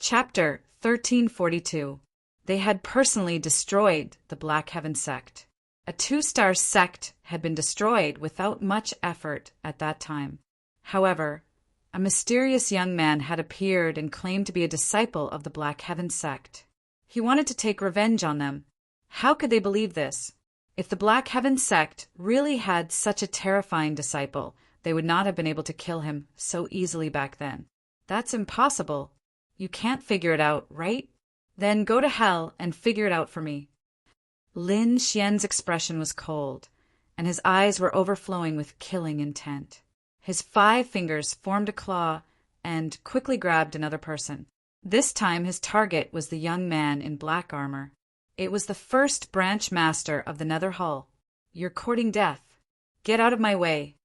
Chapter 1342. They had personally destroyed the Black Heaven sect. A 2-star sect had been destroyed without much effort at that time. However, a mysterious young man had appeared and claimed to be a disciple of the Black Heaven sect. He wanted to take revenge on them. How could they believe this? If the Black Heaven sect really had such a terrifying disciple, they would not have been able to kill him so easily back then. That's impossible. You can't figure it out, right? Then go to hell and figure it out for me. Lin Xian's expression was cold, and his eyes were overflowing with killing intent. His 5 fingers formed a claw and quickly grabbed another person. This time his target was the young man in black armor. It was the first branch master of the Nether Hall. You're courting death. Get out of my way.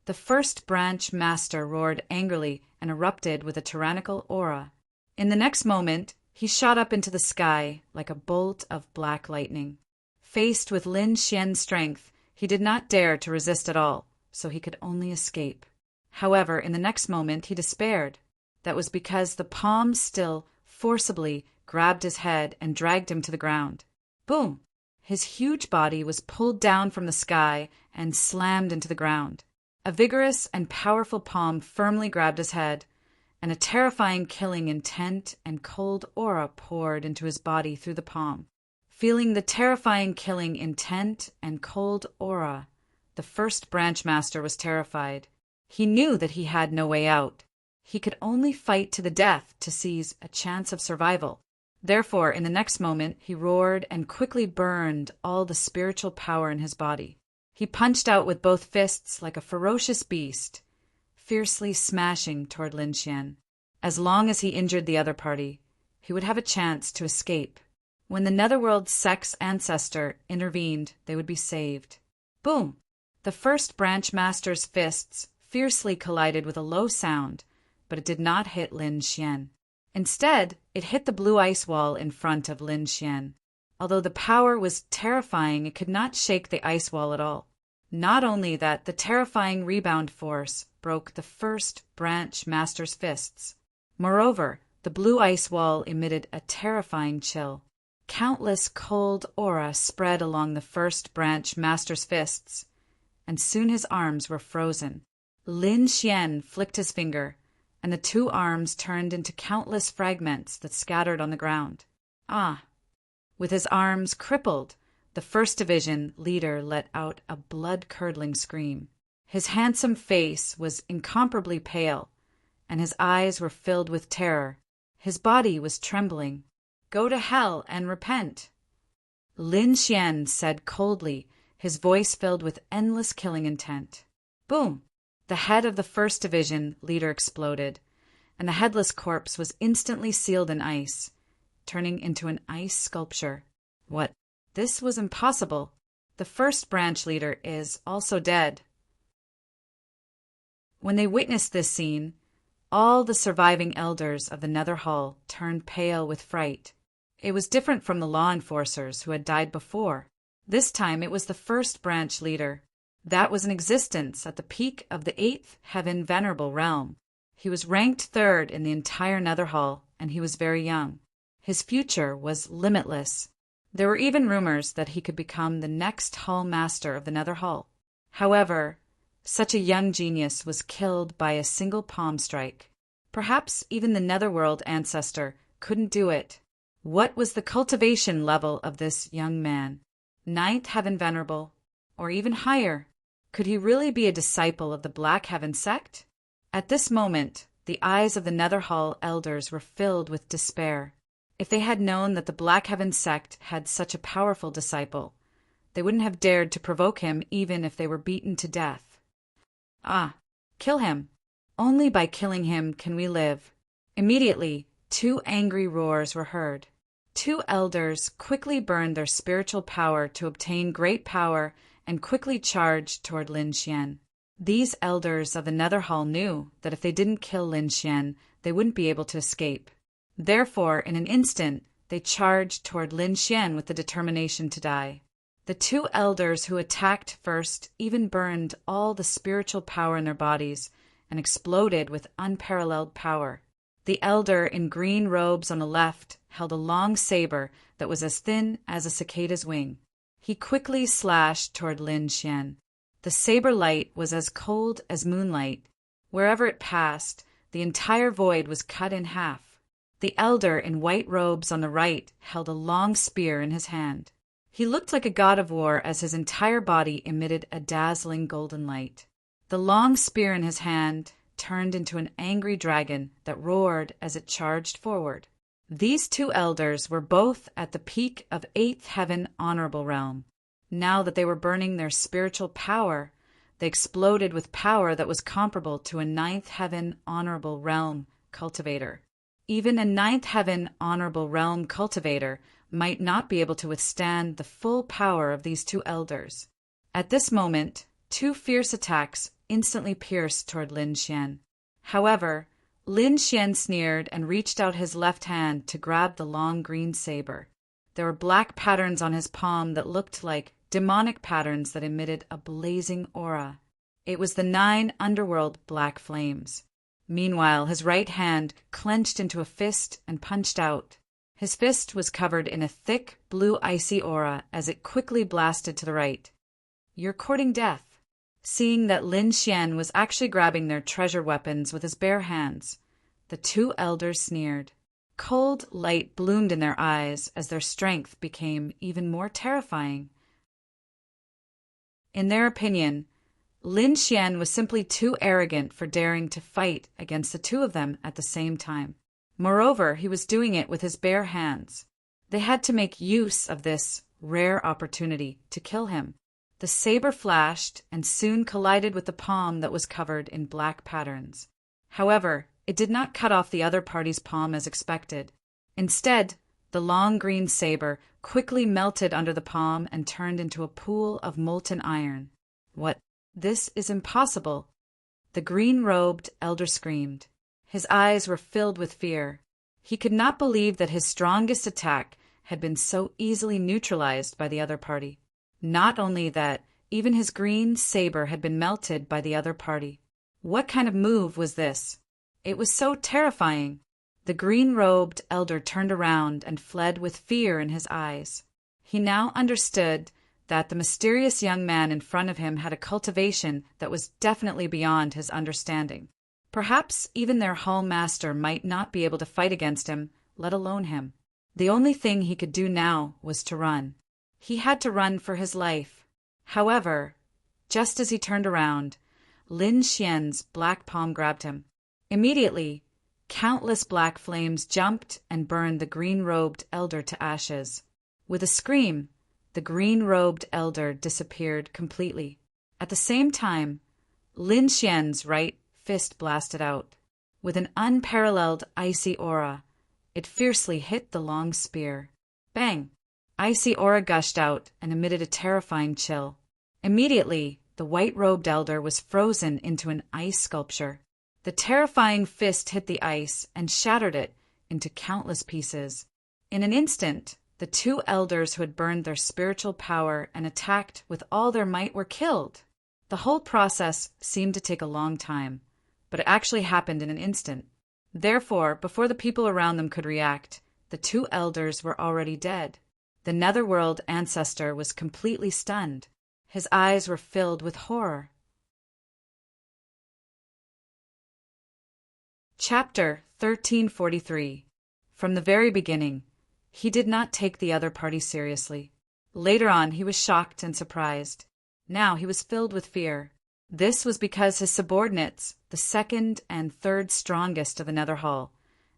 The first branch master roared angrily and erupted with a tyrannical aura. In the next moment, he shot up into the sky like a bolt of black lightning. Faced with Lin Xian's strength, he did not dare to resist at all, so he could only escape. However, in the next moment, he despaired. That was because the palm still forcibly grabbed his head and dragged him to the ground. Boom! His huge body was pulled down from the sky and slammed into the ground. A vigorous and powerful palm firmly grabbed his head, and a terrifying killing intent and cold aura poured into his body through the palm. Feeling the terrifying killing intent and cold aura, the first branch master was terrified. He knew that he had no way out. He could only fight to the death to seize a chance of survival. Therefore, in the next moment, he roared and quickly burned all the spiritual power in his body. He punched out with both fists like a ferocious beast, fiercely smashing toward Lin Xian. As long as he injured the other party, he would have a chance to escape. When the Netherworld sect's ancestor intervened, they would be saved. Boom! The first branch master's fists fiercely collided with a low sound, but it did not hit Lin Xian. Instead, it hit the blue ice wall in front of Lin Xian. Although the power was terrifying, it could not shake the ice wall at all. Not only that, the terrifying rebound force broke the first branch master's fists. Moreover, the blue ice wall emitted a terrifying chill. Countless cold aura spread along the first branch master's fists, and soon his arms were frozen. Lin Xian flicked his finger, and the 2 arms turned into countless fragments that scattered on the ground. Ah! With his arms crippled, the First Division leader let out a blood-curdling scream. His handsome face was incomparably pale, and his eyes were filled with terror. His body was trembling. Go to hell and repent. Lin Xian said coldly, his voice filled with endless killing intent. Boom! The head of the First Division leader exploded, and the headless corpse was instantly sealed in ice, turning into an ice sculpture. What? This was impossible. The first branch leader is also dead. When they witnessed this scene, all the surviving elders of the Nether Hall turned pale with fright. It was different from the law enforcers who had died before. This time it was the first branch leader. That was in existence at the peak of the 8th Heaven Venerable Realm. He was ranked 3rd in the entire Nether Hall, and he was very young. His future was limitless. There were even rumors that he could become the next Hall Master of the Nether Hall. However, such a young genius was killed by a single palm strike. Perhaps even the Netherworld ancestor couldn't do it. What was the cultivation level of this young man? 9th Heaven Venerable, or even higher? Could he really be a disciple of the Black Heaven sect? At this moment, the eyes of the Nether Hall elders were filled with despair. If they had known that the Black Heaven sect had such a powerful disciple, they wouldn't have dared to provoke him even if they were beaten to death. Ah, kill him. Only by killing him can we live. Immediately, 2 angry roars were heard. 2 elders quickly burned their spiritual power to obtain great power and quickly charged toward Lin Xian. These elders of the Nether Hall knew that if they didn't kill Lin Xian, they wouldn't be able to escape. Therefore, in an instant, they charged toward Lin Xian with the determination to die. The 2 elders who attacked first even burned all the spiritual power in their bodies and exploded with unparalleled power. The elder in green robes on the left held a long saber that was as thin as a cicada's wing. He quickly slashed toward Lin Xian. The saber light was as cold as moonlight. Wherever it passed, the entire void was cut in half. The elder in white robes on the right held a long spear in his hand. He looked like a god of war as his entire body emitted a dazzling golden light. The long spear in his hand turned into an angry dragon that roared as it charged forward. These two elders were both at the peak of 8th Heaven Honorable Realm. Now that they were burning their spiritual power, they exploded with power that was comparable to a 9th Heaven Honorable Realm cultivator. Even a 9th Heaven Honorable Realm cultivator might not be able to withstand the full power of these two elders. At this moment, two fierce attacks instantly pierced toward Lin Xian. However, Lin Xian sneered and reached out his left hand to grab the long green saber. There were black patterns on his palm that looked like demonic patterns that emitted a blazing aura. It was the 9 underworld black flames. Meanwhile, his right hand clenched into a fist and punched out. His fist was covered in a thick, blue icy aura as it quickly blasted to the right. "You're courting death." Seeing that Lin Xian was actually grabbing their treasure weapons with his bare hands, the two elders sneered. Cold light bloomed in their eyes as their strength became even more terrifying. In their opinion, Lin Xian was simply too arrogant for daring to fight against the two of them at the same time. Moreover, he was doing it with his bare hands. They had to make use of this rare opportunity to kill him. The saber flashed and soon collided with the palm that was covered in black patterns. However, it did not cut off the other party's palm as expected. Instead, the long green saber quickly melted under the palm and turned into a pool of molten iron. "What? This is impossible!" The green-robed elder screamed. His eyes were filled with fear. He could not believe that his strongest attack had been so easily neutralized by the other party. Not only that, even his green saber had been melted by the other party. What kind of move was this? It was so terrifying. The green-robed elder turned around and fled with fear in his eyes. He now understood that the mysterious young man in front of him had a cultivation that was definitely beyond his understanding. Perhaps even their hall master might not be able to fight against him, let alone him. The only thing he could do now was to run. He had to run for his life. However, just as he turned around, Lin Xian's black palm grabbed him. Immediately, countless black flames jumped and burned the green-robed elder to ashes. With a scream, the green-robed elder disappeared completely. At the same time, Lin Xian's right fist blasted out. With an unparalleled icy aura, it fiercely hit the long spear. Bang! Icy aura gushed out and emitted a terrifying chill. Immediately, the white-robed elder was frozen into an ice sculpture. The terrifying fist hit the ice and shattered it into countless pieces. In an instant, the two elders who had burned their spiritual power and attacked with all their might were killed. The whole process seemed to take a long time, but it actually happened in an instant. Therefore, before the people around them could react, the two elders were already dead. The netherworld ancestor was completely stunned. His eyes were filled with horror. Chapter 1343. From the very beginning, he did not take the other party seriously. Later on, he was shocked and surprised. Now he was filled with fear. This was because his subordinates, the second and third strongest of the Nether Hall,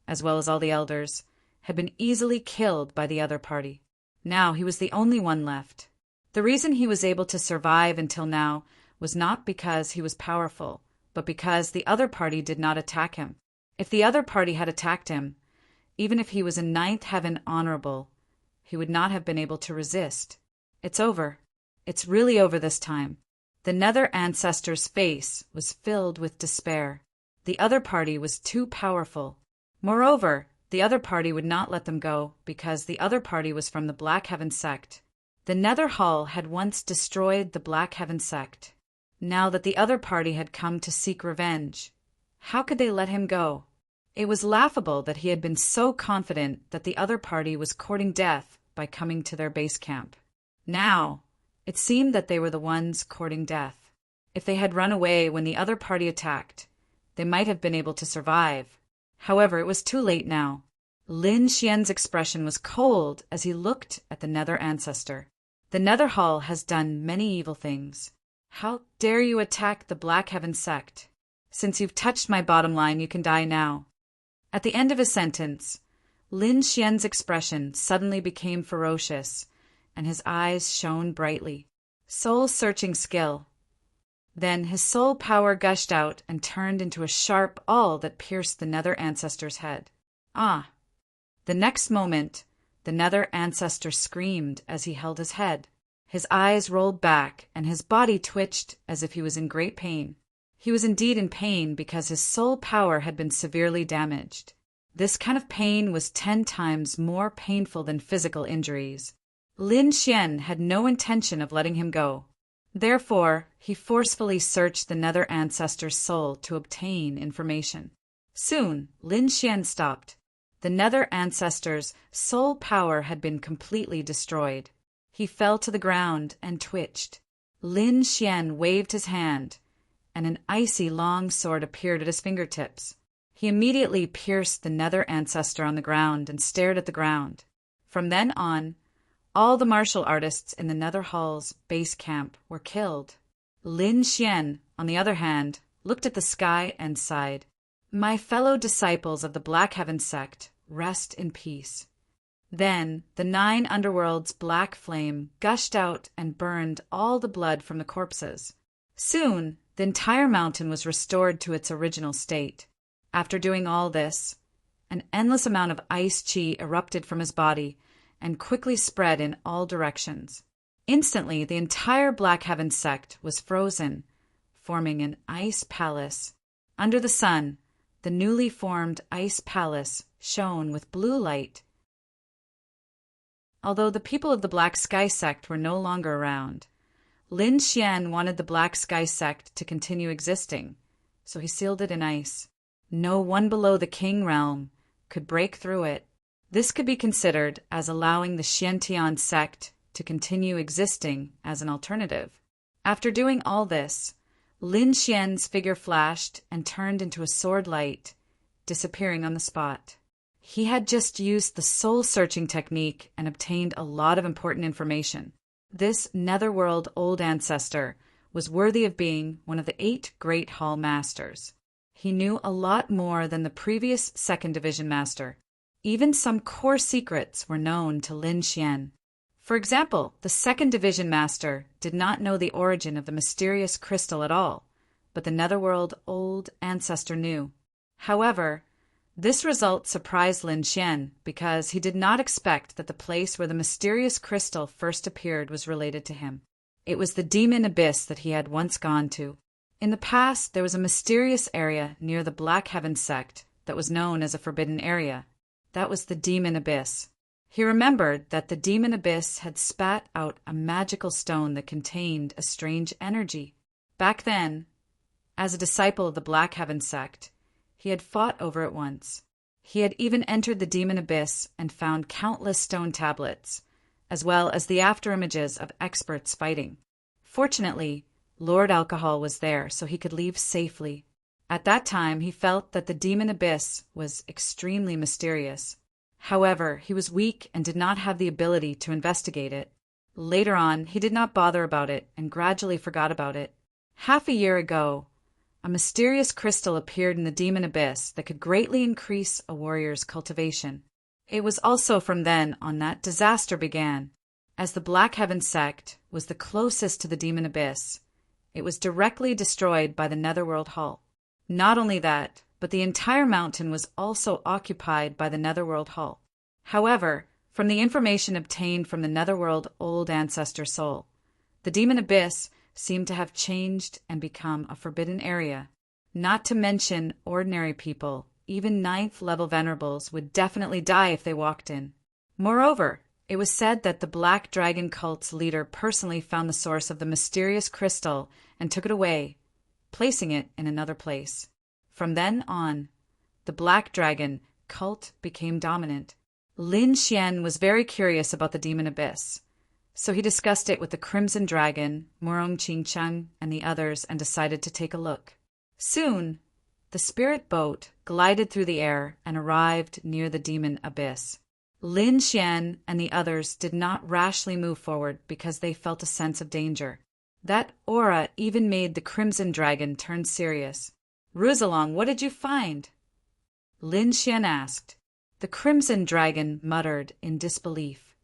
as well as all the elders, had been easily killed by the other party. Now he was the only one left. The reason he was able to survive until now was not because he was powerful, but because the other party did not attack him. If the other party had attacked him, even if he was in 9th Heaven Honorable, he would not have been able to resist. It's over. It's really over this time. The Nether ancestor's face was filled with despair. The other party was too powerful. Moreover, the other party would not let them go because the other party was from the Black Heaven sect. The Nether Hall had once destroyed the Black Heaven sect. Now that the other party had come to seek revenge, how could they let him go? It was laughable that he had been so confident that the other party was courting death by coming to their base camp. Now, it seemed that they were the ones courting death. If they had run away when the other party attacked, they might have been able to survive. However, it was too late now. Lin Xian's expression was cold as he looked at the Nether Ancestor. The Nether Hall has done many evil things. How dare you attack the Black Heaven sect? Since you've touched my bottom line, you can die now. At the end of his sentence, Lin Xian's expression suddenly became ferocious, and his eyes shone brightly. Soul-searching skill. Then his soul power gushed out and turned into a sharp awl that pierced the Nether Ancestor's head. Ah! The next moment, the Nether Ancestor screamed as he held his head. His eyes rolled back, and his body twitched as if he was in great pain. He was indeed in pain because his soul power had been severely damaged. This kind of pain was 10 times more painful than physical injuries. Lin Xian had no intention of letting him go. Therefore, he forcefully searched the Nether Ancestor's soul to obtain information. Soon, Lin Xian stopped. The Nether Ancestor's soul power had been completely destroyed. He fell to the ground and twitched. Lin Xian waved his hand, and an icy long sword appeared at his fingertips. He immediately pierced the Nether Ancestor on the ground and stared at the ground. From then on, all the martial artists in the Nether Hall's base camp were killed. Lin Xian, on the other hand, looked at the sky and sighed. My fellow disciples of the Black Heaven sect, rest in peace. Then the 9 underworlds' black flame gushed out and burned all the blood from the corpses. Soon, the entire mountain was restored to its original state. After doing all this, an endless amount of ice chi erupted from his body and quickly spread in all directions. Instantly, the entire Black Heaven sect was frozen, forming an ice palace. Under the sun, the newly formed ice palace shone with blue light. Although the people of the Black Sky sect were no longer around, Lin Xian wanted the Black Sky sect to continue existing, so he sealed it in ice. No one below the King realm could break through it. This could be considered as allowing the Xiantian sect to continue existing as an alternative. After doing all this, Lin Xian's figure flashed and turned into a sword light, disappearing on the spot. He had just used the soul-searching technique and obtained a lot of important information. This netherworld old ancestor was worthy of being one of the 8 Great Hall Masters. He knew a lot more than the previous 2nd Division Master. Even some core secrets were known to Lin Xian. For example, the 2nd Division Master did not know the origin of the mysterious crystal at all, but the netherworld old ancestor knew. However, this result surprised Lin Xian because he did not expect that the place where the mysterious crystal first appeared was related to him. It was the demon abyss that he had once gone to. In the past, there was a mysterious area near the Black Heaven sect that was known as a forbidden area. That was the demon abyss. He remembered that the demon abyss had spat out a magical stone that contained a strange energy. Back then, as a disciple of the Black Heaven sect, he had fought over it once. He had even entered the demon abyss and found countless stone tablets, as well as the afterimages of experts fighting. Fortunately, Lord Alcohol was there, so he could leave safely. At that time, he felt that the demon abyss was extremely mysterious. However, he was weak and did not have the ability to investigate it. Later on, he did not bother about it and gradually forgot about it. Half a year ago, a mysterious crystal appeared in the demon abyss that could greatly increase a warrior's cultivation. It was also from then on that disaster began. As the Black Heaven sect was the closest to the demon abyss, it was directly destroyed by the Netherworld Hall. Not only that, but the entire mountain was also occupied by the Netherworld Hall. However, from the information obtained from the Netherworld Old Ancestor Soul, the demon abyss seemed to have changed and become a forbidden area. Not to mention ordinary people, even 9th level venerables would definitely die if they walked in. Moreover, it was said that the Black Dragon cult's leader personally found the source of the mysterious crystal and took it away, placing it in another place. From then on, the Black Dragon cult became dominant. Lin Xian was very curious about the demon abyss, so he discussed it with the Crimson Dragon, Morong Qingcheng, and the others and decided to take a look. Soon, the spirit boat glided through the air and arrived near the demon abyss. Lin Xian and the others did not rashly move forward because they felt a sense of danger. That aura even made the Crimson Dragon turn serious. "Ruzalong, what did you find?" Lin Xian asked. The Crimson Dragon muttered in disbelief.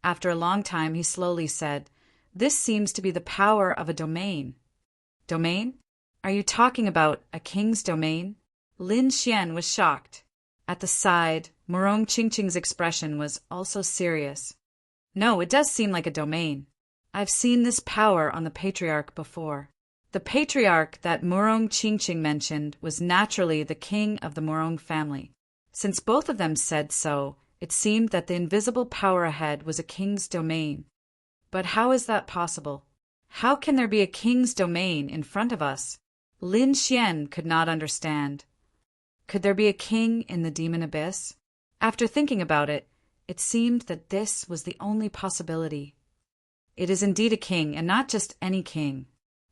After a long time, he slowly said, "This seems to be the power of a domain." "Domain? Are you talking about a king's domain?" Lin Xian was shocked. At the side, Morong Qingcheng's expression was also serious. "No, it does seem like a domain. I've seen this power on the patriarch before." The patriarch that Morong Qingcheng mentioned was naturally the king of the Morong family. Since both of them said so, it seemed that the invisible power ahead was a king's domain. But how is that possible? How can there be a king's domain in front of us? Lin Xian could not understand. Could there be a king in the demon abyss? After thinking about it, it seemed that this was the only possibility. It is indeed a king, and not just any king.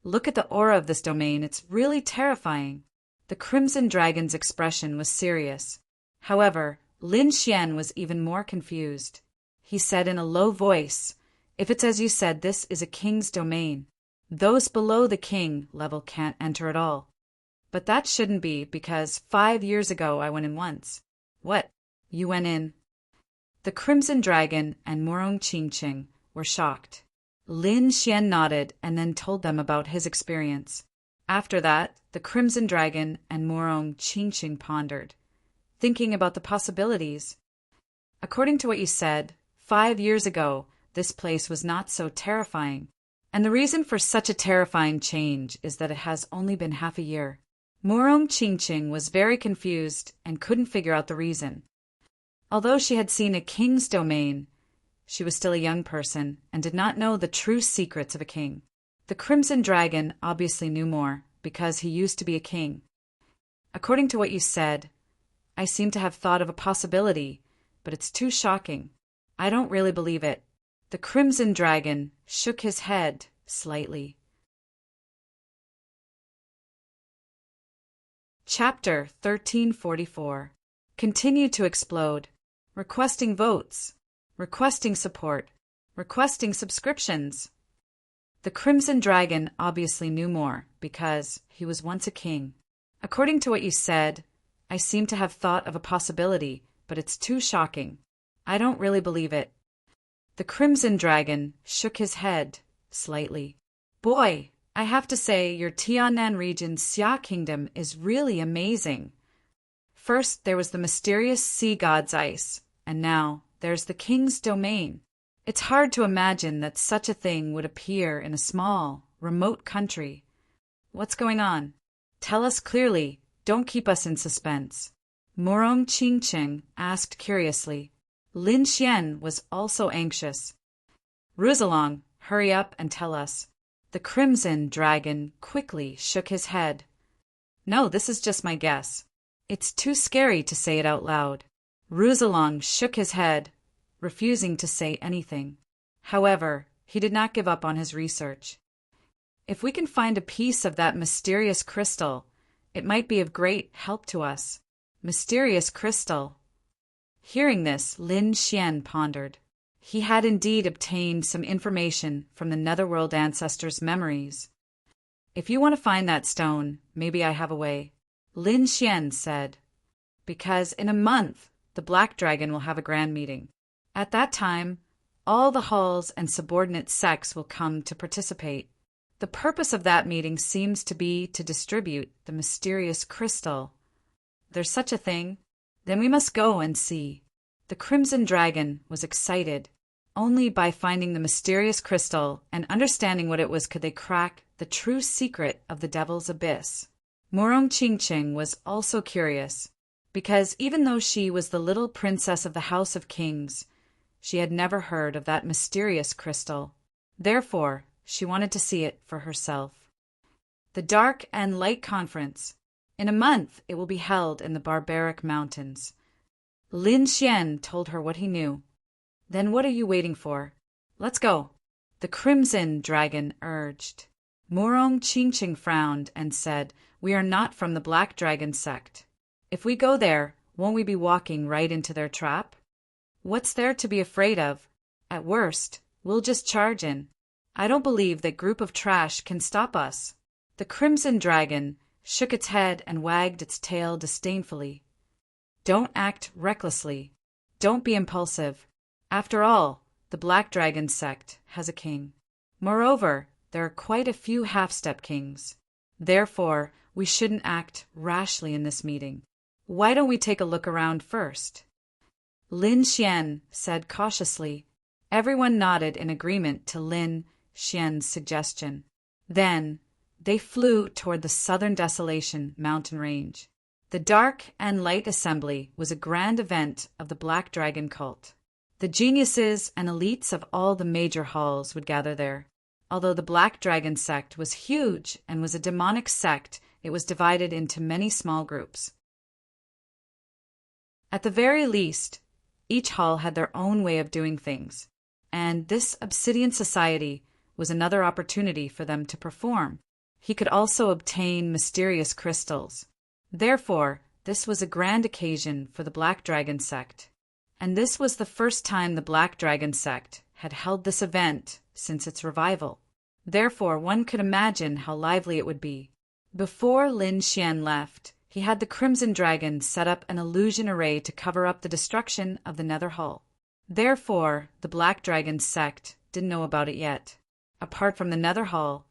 Look at the aura of this domain, it's really terrifying. The Crimson Dragon's expression was serious. However, Lin Xian was even more confused. He said in a low voice, "If it's as you said, this is a king's domain. Those below the king level can't enter at all. But that shouldn't be, because 5 years ago I went in once." "What? You went in?" The Crimson Dragon and Morong Qingcheng were shocked. Lin Xian nodded and then told them about his experience. After that, the Crimson Dragon and Morong Qingcheng pondered, thinking about the possibilities. "According to what you said, 5 years ago, this place was not so terrifying. And the reason for such a terrifying change is that it has only been half a year." Morong Qingcheng was very confused and couldn't figure out the reason. Although she had seen a king's domain, she was still a young person and did not know the true secrets of a king. The Crimson Dragon obviously knew more, because he used to be a king. "According to what you said, I seem to have thought of a possibility, but it's too shocking. I don't really believe it." The Crimson Dragon shook his head slightly. Chapter 1344. Continue to explode. Requesting votes. Requesting support. Requesting subscriptions. The Crimson Dragon obviously knew more, because he was once a king. "According to what you said, I seem to have thought of a possibility, but it's too shocking. I don't really believe it." The Crimson Dragon shook his head slightly. "Boy, I have to say your Tiannan region's Xia Kingdom is really amazing. First there was the mysterious sea god's ice, and now there's the king's domain. It's hard to imagine that such a thing would appear in a small, remote country. What's going on? Tell us clearly, don't keep us in suspense." Morong Qingcheng asked curiously. Lin Xian was also anxious. "Ruzalong, hurry up and tell us." The Crimson Dragon quickly shook his head. "No, this is just my guess. It's too scary to say it out loud." Ruzalong shook his head, refusing to say anything. However, he did not give up on his research. "If we can find a piece of that mysterious crystal, it might be of great help to us." Mysterious crystal. Hearing this, Lin Xian pondered. He had indeed obtained some information from the Netherworld ancestors' memories. "If you want to find that stone, maybe I have a way," Lin Xian said. "Because in a month, the Black Dragon will have a grand meeting. At that time, all the halls and subordinate sects will come to participate. The purpose of that meeting seems to be to distribute the mysterious crystal." "There's such a thing? Then we must go and see." The Crimson Dragon was excited. Only by finding the mysterious crystal and understanding what it was could they crack the true secret of the Devil's Abyss. Morong Qingcheng was also curious, because even though she was the little princess of the House of Kings, she had never heard of that mysterious crystal. Therefore, she wanted to see it for herself. The Dark and Light Conference. In a month it will be held in the barbaric mountains. Lin Xian told her what he knew. Then what are you waiting for? Let's go. The Crimson Dragon urged. Murong Qingqing frowned and said, We are not from the Black Dragon sect. If we go there, won't we be walking right into their trap? What's there to be afraid of? At worst, we'll just charge in. I don't believe that group of trash can stop us. The Crimson Dragon shook its head and wagged its tail disdainfully. Don't act recklessly. Don't be impulsive. After all, the Black Dragon sect has a king. Moreover, there are quite a few half-step kings. Therefore, we shouldn't act rashly in this meeting. Why don't we take a look around first? Lin Xian said cautiously. Everyone nodded in agreement to Lin Xian's suggestion. Then, they flew toward the Southern Desolation mountain range. The Dark and Light Assembly was a grand event of the Black Dragon cult. The geniuses and elites of all the major halls would gather there. Although the Black Dragon sect was huge and was a demonic sect, it was divided into many small groups. At the very least, each hall had their own way of doing things, and this Obsidian Society was another opportunity for them to perform. He could also obtain mysterious crystals. Therefore, this was a grand occasion for the Black Dragon sect. And this was the first time the Black Dragon sect had held this event since its revival. Therefore, one could imagine how lively it would be. Before Lin Xian left, he had the Crimson Dragon set up an illusion array to cover up the destruction of the Nether Hall. Therefore, the Black Dragon sect didn't know about it yet. Apart from the Nether Hall,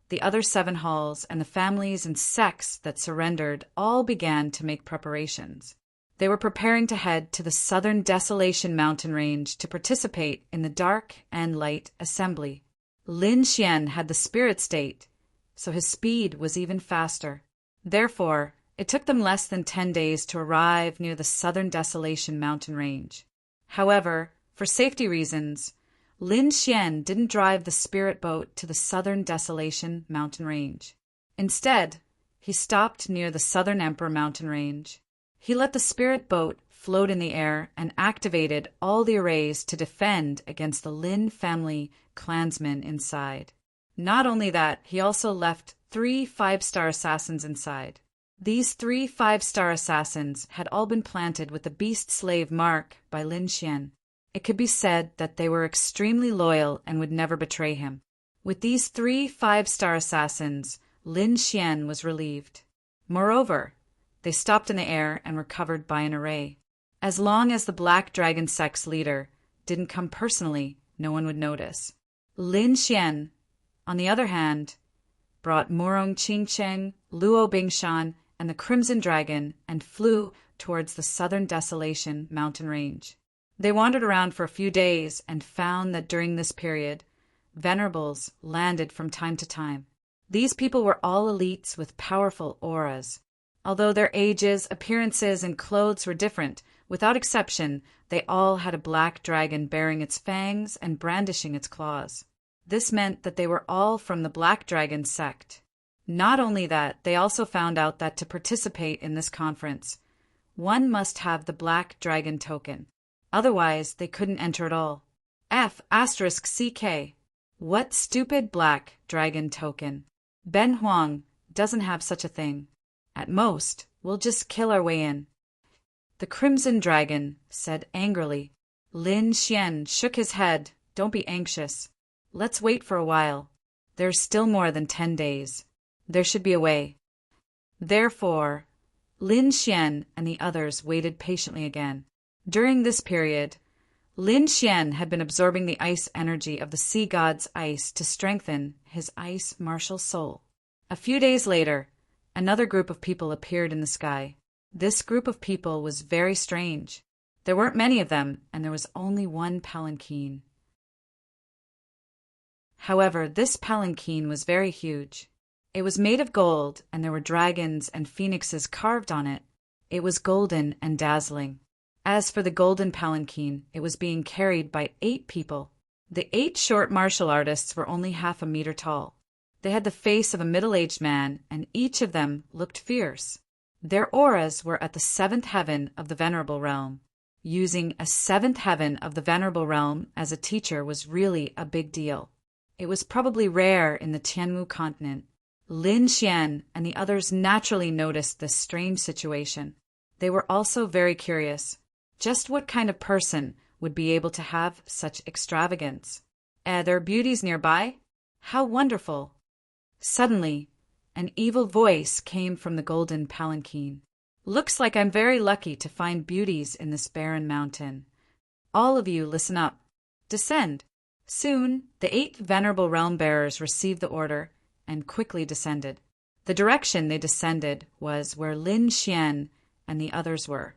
the other 7 halls and the families and sects that surrendered all began to make preparations. They were preparing to head to the Southern Desolation mountain range to participate in the Dark and Light Assembly. Lin Xian had the spirit state, so his speed was even faster. Therefore, it took them less than 10 days to arrive near the Southern Desolation mountain range. However, for safety reasons, Lin Xian didn't drive the spirit boat to the Southern Desolation mountain range. Instead, he stopped near the Southern Emperor mountain range. He let the spirit boat float in the air and activated all the arrays to defend against the Lin family clansmen inside. Not only that, he also left 3 5-star assassins inside. These 3 5-star assassins had all been planted with the beast slave mark by Lin Xian. It could be said that they were extremely loyal and would never betray him. With these 3 5-star assassins, Lin Xian was relieved. Moreover, they stopped in the air and were covered by an array. As long as the Black Dragon sect's leader didn't come personally, no one would notice. Lin Xian, on the other hand, brought Murong Qingqing, Luo Bingshan, and the Crimson Dragon and flew towards the Southern Desolation mountain range. They wandered around for a few days and found that during this period, venerables landed from time to time. These people were all elites with powerful auras. Although their ages, appearances, and clothes were different, without exception, they all had a black dragon bearing its fangs and brandishing its claws. This meant that they were all from the Black Dragon sect. Not only that, they also found out that to participate in this conference, one must have the Black Dragon token. Otherwise, they couldn't enter at all. F***CK. What stupid Black Dragon token? Ben Huang doesn't have such a thing. At most, we'll just kill our way in. The Crimson Dragon said angrily. Lin Xian shook his head. Don't be anxious. Let's wait for a while. There's still more than 10 days. There should be a way. Therefore, Lin Xian and the others waited patiently again. During this period, Lin Xian had been absorbing the ice energy of the sea god's ice to strengthen his ice martial soul. A few days later, another group of people appeared in the sky. This group of people was very strange. There weren't many of them, and there was only one palanquin. However, this palanquin was very huge. It was made of gold, and there were dragons and phoenixes carved on it. It was golden and dazzling. As for the golden palanquin, it was being carried by 8 people. The 8 short martial artists were only half a meter tall. They had the face of a middle-aged man, and each of them looked fierce. Their auras were at the seventh heaven of the Venerable Realm. Using a seventh heaven of the Venerable Realm as a teacher was really a big deal. It was probably rare in the Tianmu continent. Lin Xian and the others naturally noticed this strange situation. They were also very curious. Just what kind of person would be able to have such extravagance? Are there beauties nearby? How wonderful! Suddenly, an evil voice came from the golden palanquin. Looks like I'm very lucky to find beauties in this barren mountain. All of you listen up. Descend. Soon, the 8 venerable realm bearers received the order and quickly descended. The direction they descended was where Lin Xian and the others were.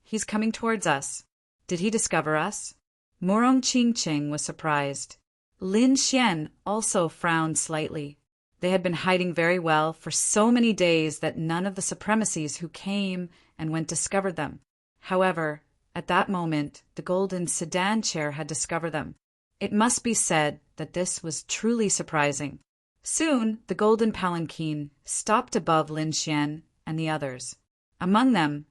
He's coming towards us. Did he discover us? Morong Qingqing was surprised. Lin Xian also frowned slightly. They had been hiding very well for so many days that none of the supremacies who came and went discovered them. However, at that moment, the golden sedan chair had discovered them. It must be said that this was truly surprising. Soon, the golden palanquin stopped above Lin Xian and the others. Among them,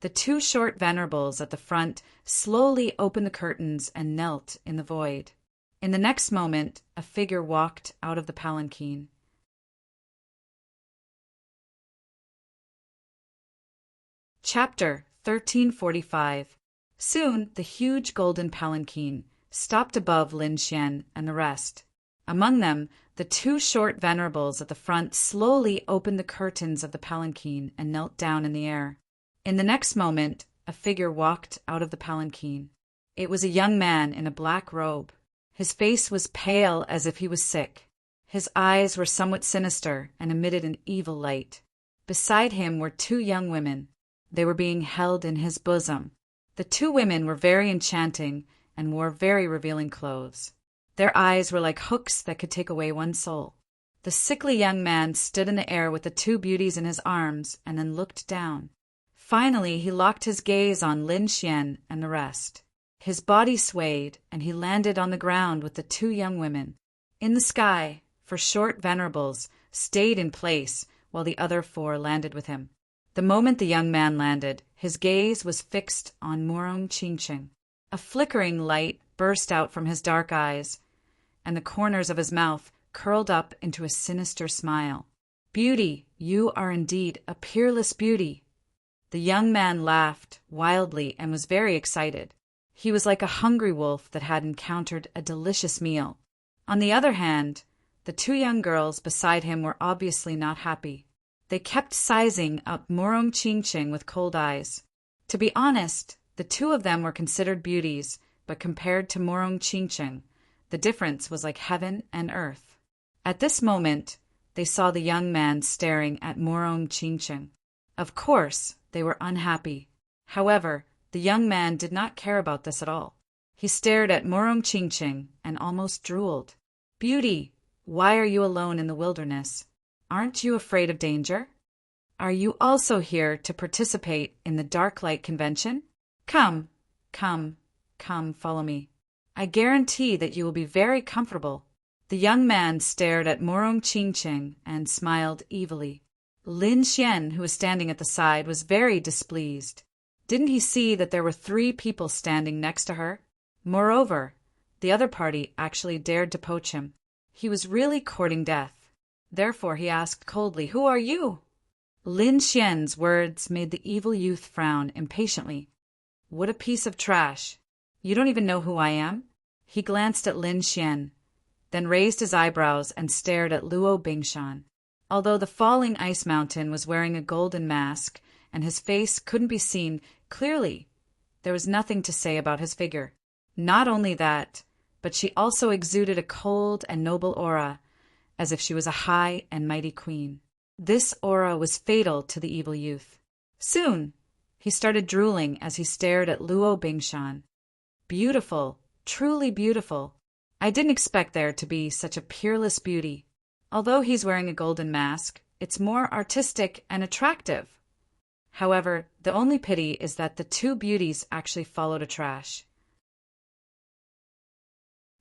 the 2 short venerables at the front slowly opened the curtains and knelt in the void. In the next moment, a figure walked out of the palanquin. Chapter 1345. Soon, the huge golden palanquin stopped above Lin Xian and the rest. Among them, the 2 short venerables at the front slowly opened the curtains of the palanquin and knelt down in the air. In the next moment, a figure walked out of the palanquin. It was a young man in a black robe. His face was pale as if he was sick. His eyes were somewhat sinister and emitted an evil light. Beside him were 2 young women. They were being held in his bosom. The 2 women were very enchanting and wore very revealing clothes. Their eyes were like hooks that could take away one's soul. The sickly young man stood in the air with the 2 beauties in his arms and then looked down. Finally, he locked his gaze on Lin Xian and the rest. His body swayed, and he landed on the ground with the 2 young women. In the sky, for short venerables stayed in place while the other 4 landed with him. The moment the young man landed, his gaze was fixed on Morong Qingqing. A flickering light burst out from his dark eyes, and the corners of his mouth curled up into a sinister smile. "Beauty, you are indeed a peerless beauty." The young man laughed wildly and was very excited. He was like a hungry wolf that had encountered a delicious meal. On the other hand, the 2 young girls beside him were obviously not happy. They kept sizing up Morong Qingqing with cold eyes. To be honest, the 2 of them were considered beauties, but compared to Morong Qingqing, the difference was like heaven and earth. At this moment, they saw the young man staring at Morong Qingqing. Of course, they were unhappy. However, the young man did not care about this at all. He stared at Morong Qingqing and almost drooled. "Beauty, why are you alone in the wilderness? Aren't you afraid of danger? Are you also here to participate in the Dark Light Convention? Come, follow me. I guarantee that you will be very comfortable." The young man stared at Morong Qingqing and smiled evilly. Lin Xian, who was standing at the side, was very displeased. Didn't he see that there were 3 people standing next to her? Moreover, the other party actually dared to poach him. He was really courting death. Therefore he asked coldly, "Who are you?" Lin Xian's words made the evil youth frown impatiently. "What a piece of trash! You don't even know who I am?" He glanced at Lin Xian, then raised his eyebrows and stared at Luo Bingshan. Although the falling ice mountain was wearing a golden mask and his face couldn't be seen clearly, there was nothing to say about his figure. Not only that, but she also exuded a cold and noble aura, as if she was a high and mighty queen. This aura was fatal to the evil youth. Soon, he started drooling as he stared at Luo Bingshan. "Beautiful, truly beautiful. I didn't expect there to be such a peerless beauty. Although he's wearing a golden mask, it's more artistic and attractive. However, the only pity is that the 2 beauties actually followed a trash."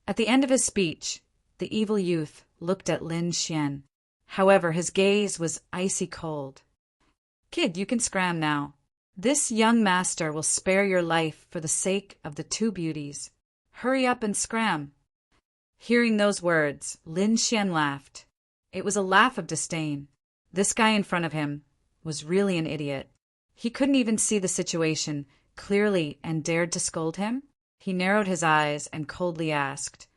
At the end of his speech, the evil youth looked at Lin Xian. However, his gaze was icy cold. Kid, you can scram now. This young master will spare your life for the sake of the two beauties. Hurry up and scram. Hearing those words, Lin Xian laughed. It was a laugh of disdain. This guy in front of him was really an idiot. He couldn't even see the situation clearly and dared to scold him. He narrowed his eyes and coldly asked,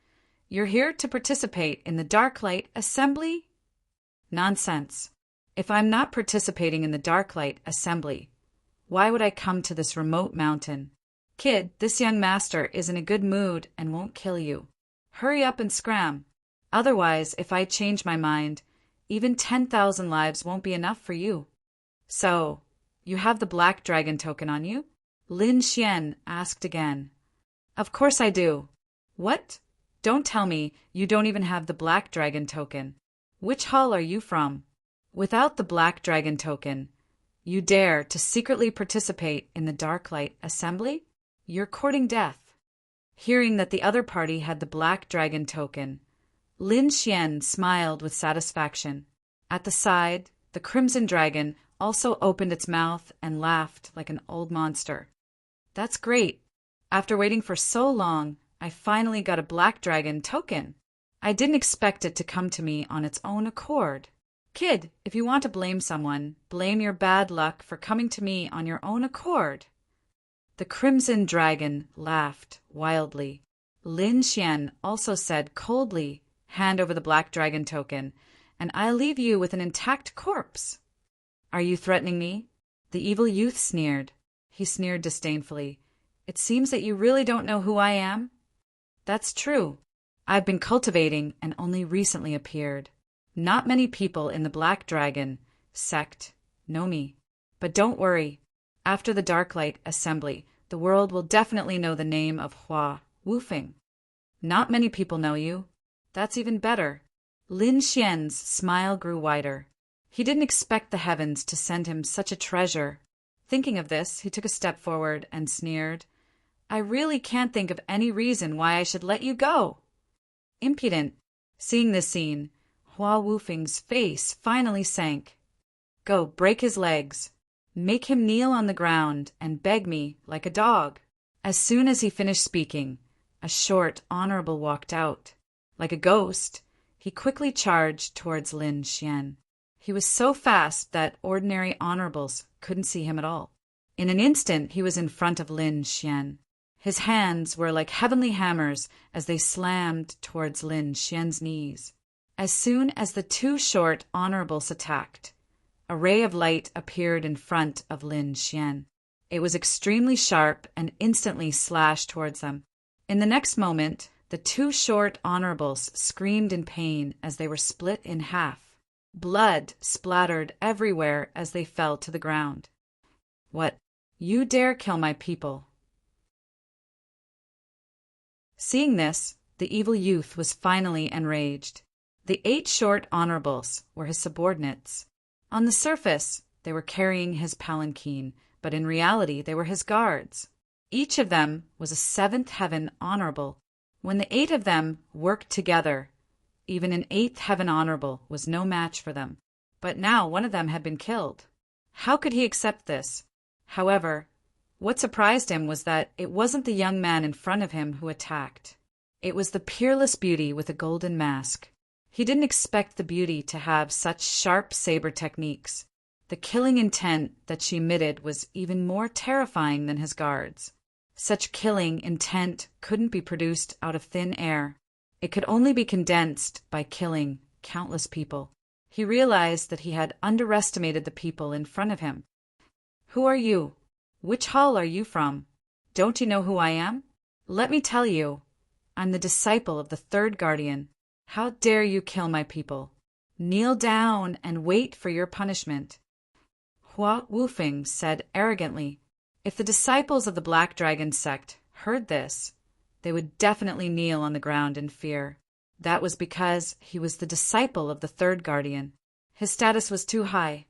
"You're here to participate in the Darklight Assembly?" Nonsense. If I'm not participating in the Darklight Assembly, why would I come to this remote mountain? Kid, this young master is in a good mood and won't kill you. Hurry up and scram. Otherwise, if I change my mind, even 10,000 lives won't be enough for you. So, you have the Black Dragon token on you? Lin Xian asked again. Of course I do. What? Don't tell me you don't even have the Black Dragon token. Which hall are you from? Without the Black Dragon token, you dare to secretly participate in the Darklight Assembly? You're courting death. Hearing that the other party had the Black Dragon token, Lin Xian smiled with satisfaction. At the side, the Crimson Dragon also opened its mouth and laughed like an old monster. That's great. After waiting for so long, I finally got a Black Dragon token. I didn't expect it to come to me on its own accord. Kid, if you want to blame someone, blame your bad luck for coming to me on your own accord. The Crimson Dragon laughed wildly. Lin Xian also said coldly, "Hand over the Black Dragon token, and I'll leave you with an intact corpse." Are you threatening me? The evil youth sneered. He sneered disdainfully. It seems that you really don't know who I am? That's true. I've been cultivating and only recently appeared. Not many people in the Black Dragon sect know me. But don't worry. After the Darklight Assembly, the world will definitely know the name of Hua Wufeng. Not many people know you. That's even better. Lin Xian's smile grew wider. He didn't expect the heavens to send him such a treasure. Thinking of this, he took a step forward and sneered, "I really can't think of any reason why I should let you go." Impudent. Seeing this scene, Hua Wufeng's face finally sank. Go, break his legs. Make him kneel on the ground and beg me like a dog. As soon as he finished speaking, a short honorable walked out. Like a ghost, he quickly charged towards Lin Xian. He was so fast that ordinary honorables couldn't see him at all. In an instant, he was in front of Lin Xian. His hands were like heavenly hammers as they slammed towards Lin Xian's knees. As soon as the two short honorables attacked, a ray of light appeared in front of Lin Xian. It was extremely sharp and instantly slashed towards them. In the next moment, the two short honorables screamed in pain as they were split in half. Blood splattered everywhere as they fell to the ground. What? You dare kill my people? Seeing this, the evil youth was finally enraged. The 8 short honorables were his subordinates. On the surface, they were carrying his palanquin, but in reality they were his guards. Each of them was a 7th heaven honorable. When the 8 of them worked together, even an 8th heaven honorable was no match for them. But now one of them had been killed. How could he accept this? However, what surprised him was that it wasn't the young man in front of him who attacked. It was the peerless beauty with a golden mask. He didn't expect the beauty to have such sharp saber techniques. The killing intent that she emitted was even more terrifying than his guards. Such killing intent couldn't be produced out of thin air. It could only be condensed by killing countless people. He realized that he had underestimated the people in front of him. Who are you? Which hall are you from? Don't you know who I am? Let me tell you. I'm the disciple of the 3rd guardian. How dare you kill my people? Kneel down and wait for your punishment. Hua Wufeng said arrogantly. If the disciples of the Black Dragon sect heard this, they would definitely kneel on the ground in fear. That was because he was the disciple of the 3rd guardian. His status was too high.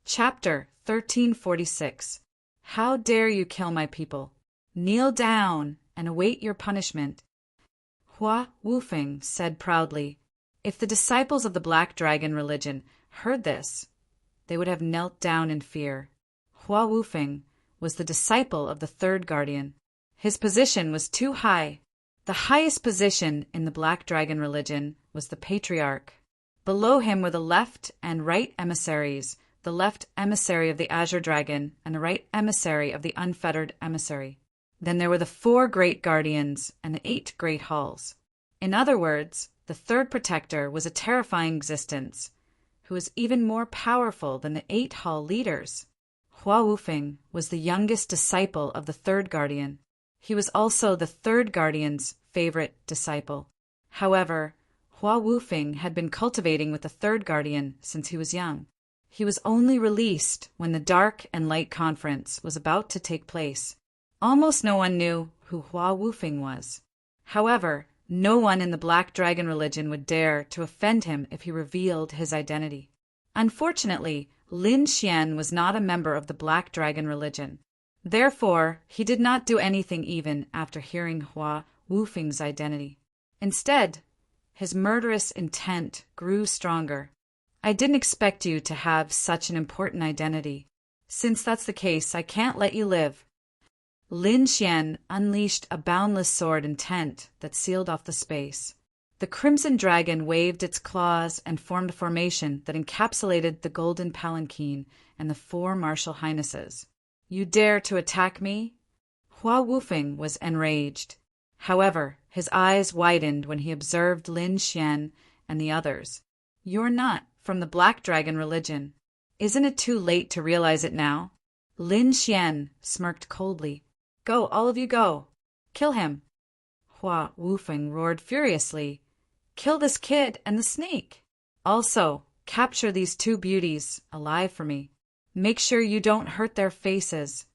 Chapter 1346. How dare you kill my people? Kneel down and await your punishment. Hua Wufeng said proudly. If the disciples of the Black Dragon religion heard this, they would have knelt down in fear. Hua Wufeng was the disciple of the third guardian. His position was too high. The highest position in the Black Dragon religion was the Patriarch. Below him were the left and right emissaries, the left emissary of the Azure Dragon and the right emissary of the Unfettered Emissary. Then there were the 4 great guardians and the 8 great halls. In other words, the third protector was a terrifying existence, who was even more powerful than the 8 hall leaders. Hua Wufeng was the youngest disciple of the third guardian. He was also the third guardian's favorite disciple. However, Hua Wufeng had been cultivating with the third guardian since he was young. He was only released when the Dark and Light Conference was about to take place. Almost no one knew who Hua Wufeng was. However, no one in the Black Dragon religion would dare to offend him if he revealed his identity. Unfortunately, Lin Xian was not a member of the Black Dragon religion. Therefore, he did not do anything even after hearing Hua Wufeng's identity. Instead, his murderous intent grew stronger. I didn't expect you to have such an important identity. Since that's the case, I can't let you live. Lin Xian unleashed a boundless sword intent that sealed off the space. The Crimson Dragon waved its claws and formed a formation that encapsulated the Golden Palanquin and the 4 martial highnesses. You dare to attack me? Hua Wufeng was enraged. However, his eyes widened when he observed Lin Xian and the others. You're not from the Black Dragon religion. Isn't it too late to realize it now? Lin Xian smirked coldly. Go, all of you go. Kill him. Hua Wufeng roared furiously. Kill this kid and the snake. Also, capture these 2 beauties alive for me. Make sure you don't hurt their faces.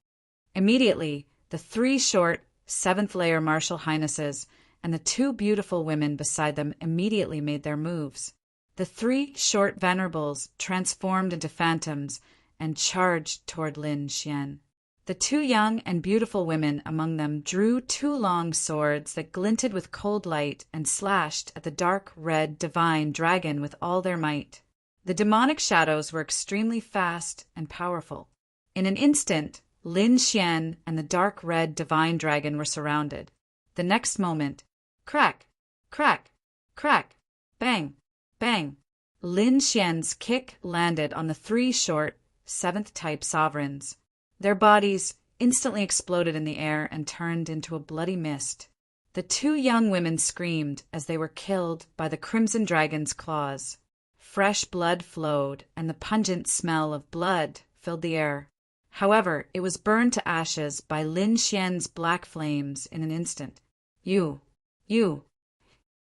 Immediately, the 3 short, 7th-layer martial highnesses and the 2 beautiful women beside them immediately made their moves. The 3 short venerables transformed into phantoms and charged toward Lin Xian. The 2 young and beautiful women among them drew 2 long swords that glinted with cold light and slashed at the dark red divine dragon with all their might. The demonic shadows were extremely fast and powerful. In an instant, Lin Xian and the dark red divine dragon were surrounded. The next moment, crack, crack, crack, bang, bang. Lin Xian's kick landed on the 3 short, 7th-type sovereigns. Their bodies instantly exploded in the air and turned into a bloody mist. The 2 young women screamed as they were killed by the Crimson Dragon's claws. Fresh blood flowed, and the pungent smell of blood filled the air. However, it was burned to ashes by Lin Xian's black flames in an instant. You.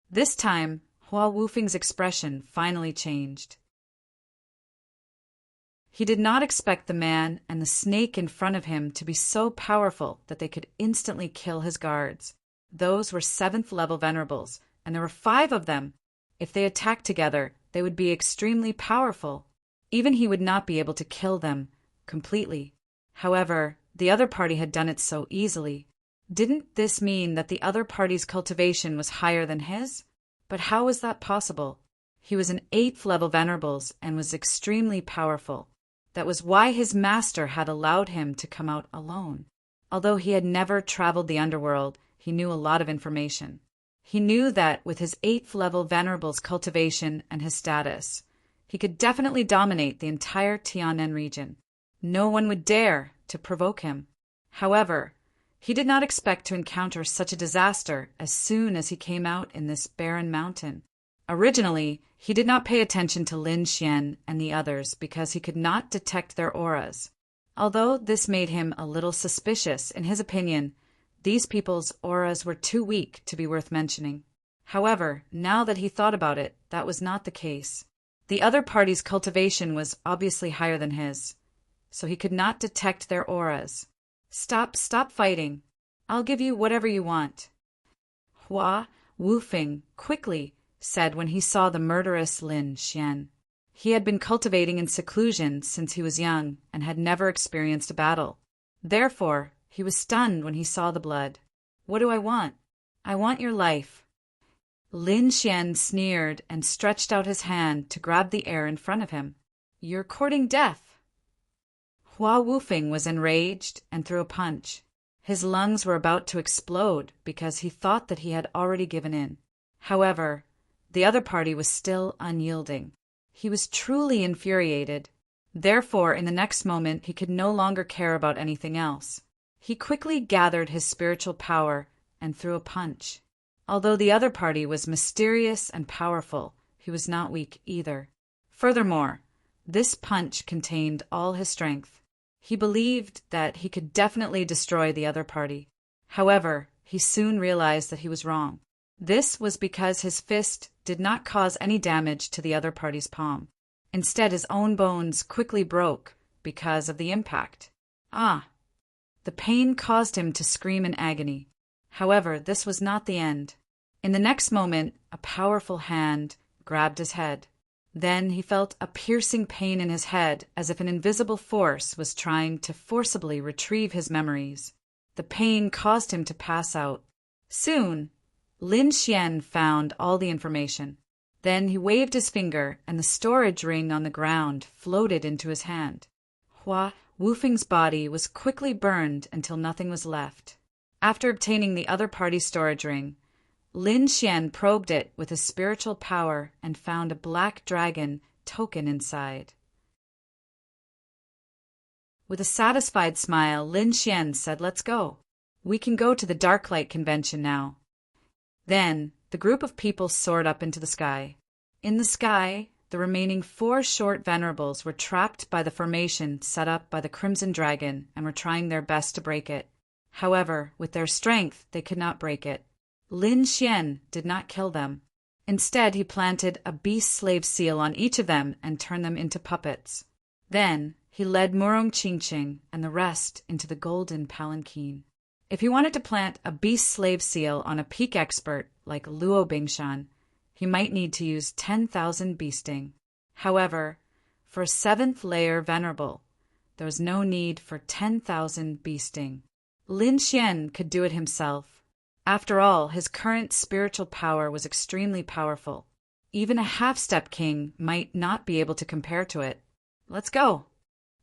This time, Hua Wufeng's expression finally changed. He did not expect the man and the snake in front of him to be so powerful that they could instantly kill his guards. Those were 7th-level venerables, and there were 5 of them. If they attacked together, they would be extremely powerful. Even he would not be able to kill them completely. However, the other party had done it so easily. Didn't this mean that the other party's cultivation was higher than his? But how was that possible? He was an 8th-level venerables and was extremely powerful. That was why his master had allowed him to come out alone. Although he had never traveled the underworld, he knew a lot of information. He knew that with his 8th-level venerable's cultivation and his status, he could definitely dominate the entire Tianan region. No one would dare to provoke him. However, he did not expect to encounter such a disaster as soon as he came out in this barren mountain. Originally, he did not pay attention to Lin Xian and the others because he could not detect their auras. Although this made him a little suspicious, in his opinion, these people's auras were too weak to be worth mentioning. However, now that he thought about it, that was not the case. The other party's cultivation was obviously higher than his, so he could not detect their auras. Stop fighting. I'll give you whatever you want. Hua Wufeng quickly said when he saw the murderous Lin Xian. He had been cultivating in seclusion since he was young and had never experienced a battle. Therefore, he was stunned when he saw the blood. What do I want? I want your life. Lin Xian sneered and stretched out his hand to grab the air in front of him. "You're courting death." Hua Wufeng was enraged and threw a punch. His lungs were about to explode because he thought that he had already given in. However, the other party was still unyielding. He was truly infuriated. Therefore, in the next moment, he could no longer care about anything else. He quickly gathered his spiritual power and threw a punch. Although the other party was mysterious and powerful, he was not weak either. Furthermore, this punch contained all his strength. He believed that he could definitely destroy the other party. However, he soon realized that he was wrong. This was because his fist did not cause any damage to the other party's palm. Instead, his own bones quickly broke because of the impact. The pain caused him to scream in agony. However, this was not the end. In the next moment, a powerful hand grabbed his head. Then he felt a piercing pain in his head, as if an invisible force was trying to forcibly retrieve his memories. The pain caused him to pass out. Soon, Lin Xian found all the information. Then he waved his finger, and the storage ring on the ground floated into his hand. Hua Wufeng's body was quickly burned until nothing was left. After obtaining the other party's storage ring, Lin Xian probed it with his spiritual power and found a black dragon token inside. With a satisfied smile, Lin Xian said, "Let's go. We can go to the Darklight Convention now." Then, the group of people soared up into the sky. In the sky, the remaining 4 short venerables were trapped by the formation set up by the Crimson Dragon and were trying their best to break it. However, with their strength, they could not break it. Lin Xian did not kill them. Instead, he planted a beast slave seal on each of them and turned them into puppets. Then, he led Murong Qingqing and the rest into the golden palanquin. If he wanted to plant a beast slave seal on a peak expert like Luo Bingshan, he might need to use 10,000 beasting. However, for a 7th layer venerable, there was no need for 10,000 beasting. Lin Xian could do it himself. After all, his current spiritual power was extremely powerful. Even a half-step king might not be able to compare to it. "Let's go."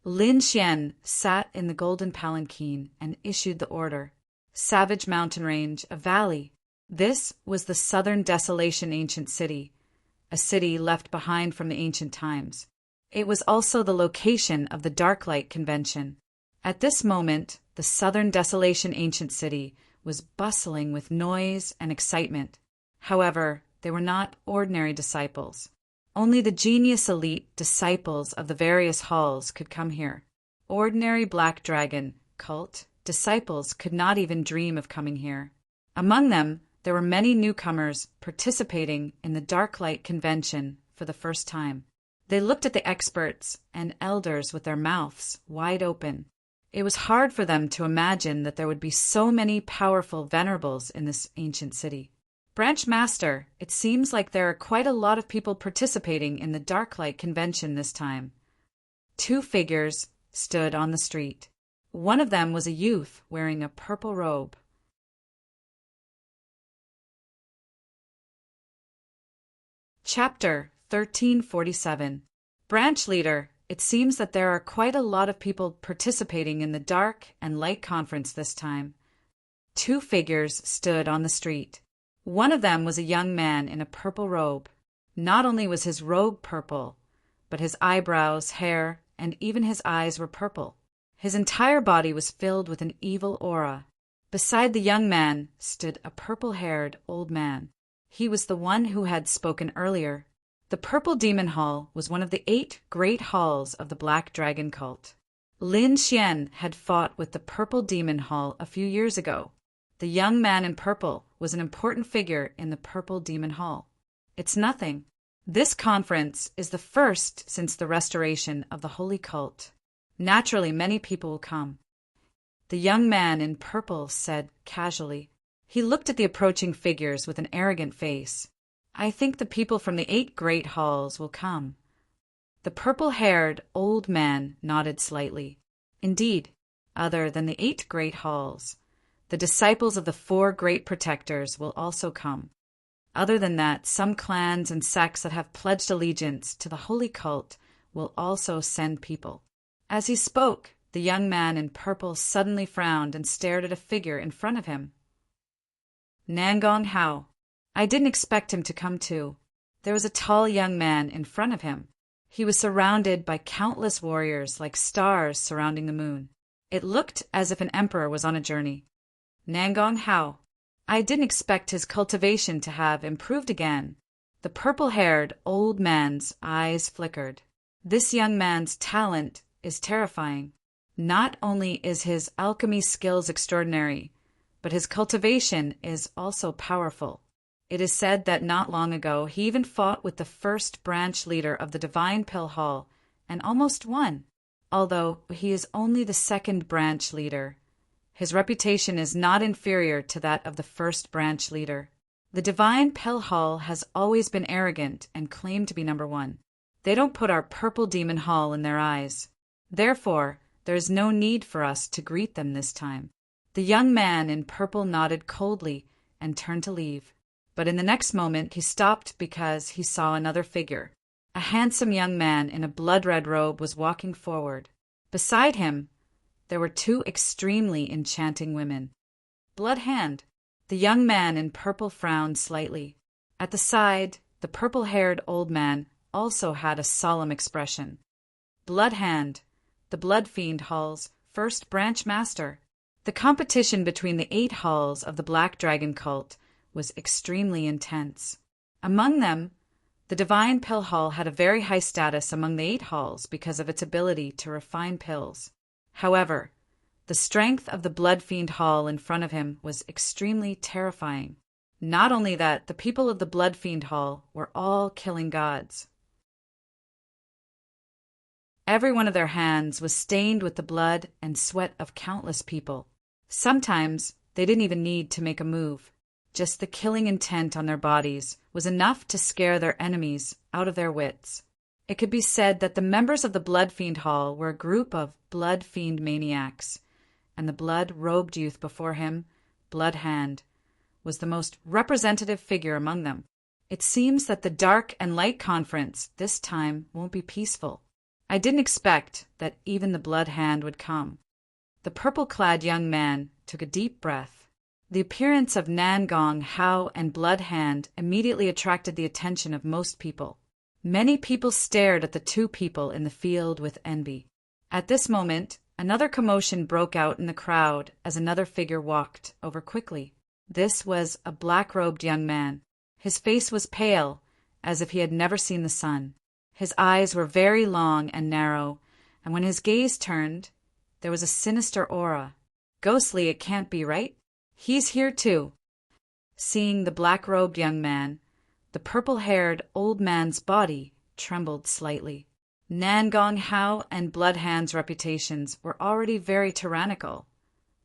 Lin Xian sat in the golden palanquin and issued the order. Savage Mountain Range, a valley. This was the Southern Desolation ancient city, a city left behind from the ancient times. It was also the location of the Darklight Convention. At this moment, the Southern Desolation ancient city was bustling with noise and excitement. However, they were not ordinary disciples. Only the genius elite disciples of the various halls could come here. Ordinary Black Dragon cult disciples could not even dream of coming here. Among them, there were many newcomers participating in the Darklight Convention for the first time. They looked at the experts and elders with their mouths wide open. It was hard for them to imagine that there would be so many powerful venerables in this ancient city. "Branch Master, it seems like there are quite a lot of people participating in the Darklight Convention this time." 2 figures stood on the street. One of them was a youth wearing a purple robe. Chapter 1347. Branch Leader, it seems that there are quite a lot of people participating in the Dark and Light Conference this time. 2 figures stood on the street. One of them was a young man in a purple robe. Not only was his robe purple, but his eyebrows, hair, and even his eyes were purple. His entire body was filled with an evil aura. Beside the young man stood a purple-haired old man. He was the one who had spoken earlier. The Purple Demon Hall was one of the 8 great halls of the Black Dragon cult. Lin Xian had fought with the Purple Demon Hall a few years ago. The young man in purple was an important figure in the Purple Demon Hall. It's nothing. This conference is the first since the restoration of the holy cult. Naturally, many people will come. The young man in purple said casually. He looked at the approaching figures with an arrogant face. "I think the people from the 8 great halls will come." The purple-haired old man nodded slightly. Indeed, other than the 8 great halls, the disciples of the 4 great protectors will also come. Other than that, some clans and sects that have pledged allegiance to the holy cult will also send people. As he spoke, the young man in purple suddenly frowned and stared at a figure in front of him. Nangong Hao. I didn't expect him to come too. There was a tall young man in front of him. He was surrounded by countless warriors like stars surrounding the moon. It looked as if an emperor was on a journey. Nangong Hao. I didn't expect his cultivation to have improved again. The purple-haired old man's eyes flickered. This young man's talent is terrifying. Not only is his alchemy skills extraordinary, but his cultivation is also powerful. It is said that not long ago he even fought with the first branch leader of the Divine Pill Hall and almost won. Although he is only the second branch leader, his reputation is not inferior to that of the first branch leader. The Divine Pill Hall has always been arrogant and claimed to be number one. They don't put our purple demon hall in their eyes. Therefore, there is no need for us to greet them this time. The young man in purple nodded coldly and turned to leave. But in the next moment he stopped because he saw another figure. A handsome young man in a blood-red robe was walking forward. Beside him, there were two extremely enchanting women. Blood Hand. The young man in purple frowned slightly. At the side, the purple-haired old man also had a solemn expression. Blood Hand, the Blood Fiend Hall's first branch master. The competition between the 8 halls of the Black Dragon cult was extremely intense. Among them, the Divine Pill Hall had a very high status among the 8 halls because of its ability to refine pills. However, the strength of the Blood Fiend Hall in front of him was extremely terrifying. Not only that, the people of the Blood Fiend Hall were all killing gods. Every one of their hands was stained with the blood and sweat of countless people. Sometimes they didn't even need to make a move. Just the killing intent on their bodies was enough to scare their enemies out of their wits. It could be said that the members of the Blood Fiend Hall were a group of blood fiend maniacs, and the blood-robed youth before him, Blood Hand, was the most representative figure among them. It seems that the Dark and Light Conference this time won't be peaceful. I didn't expect that even the Blood Hand would come. The purple-clad young man took a deep breath. The appearance of Nangong Hao and Blood Hand immediately attracted the attention of most people. Many people stared at the two people in the field with envy. At this moment, another commotion broke out in the crowd as another figure walked over quickly. This was a black-robed young man. His face was pale, as if he had never seen the sun. His eyes were very long and narrow, and when his gaze turned, there was a sinister aura. Ghostly it can't be, right? He's here too. Seeing the black-robed young man, the purple-haired old man's body trembled slightly. Nangong Hao and Blood Hand's reputations were already very tyrannical,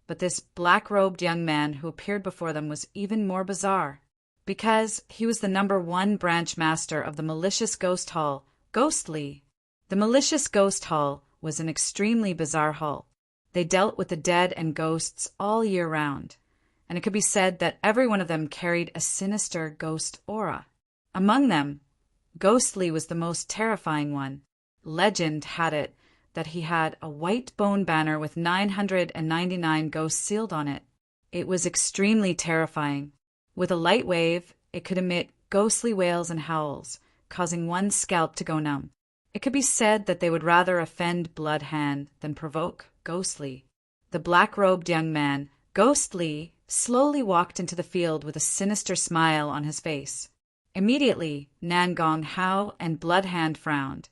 but this black-robed young man who appeared before them was even more bizarre, because he was the number 1 branch master of the malicious ghost hall, Ghostly. The malicious ghost hall was an extremely bizarre hall. They dealt with the dead and ghosts all year round, and it could be said that every one of them carried a sinister ghost aura. Among them, Ghostly was the most terrifying one. Legend had it that he had a white bone banner with 999 ghosts sealed on it. It was extremely terrifying. With a light wave, it could emit ghostly wails and howls, causing one's scalp to go numb. It could be said that they would rather offend Blood Hand than provoke Ghostly. The black-robed young man, Ghostly, slowly walked into the field with a sinister smile on his face. Immediately, Nangong Hao and Blood Hand frowned,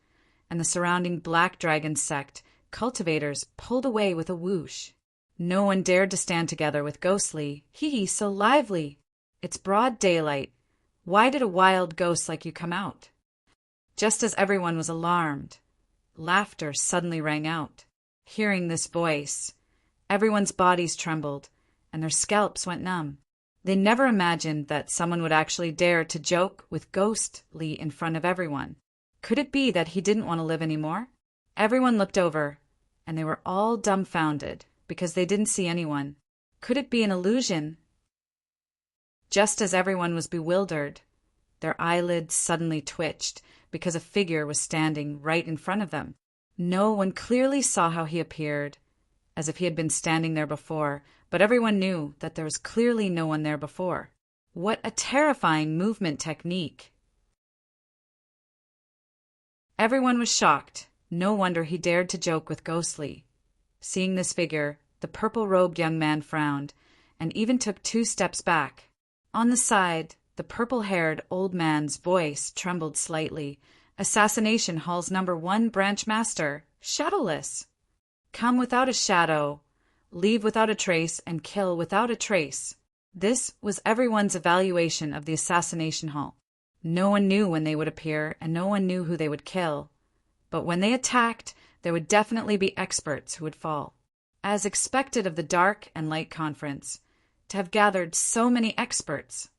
and the surrounding Black Dragon sect cultivators pulled away with a whoosh. No one dared to stand together with Ghostly. Hee, so lively! It's broad daylight. Why did a wild ghost like you come out? Just as everyone was alarmed, laughter suddenly rang out. Hearing this voice, everyone's bodies trembled, and their scalps went numb. They never imagined that someone would actually dare to joke with Ghostly in front of everyone. Could it be that he didn't want to live anymore? Everyone looked over, and they were all dumbfounded because they didn't see anyone. Could it be an illusion? Just as everyone was bewildered, Their eyelids suddenly twitched because a figure was standing right in front of them. No one clearly saw how he appeared, as if he had been standing there before, but everyone knew that there was clearly no one there before. What a terrifying movement technique! Everyone was shocked. No wonder he dared to joke with Ghostly. Seeing this figure, the purple-robed young man frowned, and even took 2 steps back. On the side, the purple-haired old man's voice trembled slightly. "Assassination Hall's number 1 branch master, Shadowless. Come without a shadow, leave without a trace, and kill without a trace." This was everyone's evaluation of the Assassination Hall. No one knew when they would appear, and no one knew who they would kill. But when they attacked, there would definitely be experts who would fall. As expected of the Dark and Light Conference, to have gathered so many experts.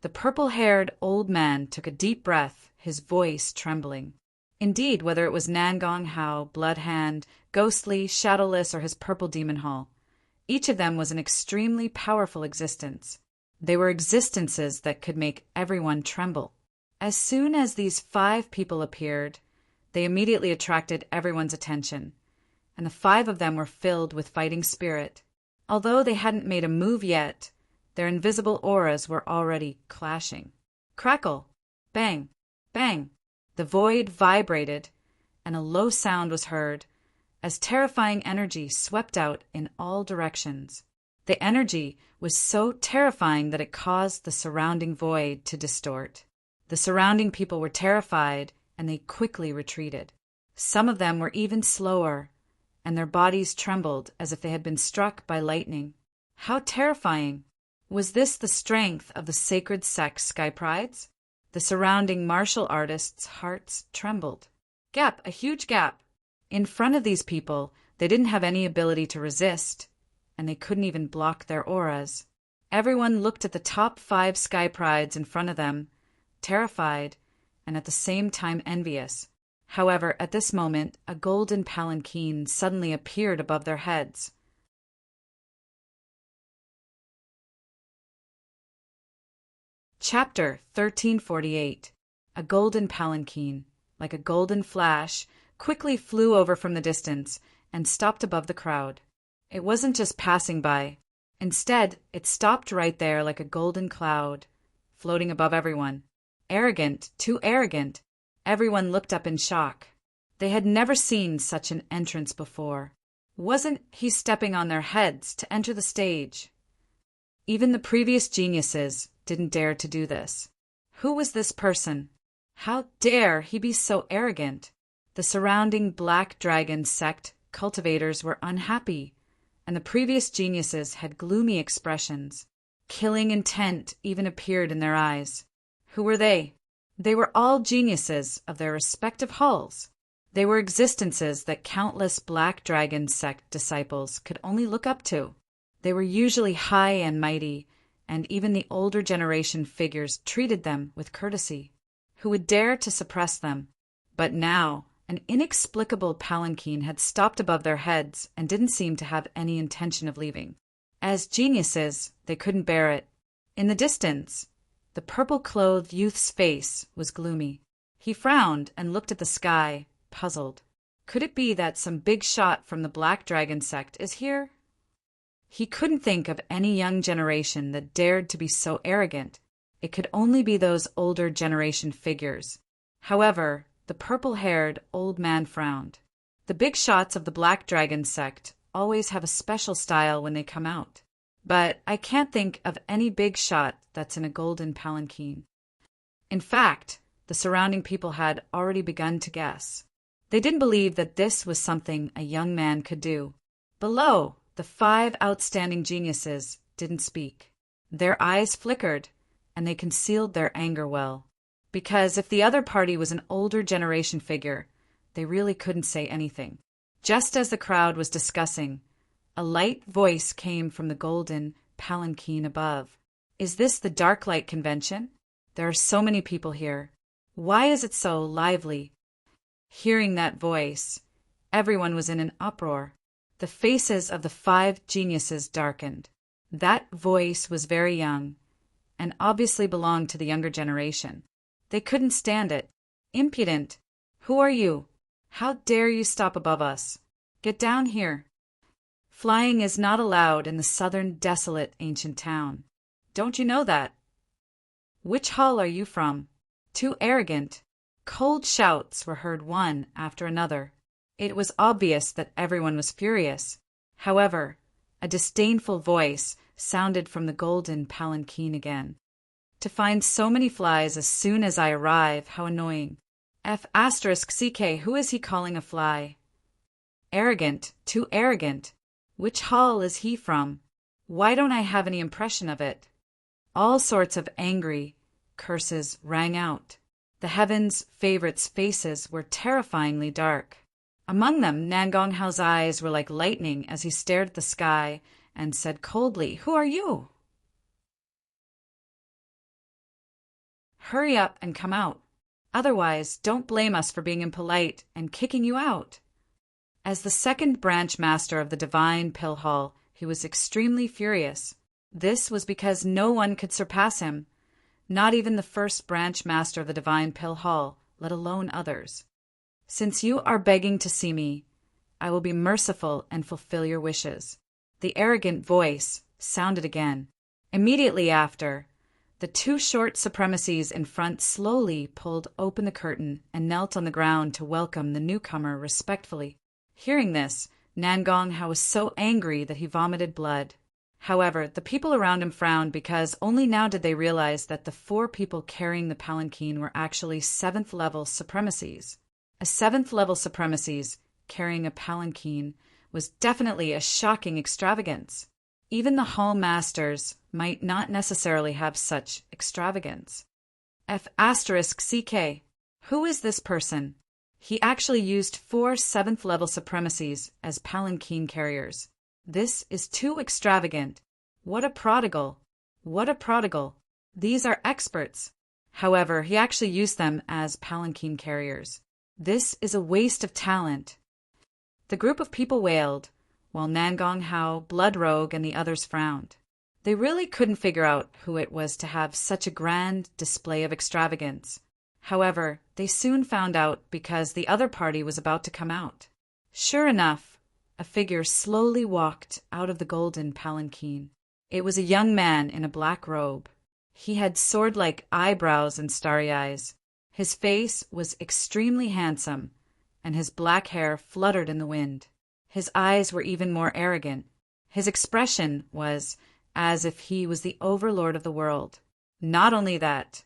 The purple-haired old man took a deep breath, his voice trembling. Indeed, whether it was Nangong Hao, Bloodhand, Ghostly, Shadowless, or his Purple Demon Hall, each of them was an extremely powerful existence. They were existences that could make everyone tremble. As soon as these 5 people appeared, they immediately attracted everyone's attention, and the 5 of them were filled with fighting spirit. Although they hadn't made a move yet, their invisible auras were already clashing. Crackle! Bang! Bang! The void vibrated, and a low sound was heard, as terrifying energy swept out in all directions. The energy was so terrifying that it caused the surrounding void to distort. The surrounding people were terrified, and they quickly retreated. Some of them were even slower, and their bodies trembled as if they had been struck by lightning. How terrifying! Was this the strength of the sacred sect Sky Prides? The surrounding martial artists' hearts trembled. Gap, a huge gap. In front of these people, they didn't have any ability to resist, and they couldn't even block their auras. Everyone looked at the top 5 Sky Prides in front of them, terrified, and at the same time envious. However, at this moment, a golden palanquin suddenly appeared above their heads. Chapter 1348. A golden palanquin, like a golden flash, quickly flew over from the distance and stopped above the crowd. It wasn't just passing by. Instead, it stopped right there like a golden cloud, floating above everyone. Arrogant, too arrogant. Everyone looked up in shock. They had never seen such an entrance before. Wasn't he stepping on their heads to enter the stage? Even the previous geniuses didn't dare to do this. Who was this person? How dare he be so arrogant? The surrounding Black Dragon sect cultivators were unhappy, and the previous geniuses had gloomy expressions. Killing intent even appeared in their eyes. Who were they? They were all geniuses of their respective halls. They were existences that countless Black Dragon sect disciples could only look up to. They were usually high and mighty, and even the older generation figures treated them with courtesy. Who would dare to suppress them? But now, an inexplicable palanquin had stopped above their heads and didn't seem to have any intention of leaving. As geniuses, they couldn't bear it. In the distance, the purple-clothed youth's face was gloomy. He frowned and looked at the sky, puzzled. Could it be that some big shot from the Black Dragon sect is here? He couldn't think of any young generation that dared to be so arrogant. It could only be those older generation figures. However, the purple-haired old man frowned. The big shots of the Black Dragon sect always have a special style when they come out. But I can't think of any big shot that's in a golden palanquin. In fact, the surrounding people had already begun to guess. They didn't believe that this was something a young man could do. Below, the 5 outstanding geniuses didn't speak. Their eyes flickered, and they concealed their anger well. Because if the other party was an older generation figure, they really couldn't say anything. Just as the crowd was discussing, a light voice came from the golden palanquin above. Is this the Dark Light Convention? There are so many people here. Why is it so lively? Hearing that voice, everyone was in an uproar. The faces of the 5 geniuses darkened. That voice was very young, and obviously belonged to the younger generation. They couldn't stand it. Impudent! Who are you? How dare you stop above us? Get down here! Flying is not allowed in the southern desolate ancient town. Don't you know that? Which hall are you from? Too arrogant! Cold shouts were heard one after another. It was obvious that everyone was furious. However, a disdainful voice sounded from the golden palanquin again. To find so many flies as soon as I arrive, how annoying. F***ck, who is he calling a fly? Arrogant, too arrogant. Which hall is he from? Why don't I have any impression of it? All sorts of angry curses rang out. The heavens' favorites' faces were terrifyingly dark. Among them, Nangong Hao's eyes were like lightning as he stared at the sky and said coldly, "Who are you?" Hurry up and come out. Otherwise, don't blame us for being impolite and kicking you out. As the second branch master of the Divine Pill Hall, he was extremely furious. This was because no one could surpass him, not even the first branch master of the Divine Pill Hall, let alone others. Since you are begging to see me, I will be merciful and fulfill your wishes. The arrogant voice sounded again. Immediately after, the two short supremacies in front slowly pulled open the curtain and knelt on the ground to welcome the newcomer respectfully. Hearing this, Nangong Hao was so angry that he vomited blood. However, the people around him frowned because only now did they realize that the four people carrying the palanquin were actually seventh-level supremacies. A seventh-level supremacies carrying a palanquin was definitely a shocking extravagance. Even the hall masters might not necessarily have such extravagance. F***ck, who is this person? He actually used 4 seventh-level supremacies as palanquin carriers. This is too extravagant. What a prodigal! What a prodigal! These are experts. However, he actually used them as palanquin carriers. This is a waste of talent. The group of people wailed, while Nangong Hao, Blood Rogue, and the others frowned. They really couldn't figure out who it was to have such a grand display of extravagance. However, they soon found out because the other party was about to come out. Sure enough, a figure slowly walked out of the golden palanquin. It was a young man in a black robe. He had sword-like eyebrows and starry eyes. His face was extremely handsome, and his black hair fluttered in the wind. His eyes were even more arrogant. His expression was as if he was the overlord of the world. Not only that,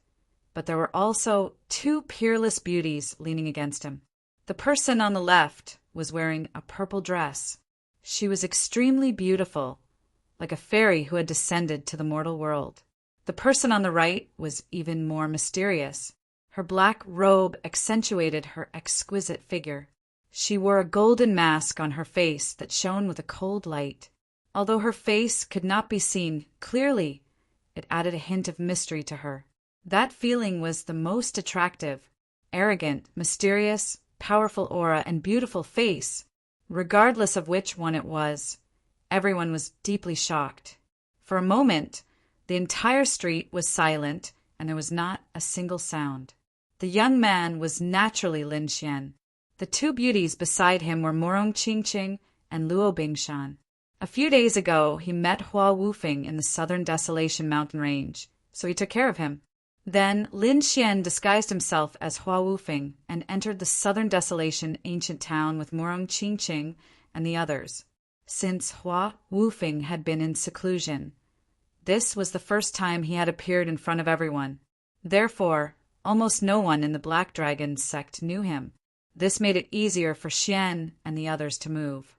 but there were also 2 peerless beauties leaning against him. The person on the left was wearing a purple dress. She was extremely beautiful, like a fairy who had descended to the mortal world. The person on the right was even more mysterious. Her black robe accentuated her exquisite figure. She wore a golden mask on her face that shone with a cold light. Although her face could not be seen clearly, it added a hint of mystery to her. That feeling was the most attractive, arrogant, mysterious, powerful aura and beautiful face. Regardless of which one it was, everyone was deeply shocked. For a moment, the entire street was silent and there was not a single sound. The young man was naturally Lin Xian. The 2 beauties beside him were Morong Qingqing and Luo Bingshan. A few days ago, he met Hua Wufeng in the southern Desolation mountain range, so he took care of him. Then Lin Xian disguised himself as Hua Wufeng and entered the southern Desolation ancient town with Morong Qingqing and the others. Since Hua Wufeng had been in seclusion, this was the first time he had appeared in front of everyone. Therefore, almost no one in the Black Dragon sect knew him. This made it easier for Xian and the others to move.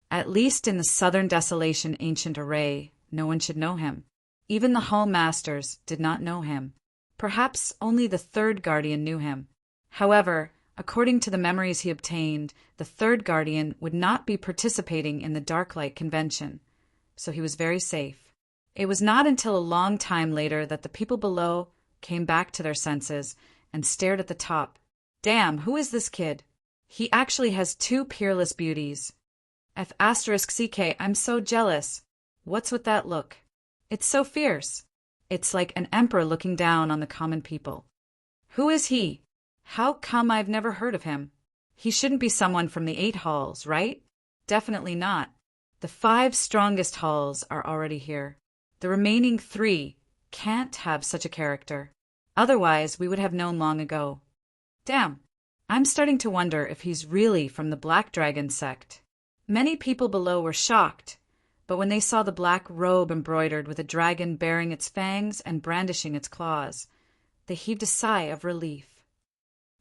At least in the southern Desolation ancient array, no one should know him. Even the hall masters did not know him. Perhaps only the 3rd guardian knew him. However, according to the memories he obtained, the 3rd guardian would not be participating in the Darklight convention, so he was very safe. It was not until a long time later that the people below came back to their senses and stared at the top. Damn, who is this kid? He actually has 2 peerless beauties. F***ck, I'm so jealous. What's with that look? It's so fierce. It's like an emperor looking down on the common people. Who is he? How come I've never heard of him? He shouldn't be someone from the 8 halls, right? Definitely not. The 5 strongest halls are already here. The remaining 3 can't have such a character. Otherwise, we would have known long ago. Damn. I'm starting to wonder if he's really from the Black Dragon sect. Many people below were shocked, but when they saw the black robe embroidered with a dragon baring its fangs and brandishing its claws, they heaved a sigh of relief.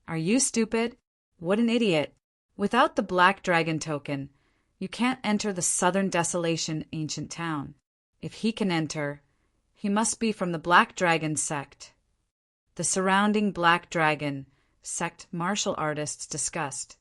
Are you stupid? What an idiot. Without the Black Dragon token, you can't enter the Southern Desolation ancient town. If he can enter, he must be from the Black Dragon sect. The surrounding Black Dragon sect martial artists discussed.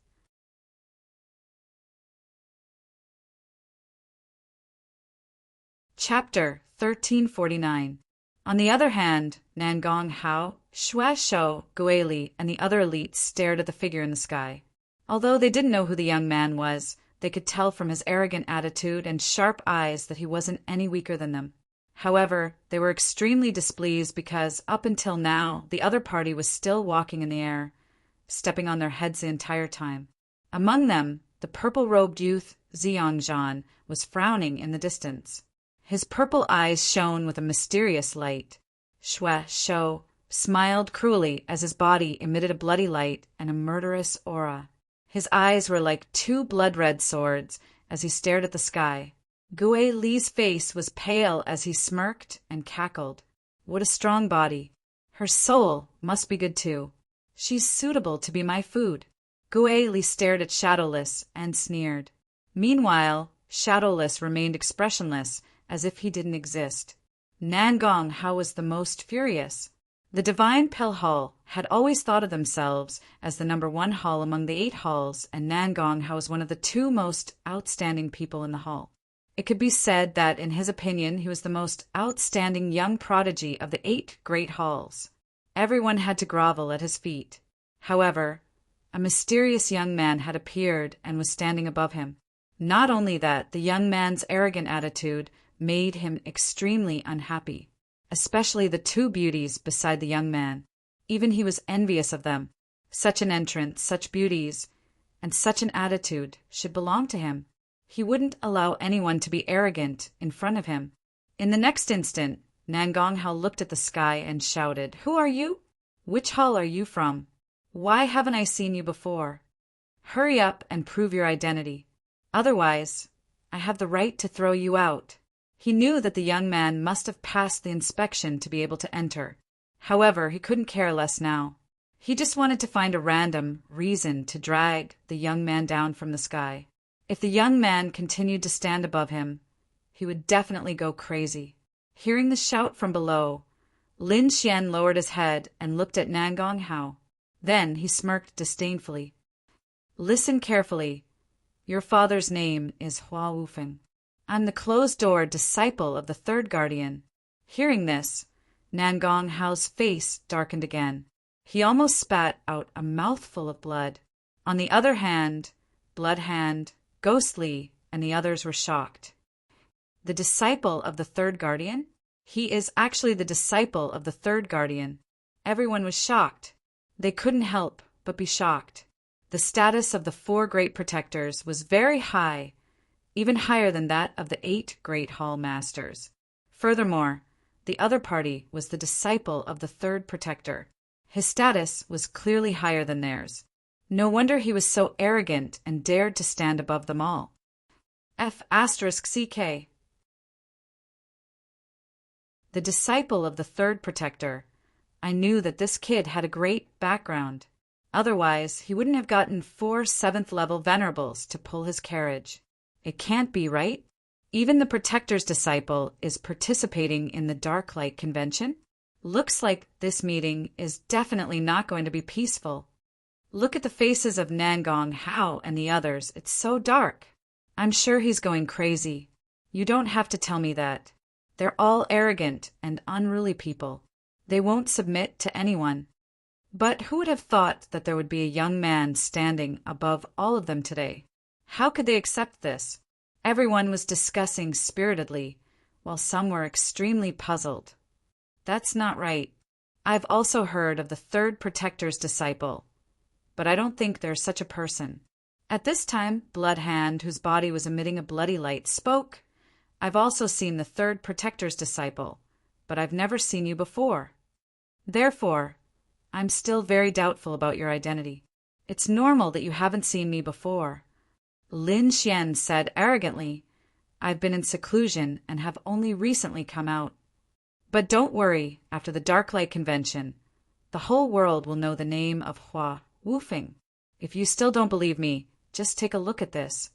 Chapter 1349. On the other hand, Nangong Hao, Xue Shou, Guili, and the other elites stared at the figure in the sky. Although they didn't know who the young man was, they could tell from his arrogant attitude and sharp eyes that he wasn't any weaker than them. However, they were extremely displeased because, up until now, the other party was still walking in the air, stepping on their heads the entire time. Among them, the purple-robed youth, Xiongzhan, was frowning in the distance. His purple eyes shone with a mysterious light. Xue Shou smiled cruelly as his body emitted a bloody light and a murderous aura. His eyes were like 2 blood-red swords as he stared at the sky. Gue Li's face was pale as he smirked and cackled. What a strong body. Her soul must be good too. She's suitable to be my food. Gue Li stared at Shadowless and sneered. Meanwhile, Shadowless remained expressionless as if he didn't exist. Nangong Hao was the most furious. The Divine Pell Hall had always thought of themselves as the number 1 hall among the 8 halls, and Nangong Hao was one of the 2 most outstanding people in the hall. It could be said that, in his opinion, he was the most outstanding young prodigy of the 8 great halls. Everyone had to grovel at his feet. However, a mysterious young man had appeared and was standing above him. Not only that, the young man's arrogant attitude made him extremely unhappy, especially the 2 beauties beside the young man. Even he was envious of them. Such an entrance, such beauties, and such an attitude should belong to him. He wouldn't allow anyone to be arrogant in front of him. In the next instant, Nangong Hao looked at the sky and shouted, "Who are you? Which hall are you from? Why haven't I seen you before? Hurry up and prove your identity. Otherwise, I have the right to throw you out." He knew that the young man must have passed the inspection to be able to enter. However, he couldn't care less now. He just wanted to find a random reason to drag the young man down from the sky. If the young man continued to stand above him, he would definitely go crazy. Hearing the shout from below, Lin Xian lowered his head and looked at Nangong Hao. Then he smirked disdainfully. "Listen carefully. Your father's name is Hua Wufeng. I'm the closed-door disciple of the 3rd guardian." Hearing this, Nangong Hao's face darkened again. He almost spat out a mouthful of blood. On the other hand, Bloodhand, Ghostly, and the others were shocked. The disciple of the 3rd guardian? He is actually the disciple of the 3rd guardian. Everyone was shocked. They couldn't help but be shocked. The status of the 4 great protectors was very high, even higher than that of the 8 great hall masters. Furthermore, the other party was the disciple of the 3rd protector. His status was clearly higher than theirs. No wonder he was so arrogant and dared to stand above them all. F***CK. The disciple of the 3rd protector. I knew that this kid had a great background. Otherwise, he wouldn't have gotten 4 7th-level venerables to pull his carriage. It can't be, right? Even the protector's disciple is participating in the Darklight Convention? Looks like this meeting is definitely not going to be peaceful. Look at the faces of Nangong Hao and the others. It's so dark. I'm sure he's going crazy. You don't have to tell me that. They're all arrogant and unruly people. They won't submit to anyone. But who would have thought that there would be a young man standing above all of them today? How could they accept this? Everyone was discussing spiritedly while some were extremely puzzled. That's not right. I've also heard of the third protector's disciple, but I don't think there's such a person. At this time, Bloodhand, whose body was emitting a bloody light, spoke. I've also seen the third protector's disciple, but I've never seen you before. Therefore, I'm still very doubtful about your identity. It's normal that you haven't seen me before. Lin Xian said arrogantly, I've been in seclusion and have only recently come out. But don't worry, after the Darklight Convention, the whole world will know the name of Hua Wufeng. If you still don't believe me, just take a look at this.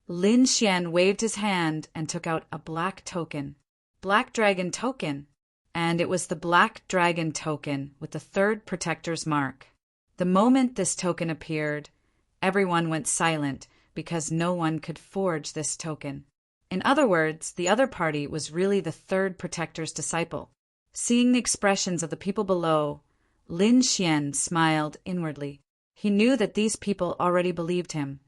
Lin Xian waved his hand and took out a black token. Black Dragon token. And it was the Black Dragon token with the third protector's mark. The moment this token appeared, everyone went silent because no one could forge this token. In other words, the other party was really the third protector's disciple. Seeing the expressions of the people below, Lin Xian smiled inwardly. He knew that these people already believed him,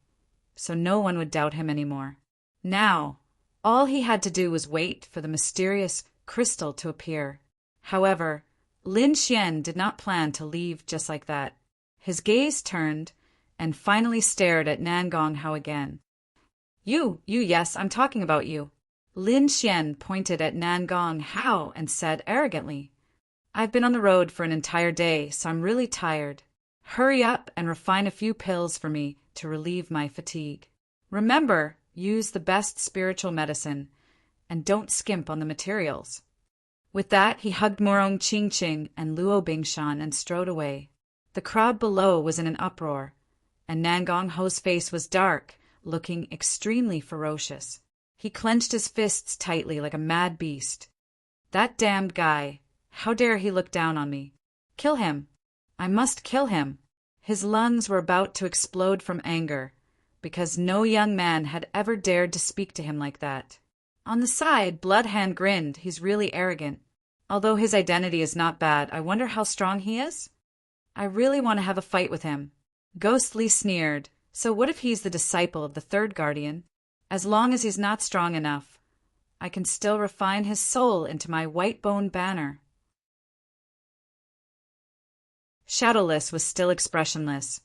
so no one would doubt him anymore. Now, all he had to do was wait for the mysterious crystal to appear. However, Lin Xian did not plan to leave just like that. His gaze turned and finally stared at Nangong Hao again. You, yes, I'm talking about you. Lin Xian pointed at Nangong Hao and said arrogantly, I've been on the road for an entire day, so I'm really tired. Hurry up and refine a few pills for me to relieve my fatigue. Remember, use the best spiritual medicine, and don't skimp on the materials. With that, he hugged Morong Qingqing and Luo Bingshan and strode away. The crowd below was in an uproar, and Nangong Hao's face was dark, looking extremely ferocious. He clenched his fists tightly like a mad beast. That damned guy! How dare he look down on me? Kill him! I must kill him! His lungs were about to explode from anger, because no young man had ever dared to speak to him like that. On the side, Bloodhand grinned. He's really arrogant. Although his identity is not bad, I wonder how strong he is? I really want to have a fight with him. Ghostly sneered. So what if he's the disciple of the third guardian? As long as he's not strong enough, I can still refine his soul into my white bone banner. Shadowless was still expressionless,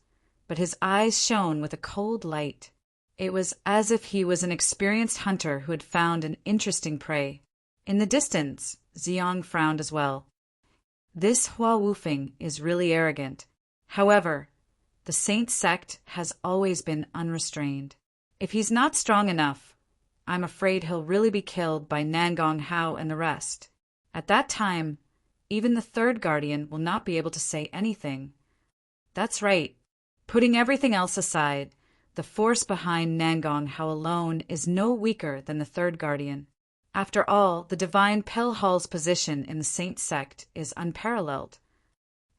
but his eyes shone with a cold light. It was as if he was an experienced hunter who had found an interesting prey. In the distance, Ziyang frowned as well. This Hua Wufeng is really arrogant. However, the Saint sect has always been unrestrained. If he's not strong enough, I'm afraid he'll really be killed by Nangong Hao and the rest. At that time, even the third guardian will not be able to say anything. That's right. Putting everything else aside, the force behind Nangong Hao alone is no weaker than the third guardian. After all, the divine Pelhal's position in the Saint sect is unparalleled.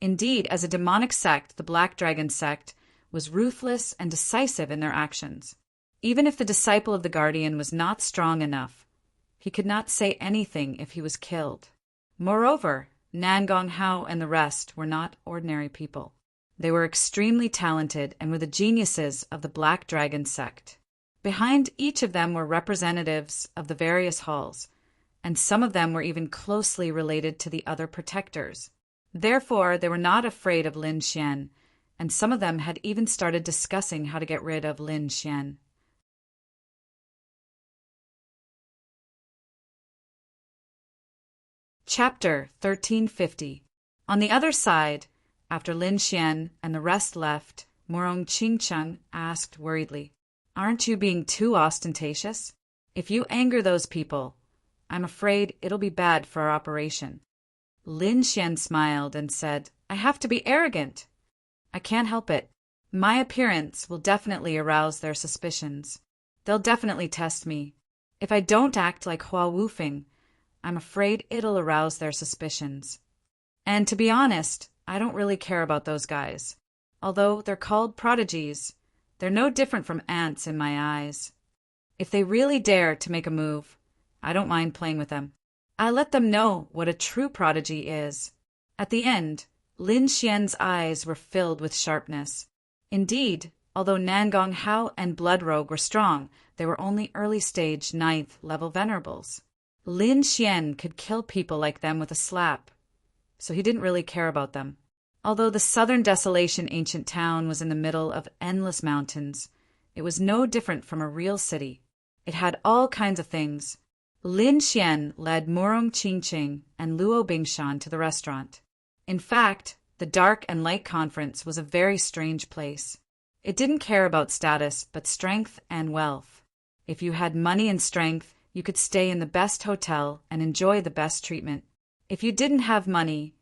Indeed, as a demonic sect, the Black Dragon sect was ruthless and decisive in their actions. Even if the disciple of the guardian was not strong enough, he could not say anything if he was killed. Moreover, Nangong Hao and the rest were not ordinary people. They were extremely talented and were the geniuses of the Black Dragon sect. Behind each of them were representatives of the various halls, and some of them were even closely related to the other protectors. Therefore, they were not afraid of Lin Xian, and some of them had even started discussing how to get rid of Lin Xian. Chapter 1350. On the other side, after Lin Xian and the rest left, Morong Qingcheng asked worriedly, Aren't you being too ostentatious? If you anger those people, I'm afraid it'll be bad for our operation. Lin Xian smiled and said, I have to be arrogant. I can't help it. My appearance will definitely arouse their suspicions. They'll definitely test me. If I don't act like Hua Wufeng, I'm afraid it'll arouse their suspicions. And to be honest, I don't really care about those guys. Although they're called prodigies, they're no different from ants in my eyes. If they really dare to make a move, I don't mind playing with them. I let them know what a true prodigy is. At the end, Lin Xian's eyes were filled with sharpness. Indeed, although Nangong Hao and Blood Rogue were strong, they were only early-stage 9th-level venerables. Lin Xian could kill people like them with a slap, so he didn't really care about them. Although the southern desolation ancient town was in the middle of endless mountains, it was no different from a real city. It had all kinds of things. Lin Xian led Murong Qingqing and Luo Bingshan to the restaurant. In fact, the Dark and Light Conference was a very strange place. It didn't care about status, but strength and wealth. If you had money and strength, you could stay in the best hotel and enjoy the best treatment. If you didn't have money,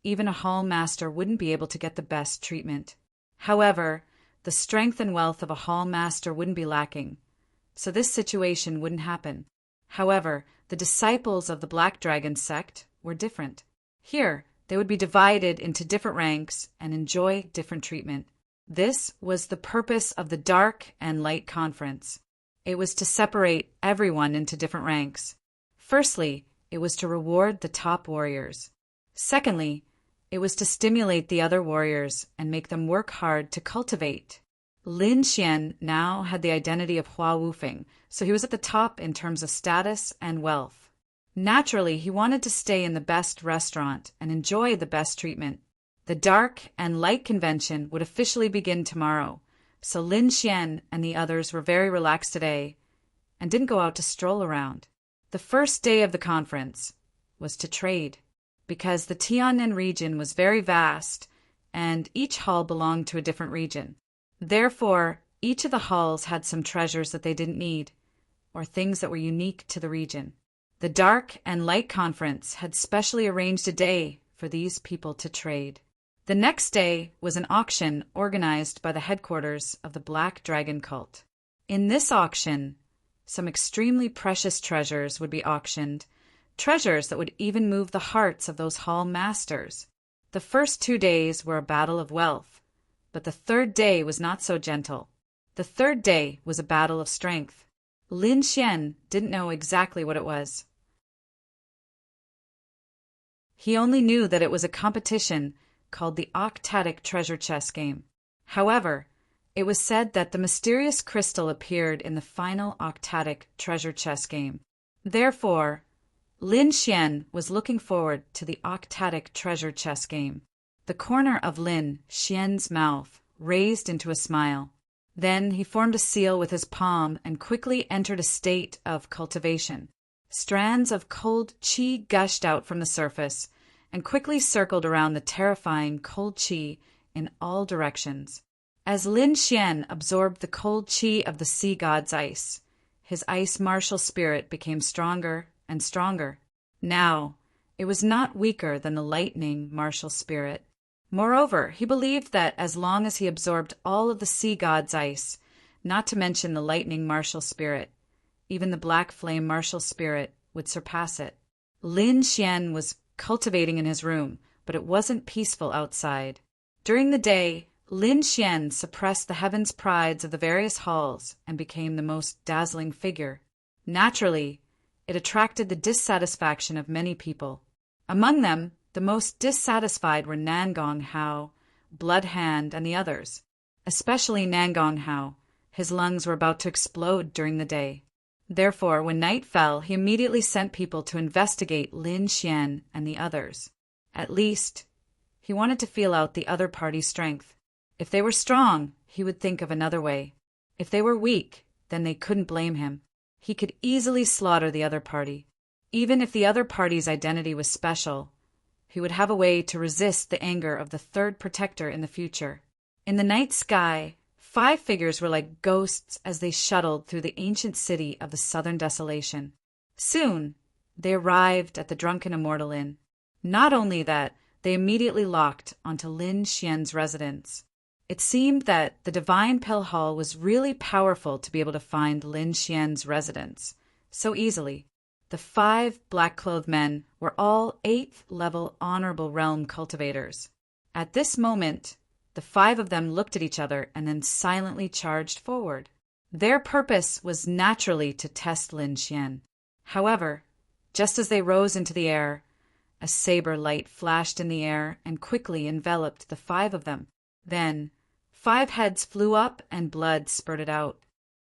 even a hall master wouldn't be able to get the best treatment. However, the strength and wealth of a hall master wouldn't be lacking, so this situation wouldn't happen. However, the disciples of the Black Dragon sect were different. Here, they would be divided into different ranks and enjoy different treatment. This was the purpose of the Dark and Light Conference. It was to separate everyone into different ranks. Firstly, it was to reward the top warriors. Secondly, it was to stimulate the other warriors and make them work hard to cultivate. Lin Xian now had the identity of Hua Wufeng, so he was at the top in terms of status and wealth. Naturally, he wanted to stay in the best restaurant and enjoy the best treatment. The Dark and Light Convention would officially begin tomorrow, so Lin Xian and the others were very relaxed today and didn't go out to stroll around. The first day of the conference was to trade, because the Tiannan region was very vast and each hall belonged to a different region. Therefore, each of the halls had some treasures that they didn't need, or things that were unique to the region. The Dark and Light Conference had specially arranged a day for these people to trade. The next day was an auction organized by the headquarters of the Black Dragon cult. In this auction, some extremely precious treasures would be auctioned, treasures that would even move the hearts of those hall masters. The first 2 days were a battle of wealth, but the third day was not so gentle. The third day was a battle of strength. Lin Xian didn't know exactly what it was. He only knew that it was a competition called the Octatic Treasure Chess Game. However, it was said that the mysterious crystal appeared in the final Octatic Treasure Chess Game. Therefore, Lin Xian was looking forward to the Octatic Treasure Chess Game. The corner of Lin Xian's mouth raised into a smile. Then he formed a seal with his palm and quickly entered a state of cultivation. Strands of cold qi gushed out from the surface and quickly circled around the terrifying cold qi in all directions. As Lin Xian absorbed the cold qi of the sea god's ice, his ice martial spirit became stronger and stronger. Now, it was not weaker than the lightning martial spirit. Moreover, he believed that as long as he absorbed all of the sea god's ice, not to mention the lightning martial spirit, even the black flame martial spirit would surpass it. Lin Xian was cultivating in his room, but it wasn't peaceful outside. During the day, Lin Xian suppressed the heaven's prides of the various halls and became the most dazzling figure. Naturally, it attracted the dissatisfaction of many people. Among them, the most dissatisfied were Nangong Hao, Blood Hand, and the others. Especially Nangong Hao. His lungs were about to explode during the day. Therefore, when night fell, he immediately sent people to investigate Lin Xian and the others. At least, he wanted to feel out the other party's strength. If they were strong, he would think of another way. If they were weak, then they couldn't blame him. He could easily slaughter the other party. Even if the other party's identity was special, he would have a way to resist the anger of the third protector in the future. In the night sky, 5 figures were like ghosts as they shuttled through the ancient city of the southern desolation. Soon, they arrived at the Drunken Immortal Inn. Not only that, they immediately locked onto Lin Xian's residence. It seemed that the Divine Pill Hall was really powerful to be able to find Lin Xian's residence so easily. The 5 black-clothed men were all 8th level honorable realm cultivators. At this moment, the 5 of them looked at each other and then silently charged forward. Their purpose was naturally to test Lin Xian. However, just as they rose into the air, a saber light flashed in the air and quickly enveloped the 5 of them. Then, 5 heads flew up and blood spurted out.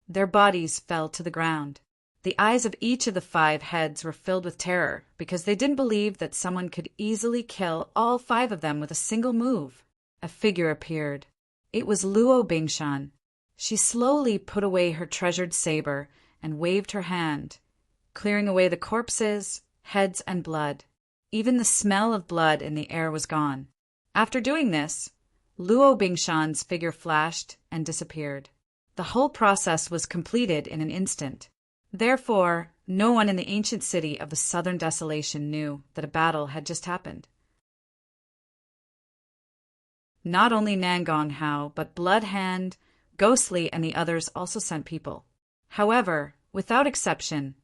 Their bodies fell to the ground. The eyes of each of the 5 heads were filled with terror because they didn't believe that someone could easily kill all 5 of them with a single move. A figure appeared. It was Luo Bingshan. She slowly put away her treasured saber and waved her hand, clearing away the corpses, heads, and blood. Even the smell of blood in the air was gone. After doing this, Luo Bingshan's figure flashed and disappeared. The whole process was completed in an instant. Therefore, no one in the ancient city of the Southern Desolation knew that a battle had just happened. Not only Nangong Hao, but Bloodhand, Ghostly, and the others also sent people. However, without exception,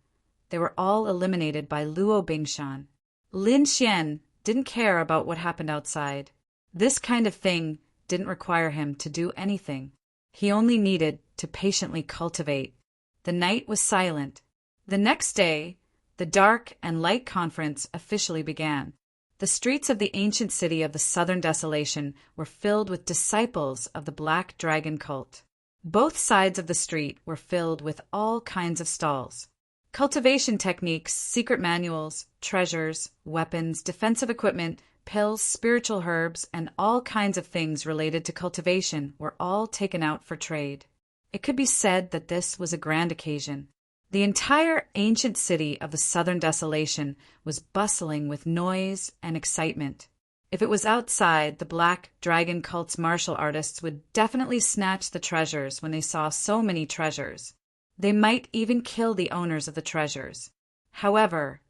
they were all eliminated by Luo Bingshan. Lin Xian didn't care about what happened outside. This kind of thing didn't require him to do anything. He only needed to patiently cultivate. The night was silent. The next day, the Dark and Light Conference officially began. The streets of the ancient city of the Southern Desolation were filled with disciples of the Black Dragon cult. Both sides of the street were filled with all kinds of stalls. Cultivation techniques, secret manuals, treasures, weapons, defensive equipment, pills, spiritual herbs, and all kinds of things related to cultivation were all taken out for trade. It could be said that this was a grand occasion. The entire ancient city of the Southern Desolation was bustling with noise and excitement. If it was outside, the Black Dragon cult's martial artists would definitely snatch the treasures when they saw so many treasures. They might even kill the owners of the treasures. However,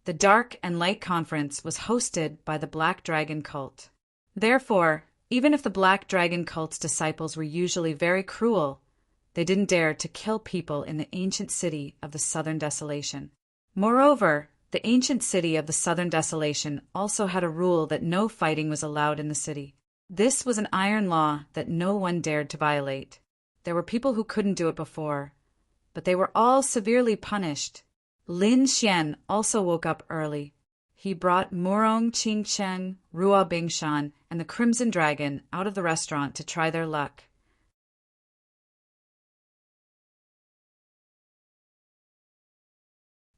the Dark and Light Conference was hosted by the Black Dragon cult. Therefore, even if the Black Dragon cult's disciples were usually very cruel, they didn't dare to kill people in the ancient city of the Southern Desolation. Moreover, the ancient city of the Southern Desolation also had a rule that no fighting was allowed in the city. This was an iron law that no one dared to violate. There were people who couldn't do it before, but they were all severely punished. Lin Xian also woke up early. He brought Murong Qingcheng, Ruo Bingshan, and the Crimson Dragon out of the restaurant to try their luck.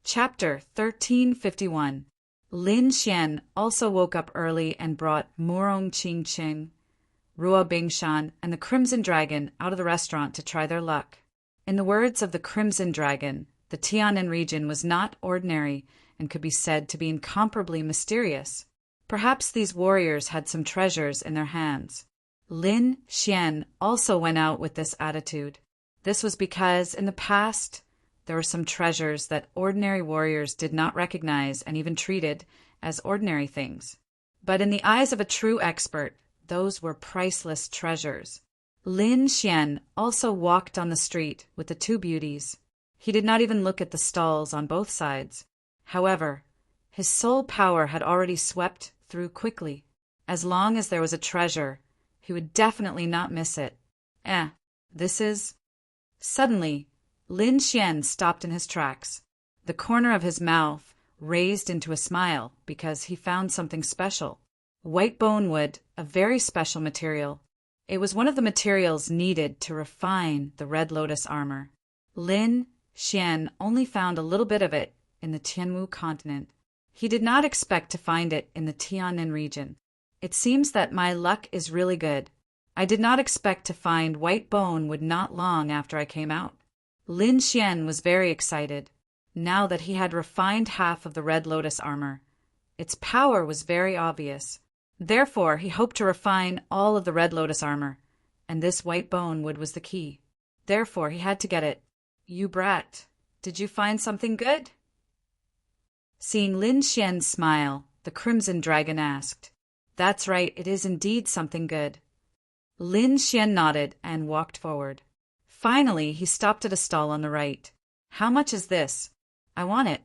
Chapter 1351. Lin Xian also woke up early and brought Murong Qingcheng, Ruo Bingshan, and the Crimson Dragon out of the restaurant to try their luck. In the words of the Crimson Dragon, the Tianan region was not ordinary and could be said to be incomparably mysterious. Perhaps these warriors had some treasures in their hands. Lin Xian also went out with this attitude. This was because, in the past, there were some treasures that ordinary warriors did not recognize and even treated as ordinary things. But in the eyes of a true expert, those were priceless treasures. Lin Xian also walked on the street with the 2 beauties. He did not even look at the stalls on both sides. However, his soul power had already swept through quickly. As long as there was a treasure, he would definitely not miss it. This is... Suddenly, Lin Xian stopped in his tracks. The corner of his mouth raised into a smile because he found something special. White bone wood, a very special material. It was one of the materials needed to refine the Red Lotus armor. Lin Xian only found a little bit of it in the Tianwu continent. He did not expect to find it in the Tianan region. It seems that my luck is really good. I did not expect to find white bone wood not long after I came out. Lin Xian was very excited, now that he had refined half of the Red Lotus armor. Its power was very obvious. Therefore, he hoped to refine all of the Red Lotus armor, and this white bone wood was the key. Therefore, he had to get it. You brat, did you find something good? Seeing Lin Xian smile, the Crimson Dragon asked. That's right, it is indeed something good. Lin Xian nodded and walked forward. Finally, he stopped at a stall on the right. How much is this? I want it.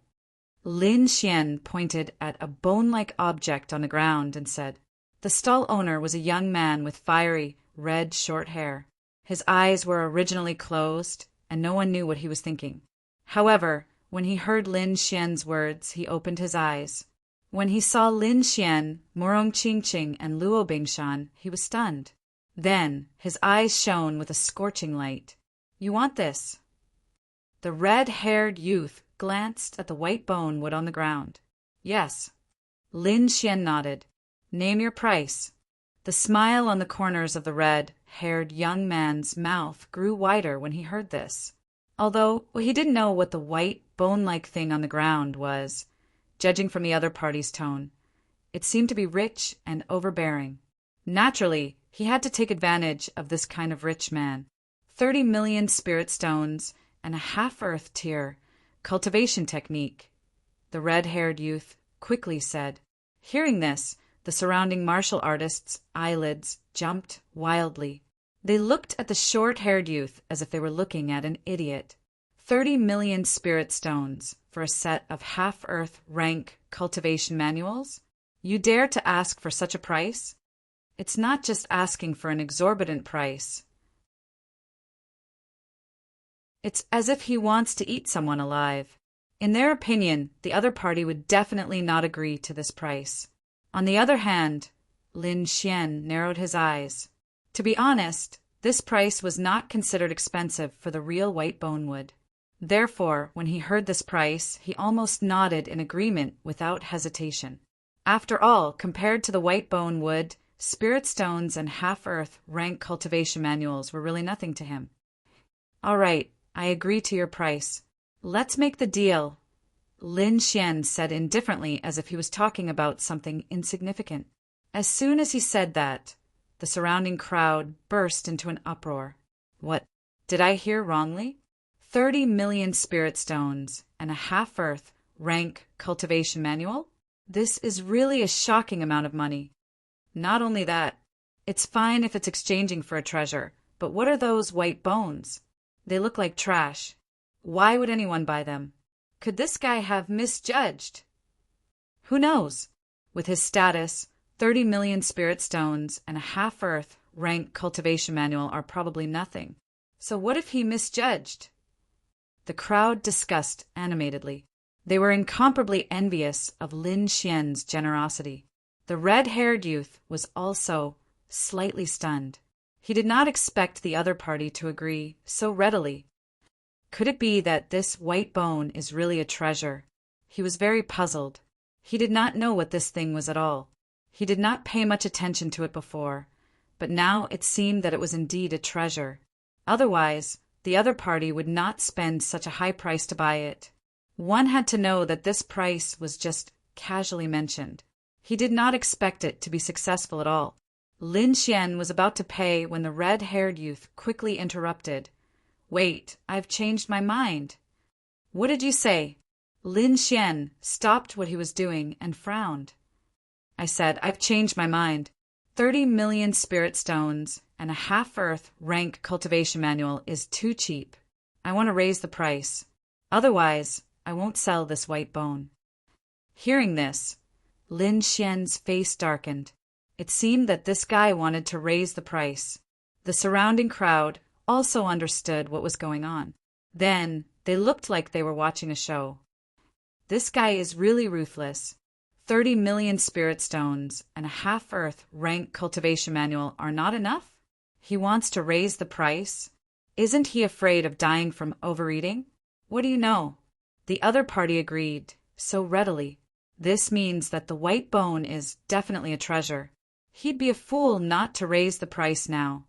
Lin Xian pointed at a bone-like object on the ground and said. The stall owner was a young man with fiery, red, short hair. His eyes were originally closed, and no one knew what he was thinking. However, when he heard Lin Xian's words, he opened his eyes. When he saw Lin Xian, Murong Qingqing, and Luo Bingshan, he was stunned. Then his eyes shone with a scorching light. You want this? The red-haired youth glanced at the white bone wood on the ground. Yes. Lin Xian nodded. Name your price. The smile on the corners of the red-haired young man's mouth grew wider when he heard this. Although he didn't know what the white, bone-like thing on the ground was, judging from the other party's tone. It seemed to be rich and overbearing. Naturally, he had to take advantage of this kind of rich man. 30 million spirit stones and a half-earth tier cultivation technique, the red-haired youth quickly said. Hearing this, the surrounding martial artists' eyelids jumped wildly. They looked at the short-haired youth as if they were looking at an idiot. 30 million spirit stones for a set of half-earth rank cultivation manuals? You dare to ask for such a price? It's not just asking for an exorbitant price. It's as if he wants to eat someone alive. In their opinion, the other party would definitely not agree to this price. On the other hand, Lin Xian narrowed his eyes. To be honest, this price was not considered expensive for the real white bonewood. Therefore, when he heard this price, he almost nodded in agreement without hesitation. After all, compared to the white bonewood, spirit stones and half-earth rank cultivation manuals were really nothing to him. All right, I agree to your price. Let's make the deal, Lin Xian said indifferently as if he was talking about something insignificant. As soon as he said that, the surrounding crowd burst into an uproar. What? Did I hear wrongly? 30 million spirit stones and a half-earth rank cultivation manual? This is really a shocking amount of money. Not only that, it's fine if it's exchanging for a treasure, but what are those white bones? They look like trash. Why would anyone buy them? Could this guy have misjudged? Who knows? With his status, 30 million spirit stones and a half-earth rank cultivation manual are probably nothing. So what if he misjudged? The crowd discussed animatedly. They were incomparably envious of Lin Xian's generosity. The red-haired youth was also slightly stunned. He did not expect the other party to agree so readily. Could it be that this white bone is really a treasure? He was very puzzled. He did not know what this thing was at all. He did not pay much attention to it before, but now it seemed that it was indeed a treasure. Otherwise, the other party would not spend such a high price to buy it. One had to know that this price was just casually mentioned. He did not expect it to be successful at all. Lin Xian was about to pay when the red-haired youth quickly interrupted. Wait, I've changed my mind. What did you say? Lin Xian stopped what he was doing and frowned. I said, I've changed my mind. 30 million spirit stones and a half-earth rank cultivation manual is too cheap. I want to raise the price. Otherwise, I won't sell this white bone. Hearing this, Lin Xian's face darkened. It seemed that this guy wanted to raise the price. The surrounding crowd also understood what was going on. Then, they looked like they were watching a show. This guy is really ruthless. 30 million spirit stones and a half-earth rank cultivation manual are not enough? He wants to raise the price? Isn't he afraid of dying from overeating? What do you know? The other party agreed, so readily. This means that the white bone is definitely a treasure. He'd be a fool not to raise the price now.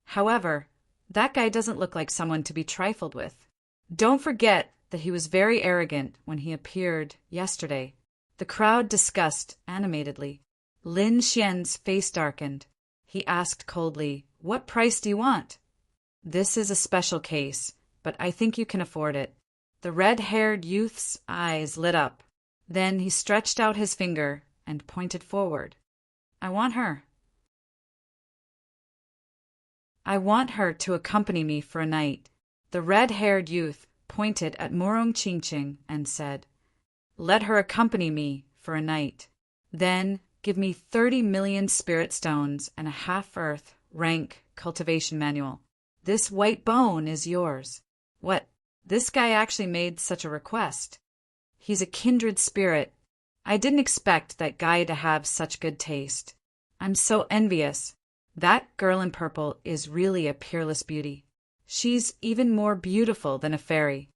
However, that guy doesn't look like someone to be trifled with. Don't forget that he was very arrogant when he appeared yesterday. The crowd discussed animatedly. Lin Xian's face darkened. He asked coldly, What price do you want? This is a special case, but I think you can afford it. The red-haired youth's eyes lit up. Then he stretched out his finger and pointed forward. I want her. I want her to accompany me for a night. The red-haired youth pointed at Murong Qingqing and said, Let her accompany me for a night. Then give me 30 million spirit stones and a half-earth rank cultivation manual. This white bone is yours. What? This guy actually made such a request. He's a kindred spirit. I didn't expect that guy to have such good taste. I'm so envious. That girl in purple is really a peerless beauty. She's even more beautiful than a fairy.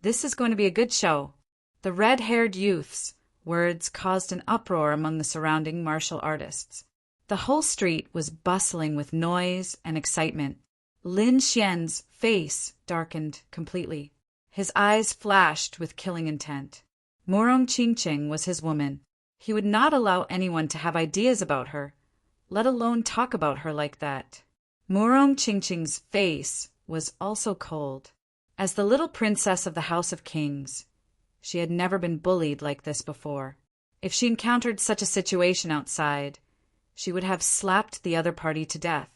This is going to be a good show." The red-haired youth's words caused an uproar among the surrounding martial artists. The whole street was bustling with noise and excitement. Lin Xian's face darkened completely. His eyes flashed with killing intent. Morong Qingqing was his woman. He would not allow anyone to have ideas about her, let alone talk about her like that. Morong Qingqing's face was also cold. As the little princess of the House of Kings, she had never been bullied like this before. If she encountered such a situation outside, she would have slapped the other party to death.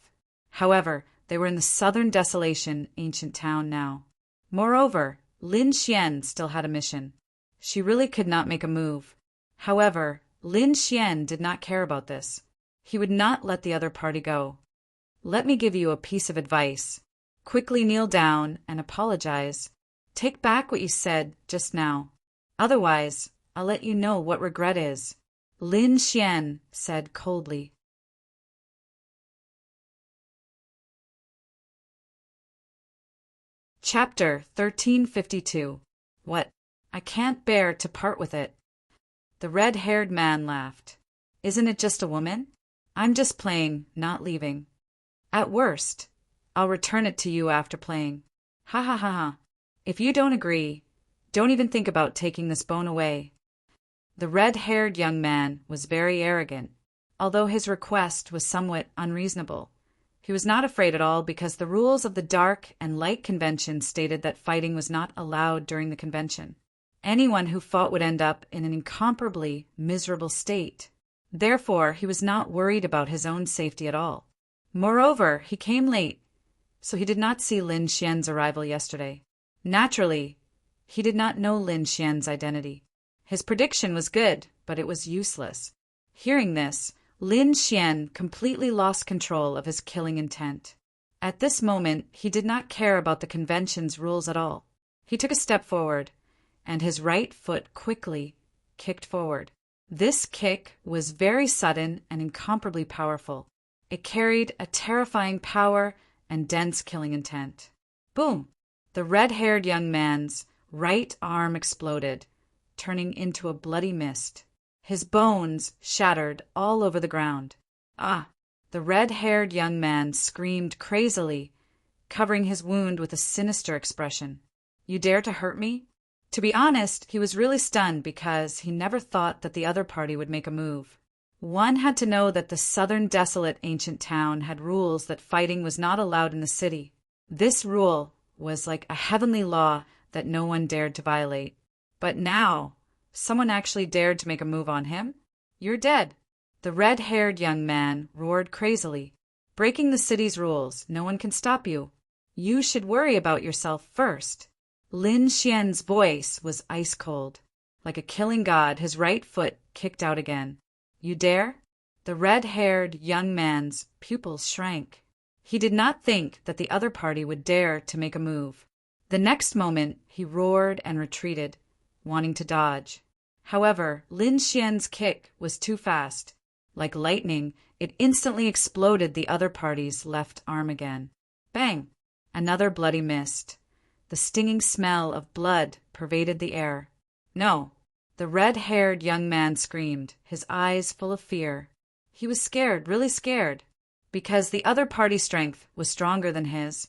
However, they were in the southern desolation ancient town now. Moreover, Lin Xian still had a mission. She really could not make a move. However, Lin Xian did not care about this. He would not let the other party go. "Let me give you a piece of advice. Quickly kneel down and apologize. Take back what you said just now. Otherwise, I'll let you know what regret is," Lin Xian said coldly. Chapter 1352. What? I can't bear to part with it. The red-haired man laughed. "Isn't it just a woman? I'm just playing, not leaving. At worst, I'll return it to you after playing. Ha ha ha ha. If you don't agree, don't even think about taking this bone away." The red-haired young man was very arrogant. Although his request was somewhat unreasonable, he was not afraid at all because the rules of the Dark and Light Convention stated that fighting was not allowed during the convention. Anyone who fought would end up in an incomparably miserable state. Therefore, he was not worried about his own safety at all. Moreover, he came late, so he did not see Lin Xian's arrival yesterday. Naturally, he did not know Lin Xian's identity. His prediction was good, but it was useless. Hearing this, Lin Xian completely lost control of his killing intent. At this moment, he did not care about the convention's rules at all. He took a step forward, and his right foot quickly kicked forward. This kick was very sudden and incomparably powerful. It carried a terrifying power and dense killing intent. Boom! The red-haired young man's right arm exploded, turning into a bloody mist. His bones shattered all over the ground. Ah! The red-haired young man screamed crazily, covering his wound with a sinister expression. "You dare to hurt me?" To be honest, he was really stunned because he never thought that the other party would make a move. One had to know that the southern desolate ancient town had rules that fighting was not allowed in the city. This rule was like a heavenly law that no one dared to violate. But now, someone actually dared to make a move on him? "You're dead." The red-haired young man roared crazily. "Breaking the city's rules, no one can stop you. You should worry about yourself first." Lin Xian's voice was ice cold. Like a killing god, his right foot kicked out again. "You dare?" The red-haired young man's pupils shrank. He did not think that the other party would dare to make a move. The next moment, he roared and retreated, wanting to dodge. However, Lin Xian's kick was too fast. Like lightning, it instantly exploded the other party's left arm again. Bang! Another bloody mist. The stinging smell of blood pervaded the air. "No!" The red-haired young man screamed, his eyes full of fear. He was scared, really scared, because the other party's strength was stronger than his,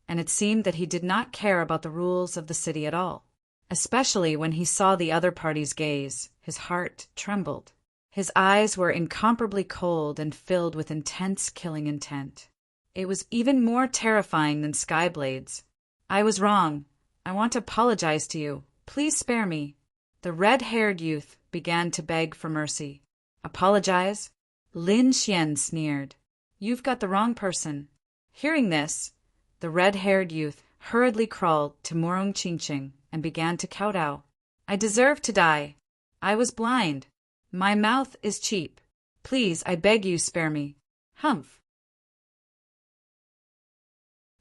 and it seemed that he did not care about the rules of the city at all. Especially when he saw the other party's gaze, his heart trembled. His eyes were incomparably cold and filled with intense killing intent. It was even more terrifying than Skyblades. "I was wrong. I want to apologize to you. Please spare me." The red-haired youth began to beg for mercy. "Apologize?" Lin Xian sneered. "You've got the wrong person." Hearing this, the red-haired youth hurriedly crawled to Morong Qingqing and began to kowtow. "I deserve to die. I was blind. My mouth is cheap. Please, I beg you, spare me." "Humph."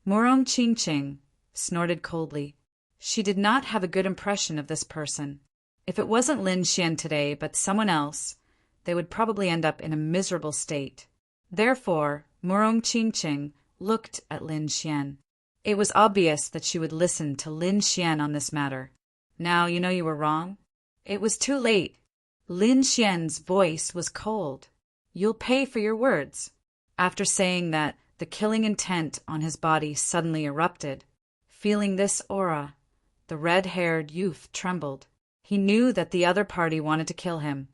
Morong Qingqing snorted coldly. She did not have a good impression of this person. If it wasn't Lin Xian today, but someone else, they would probably end up in a miserable state. Therefore, Morong Qingqing looked at Lin Xian. It was obvious that she would listen to Lin Xian on this matter. Now you know you were wrong? It was too late. Lin Xian's voice was cold. You'll pay for your words. After saying that, the killing intent on his body suddenly erupted. Feeling this aura, the red-haired youth trembled. He knew that the other party wanted to kill him,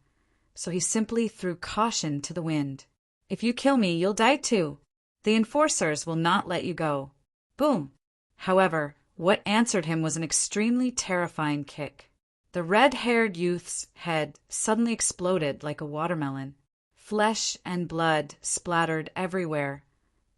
so he simply threw caution to the wind. If you kill me, you'll die too. The enforcers will not let you go. Boom! However, what answered him was an extremely terrifying kick. The red-haired youth's head suddenly exploded like a watermelon. Flesh and blood splattered everywhere,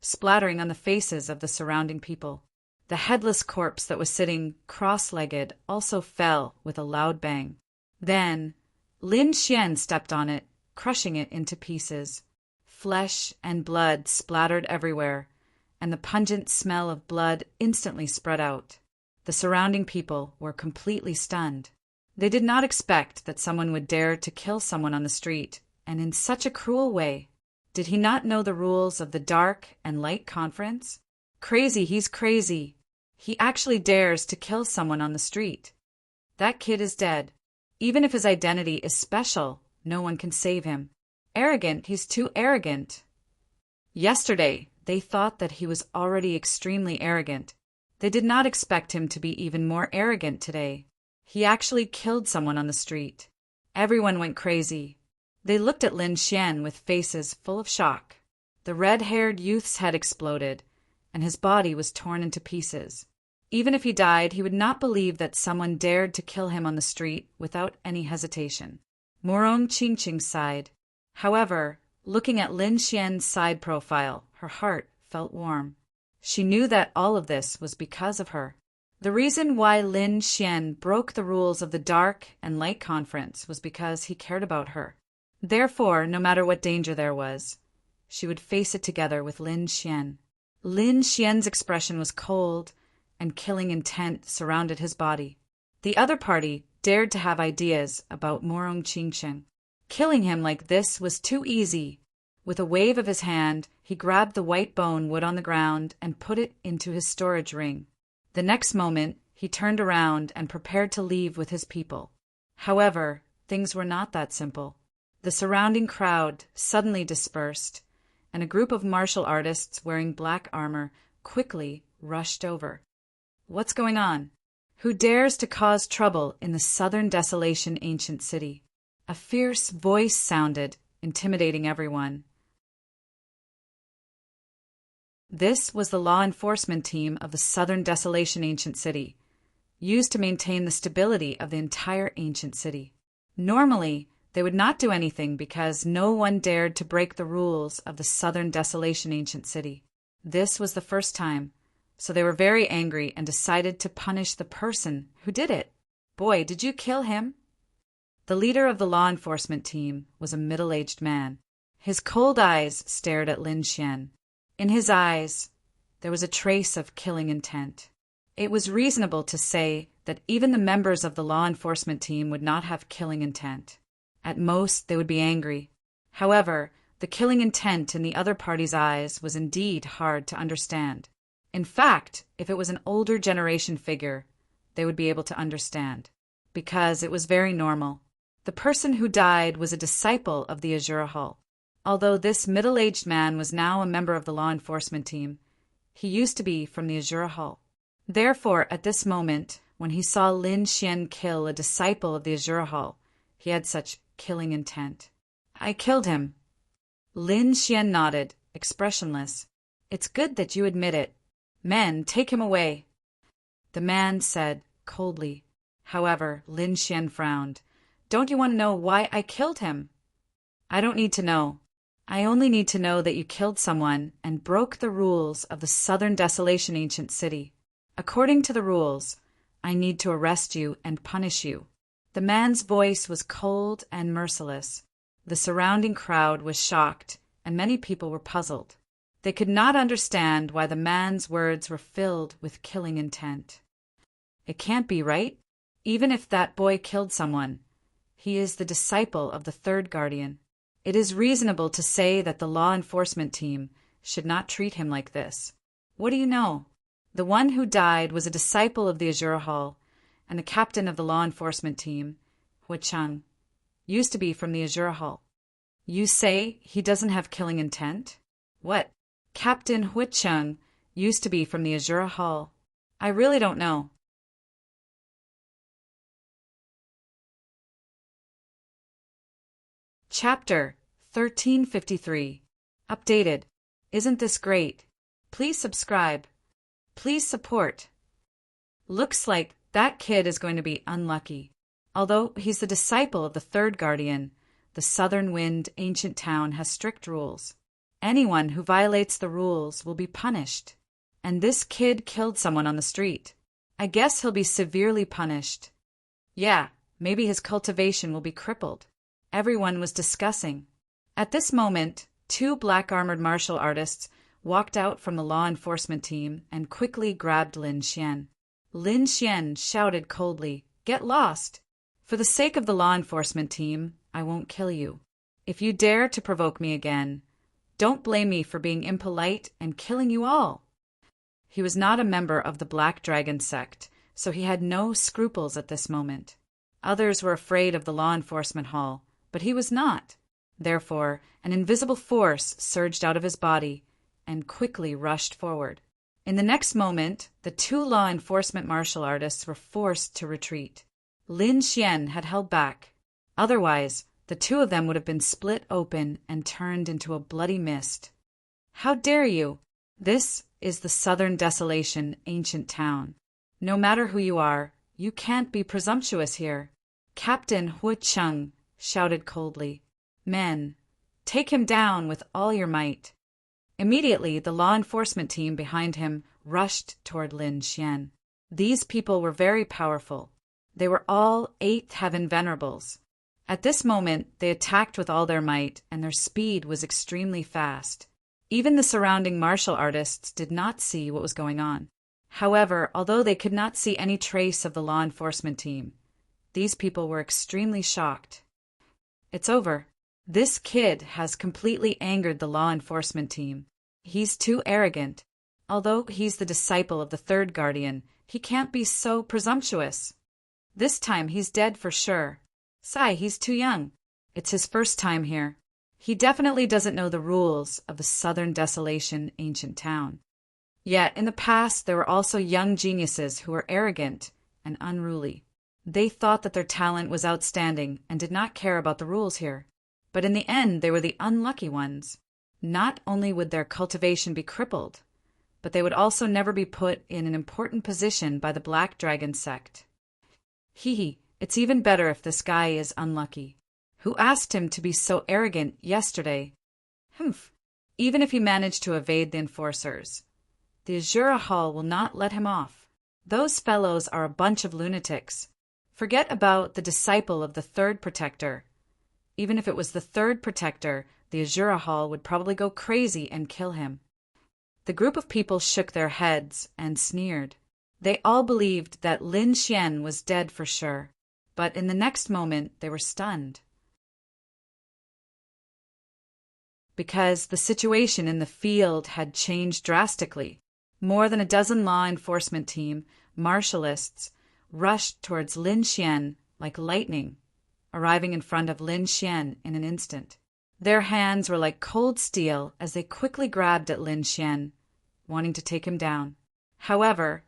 splattering on the faces of the surrounding people. The headless corpse that was sitting cross-legged also fell with a loud bang. Then, Lin Xian stepped on it, crushing it into pieces. Flesh and blood splattered everywhere, and the pungent smell of blood instantly spread out. The surrounding people were completely stunned. They did not expect that someone would dare to kill someone on the street, and in such a cruel way. Did he not know the rules of the Dark and Light Conference? Crazy, he's crazy. He actually dares to kill someone on the street. That kid is dead. Even if his identity is special, no one can save him. Arrogant, he's too arrogant. Yesterday, they thought that he was already extremely arrogant. They did not expect him to be even more arrogant today. He actually killed someone on the street. Everyone went crazy. They looked at Lin Xian with faces full of shock. The red-haired youth's head exploded, and his body was torn into pieces. Even if he died, he would not believe that someone dared to kill him on the street without any hesitation. Morong Qingqing sighed. However, looking at Lin Xian's side profile, her heart felt warm. She knew that all of this was because of her. The reason why Lin Xian broke the rules of the Dark and Light Conference was because he cared about her. Therefore, no matter what danger there was, she would face it together with Lin Xian. Lin Xian's expression was cold, and killing intent surrounded his body. The other party dared to have ideas about Morong Qingqing. Killing him like this was too easy. With a wave of his hand, he grabbed the white bone wood on the ground and put it into his storage ring. The next moment, he turned around and prepared to leave with his people. However, things were not that simple. The surrounding crowd suddenly dispersed, and a group of martial artists wearing black armor quickly rushed over. What's going on? Who dares to cause trouble in the southern desolation ancient city? A fierce voice sounded, intimidating everyone. This was the law enforcement team of the southern desolation ancient city, used to maintain the stability of the entire ancient city. Normally, they would not do anything because no one dared to break the rules of the southern desolation ancient city. This was the first time, so they were very angry and decided to punish the person who did it. Boy, did you kill him? The leader of the law enforcement team was a middle-aged man. His cold eyes stared at Lin Xian. In his eyes, there was a trace of killing intent. It was reasonable to say that even the members of the law enforcement team would not have killing intent. At most, they would be angry. However, the killing intent in the other party's eyes was indeed hard to understand. In fact, if it was an older generation figure, they would be able to understand, because it was very normal. The person who died was a disciple of the Azure Hall. Although this middle-aged man was now a member of the law enforcement team, he used to be from the Azure Hall. Therefore, at this moment, when he saw Lin Xian kill a disciple of the Azure Hall, he had such killing intent. I killed him. Lin Xian nodded, expressionless. It's good that you admit it. Men, take him away. The man said, coldly. However, Lin Xian frowned. Don't you want to know why I killed him? I don't need to know. I only need to know that you killed someone and broke the rules of the southern desolation ancient city. According to the rules, I need to arrest you and punish you. The man's voice was cold and merciless. The surrounding crowd was shocked, and many people were puzzled. They could not understand why the man's words were filled with killing intent. It can't be right. Even if that boy killed someone, he is the disciple of the third guardian. It is reasonable to say that the law enforcement team should not treat him like this. What do you know? The one who died was a disciple of the Azure Hall, and the captain of the law enforcement team, Hui Cheng, used to be from the Azure Hall. You say he doesn't have killing intent? What? Captain Hui Cheng used to be from the Azure Hall. I really don't know. Chapter 1353. Updated. Isn't this great? Please subscribe. Please support. Looks like that kid is going to be unlucky. Although he's the disciple of the third guardian, the Southern Wind ancient town has strict rules. Anyone who violates the rules will be punished. And this kid killed someone on the street. I guess he'll be severely punished. Yeah, maybe his cultivation will be crippled. Everyone was discussing. At this moment, 2 black-armored martial artists walked out from the law enforcement team and quickly grabbed Lin Xian. Lin Xian shouted coldly, "Get lost! For the sake of the law enforcement team, I won't kill you. If you dare to provoke me again, don't blame me for being impolite and killing you all." He was not a member of the Black Dragon sect, so he had no scruples at this moment. Others were afraid of the law enforcement hall, but he was not. Therefore, an invisible force surged out of his body and quickly rushed forward. In the next moment, the 2 law enforcement martial artists were forced to retreat. Lin Xian had held back. Otherwise, the 2 of them would have been split open and turned into a bloody mist. How dare you? This is the Southern Desolation ancient town. No matter who you are, you can't be presumptuous here. Captain Hui Cheng shouted coldly, "Men, take him down with all your might." Immediately, the law enforcement team behind him rushed toward Lin Xian. These people were very powerful. They were all 8th Heaven Venerables. At this moment, they attacked with all their might, and their speed was extremely fast. Even the surrounding martial artists did not see what was going on. However, although they could not see any trace of the law enforcement team, these people were extremely shocked. It's over. This kid has completely angered the law enforcement team. He's too arrogant. Although he's the disciple of the third guardian, he can't be so presumptuous. This time he's dead for sure. Sai, he's too young. It's his first time here. He definitely doesn't know the rules of the Southern Desolation ancient town. Yet in the past there were also young geniuses who were arrogant and unruly. They thought that their talent was outstanding and did not care about the rules here. But in the end they were the unlucky ones. Not only would their cultivation be crippled, but they would also never be put in an important position by the Black Dragon sect. It's even better if this guy is unlucky. Who asked him to be so arrogant yesterday? Even if he managed to evade the enforcers, the Azure Hall will not let him off. Those fellows are a bunch of lunatics. Forget about the disciple of the third protector. Even if it was the third protector, the Azure Hall would probably go crazy and kill him. The group of people shook their heads and sneered. They all believed that Lin Xian was dead for sure, but in the next moment they were stunned. Because the situation in the field had changed drastically. More than a dozen law enforcement team, martialists, rushed towards Lin Xian like lightning, arriving in front of Lin Xian in an instant. Their hands were like cold steel as they quickly grabbed at Lin Xian, wanting to take him down. However,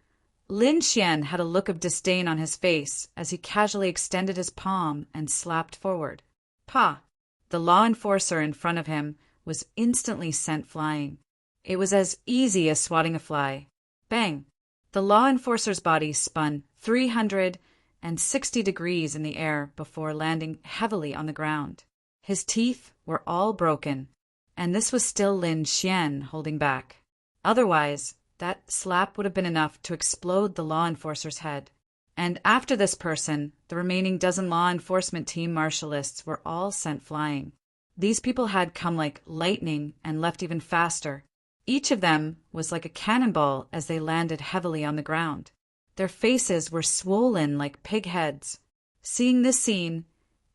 Lin Xian had a look of disdain on his face as he casually extended his palm and slapped forward. Pa! The law enforcer in front of him was instantly sent flying. It was as easy as swatting a fly. Bang! The law enforcer's body spun 360 degrees in the air before landing heavily on the ground. His teeth were all broken, and this was still Lin Xian holding back. Otherwise, that slap would have been enough to explode the law enforcer's head. And after this person, the remaining dozen law enforcement team martialists were all sent flying. These people had come like lightning and left even faster. Each of them was like a cannonball as they landed heavily on the ground. Their faces were swollen like pig heads. Seeing this scene,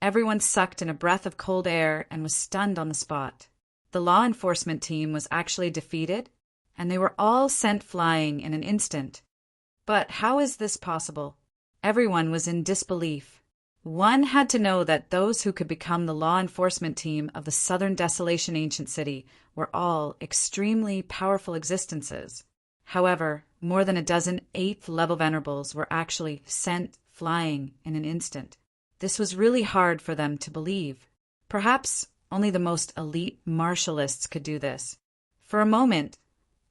everyone sucked in a breath of cold air and was stunned on the spot. The law enforcement team was actually defeated, and they were all sent flying in an instant. But how is this possible? Everyone was in disbelief. One had to know that those who could become the law enforcement team of the Southern Desolation Ancient City were all extremely powerful existences. However, more than a dozen 8th-level venerables were actually sent flying in an instant. This was really hard for them to believe. Perhaps only the most elite martialists could do this. For a moment,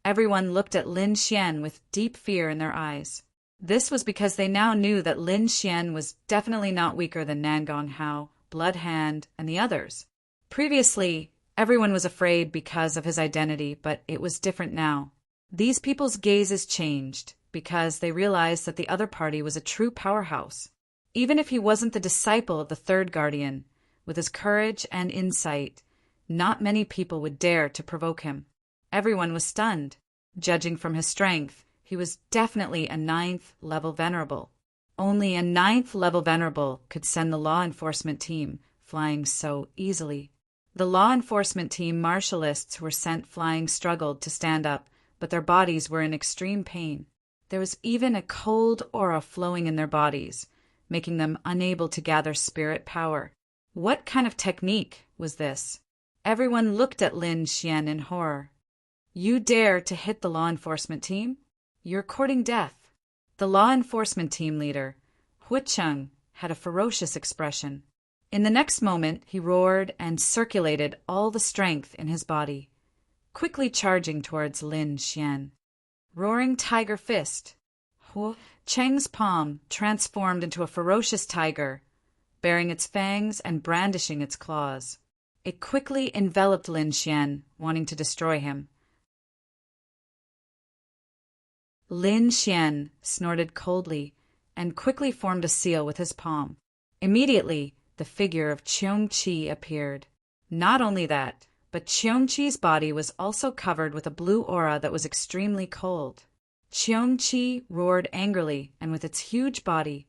everyone looked at Lin Xian with deep fear in their eyes. This was because they now knew that Lin Xian was definitely not weaker than Nangong Hao, Blood Hand, and the others. Previously, everyone was afraid because of his identity, but it was different now. These people's gazes changed because they realized that the other party was a true powerhouse. Even if he wasn't the disciple of the third guardian, with his courage and insight, not many people would dare to provoke him. Everyone was stunned. Judging from his strength, he was definitely a 9th-level venerable. Only a 9th-level venerable could send the law enforcement team flying so easily. The law enforcement team martialists who were sent flying struggled to stand up, but their bodies were in extreme pain. There was even a cold aura flowing in their bodies, making them unable to gather spirit power. What kind of technique was this? Everyone looked at Lin Xian in horror. You dare to hit the law enforcement team? You're courting death. The law enforcement team leader, Hu Cheng, had a ferocious expression. In the next moment, he roared and circulated all the strength in his body, quickly charging towards Lin Xian. Roaring Tiger Fist. Hu Cheng's palm transformed into a ferocious tiger, baring its fangs and brandishing its claws. It quickly enveloped Lin Xian, wanting to destroy him. Lin Xian snorted coldly and quickly formed a seal with his palm. Immediately, the figure of Cheong-Chi appeared. Not only that, but Cheong-Chi's body was also covered with a blue aura that was extremely cold. Cheong-Chi roared angrily and with its huge body,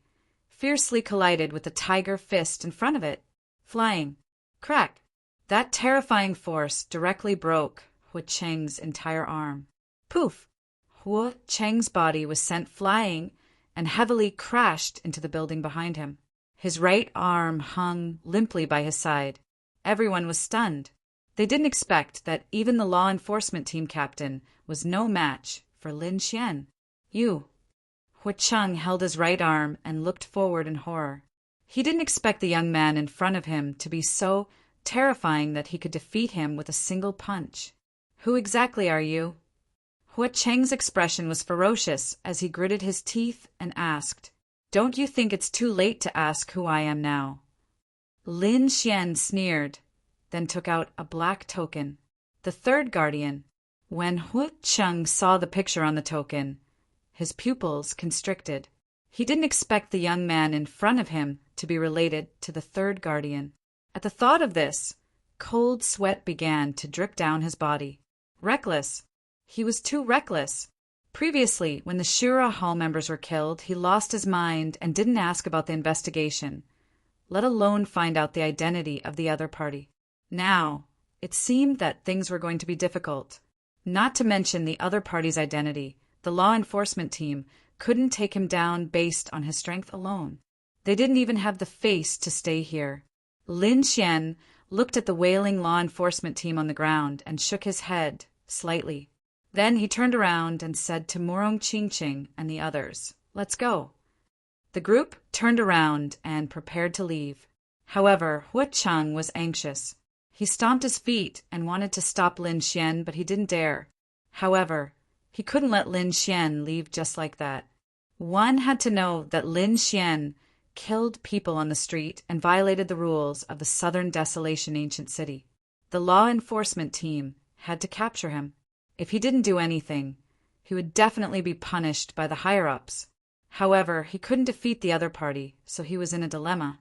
fiercely collided with the tiger fist in front of it, flying. Crack! That terrifying force directly broke Hu Cheng's entire arm. Poof! Hu Cheng's body was sent flying and heavily crashed into the building behind him. His right arm hung limply by his side. Everyone was stunned. They didn't expect that even the law enforcement team captain was no match for Lin Xian. Hu Cheng held his right arm and looked forward in horror. He didn't expect the young man in front of him to be so terrifying that he could defeat him with a single punch. Who exactly are you? Hu Cheng's expression was ferocious as he gritted his teeth and asked, Don't you think it's too late to ask who I am now? Lin Xian sneered, then took out a black token. The third guardian. When Hu Cheng saw the picture on the token, his pupils constricted. He didn't expect the young man in front of him to be related to the third guardian. At the thought of this, cold sweat began to drip down his body. Reckless. He was too reckless. Previously, when the Shura Hall members were killed, he lost his mind and didn't ask about the investigation, let alone find out the identity of the other party. Now, it seemed that things were going to be difficult. Not to mention the other party's identity, the law enforcement team couldn't take him down based on his strength alone. They didn't even have the face to stay here. Lin Xian looked at the wailing law enforcement team on the ground and shook his head slightly. Then he turned around and said to Morong Qingqing and the others, Let's go. The group turned around and prepared to leave. However, Hu Cheng was anxious. He stomped his feet and wanted to stop Lin Xian, but he didn't dare. However, he couldn't let Lin Xian leave just like that. One had to know that Lin Xian killed people on the street and violated the rules of the Southern Desolation Ancient City. The law enforcement team had to capture him. If he didn't do anything, he would definitely be punished by the higher-ups. However, he couldn't defeat the other party, so he was in a dilemma.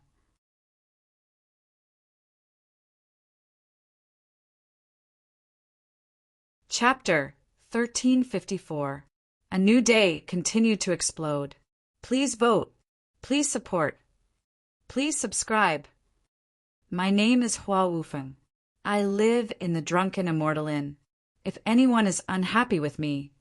Chapter 1354. A new day continued to explode. Please vote. Please support. Please subscribe. My name is Hua Wufeng. I live in the Drunken Immortal Inn. If anyone is unhappy with me,